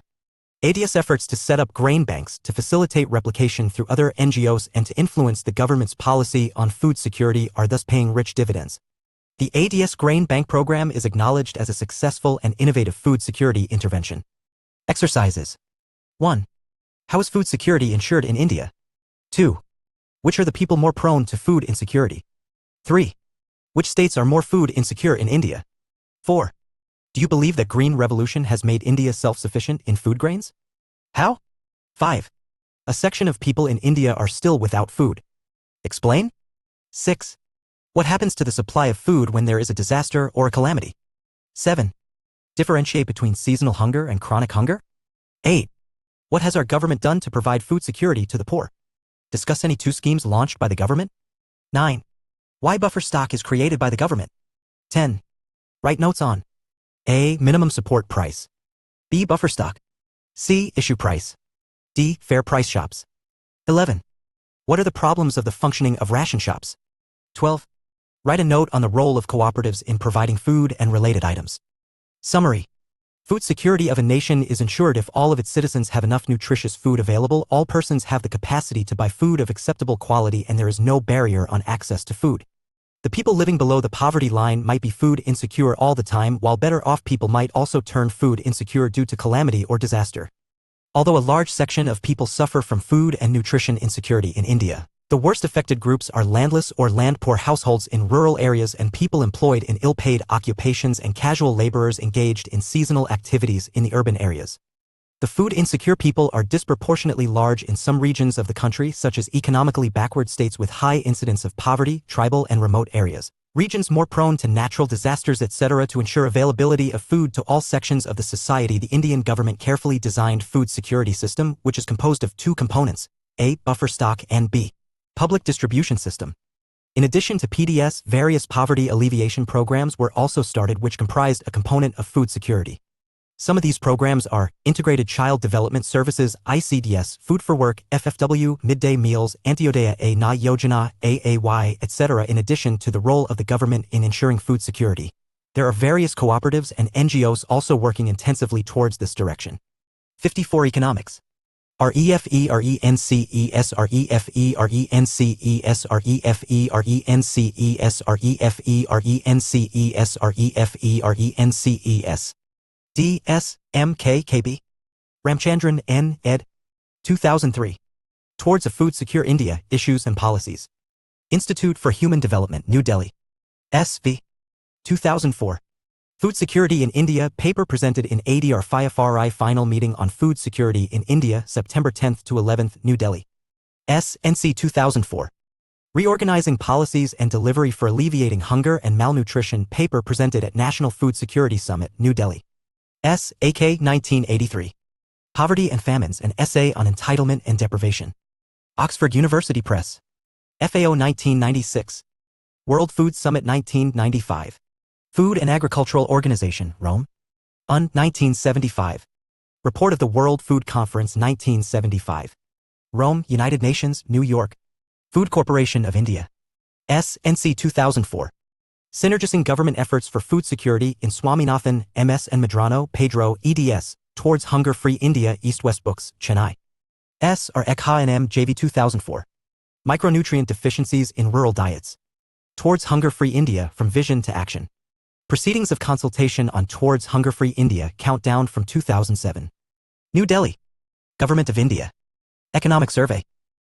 ADS efforts to set up grain banks to facilitate replication through other NGOs and to influence the government's policy on food security are thus paying rich dividends. The ADS Grain Bank program is acknowledged as a successful and innovative food security intervention. Exercises. 1. How is food security ensured in India? 2. Which are the people more prone to food insecurity? 3. Which states are more food insecure in India? 4. Do you believe that Green Revolution has made India self-sufficient in food grains? How? 5. A section of people in India are still without food. Explain? 6. What happens to the supply of food when there is a disaster or a calamity? 7. Differentiate between seasonal hunger and chronic hunger? 8. What has our government done to provide food security to the poor? Discuss any 2 schemes launched by the government? 9. Why buffer stock is created by the government? 10. Write notes on A. Minimum support price. B. Buffer stock. C. Issue price. D. Fair price shops. 11. What are the problems of the functioning of ration shops? 12. Write a note on the role of cooperatives in providing food and related items. Summary. Food security of a nation is ensured if all of its citizens have enough nutritious food available, all persons have the capacity to buy food of acceptable quality, and there is no barrier on access to food. The people living below the poverty line might be food insecure all the time, while better off people might also turn food insecure due to calamity or disaster. Although a large section of people suffer from food and nutrition insecurity in India, the worst affected groups are landless or land-poor households in rural areas and people employed in ill-paid occupations and casual laborers engaged in seasonal activities in the urban areas. The food insecure people are disproportionately large in some regions of the country, such as economically backward states with high incidence of poverty, tribal and remote areas, regions more prone to natural disasters, etc. To ensure availability of food to all sections of the society, the Indian government carefully designed food security system, which is composed of 2 components, A. Buffer stock, and B. Public distribution system. In addition to PDS, various poverty alleviation programs were also started which comprised a component of food security. Some of these programs are Integrated Child Development Services (ICDS), Food for Work, FFW, Midday Meals, Antyodaya Anna Yojana, AAY, etc. In addition to the role of the government in ensuring food security, there are various cooperatives and NGOs also working intensively towards this direction. 54. Economics. REFE RENCES REFE RENCES REFE RENCES REFE RENCES REFE RENCES D. S. M. K. KB. Ramchandran N. ed. 2003. Towards a Food Secure India, Issues and Policies. Institute for Human Development, New Delhi. S.V. 2004. Food Security in India, paper presented in ADR FIFRI Final Meeting on Food Security in India, September 10 to 11, New Delhi. S.N.C. 2004. Reorganizing Policies and Delivery for Alleviating Hunger and Malnutrition, paper presented at National Food Security Summit, New Delhi. S.A.K. 1983. Poverty and Famines, an Essay on Entitlement and Deprivation. Oxford University Press. FAO 1996. World Food Summit 1995. Food and Agricultural Organization, Rome. UN 1975. Report of the World Food Conference 1975. Rome, United Nations, New York. Food Corporation of India. S.N.C. 2004. Synergizing Government Efforts for Food Security in Swaminathan, M.S. and Medrano, Pedro, eds. Towards Hunger-Free India, East-West Books, Chennai. S. R. Ekha and M. JV 2004. Micronutrient Deficiencies in Rural Diets. Towards Hunger-Free India, From Vision to Action. Proceedings of Consultation on Towards Hunger-Free India, Countdown from 2007. New Delhi. Government of India. Economic Survey.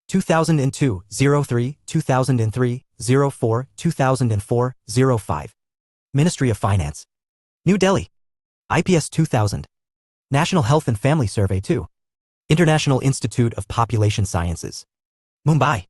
2002, 03, 2003, 04, 2004, 05. Ministry of Finance. New Delhi. IPS 2000. National Health and Family Survey 2. International Institute of Population Sciences. Mumbai.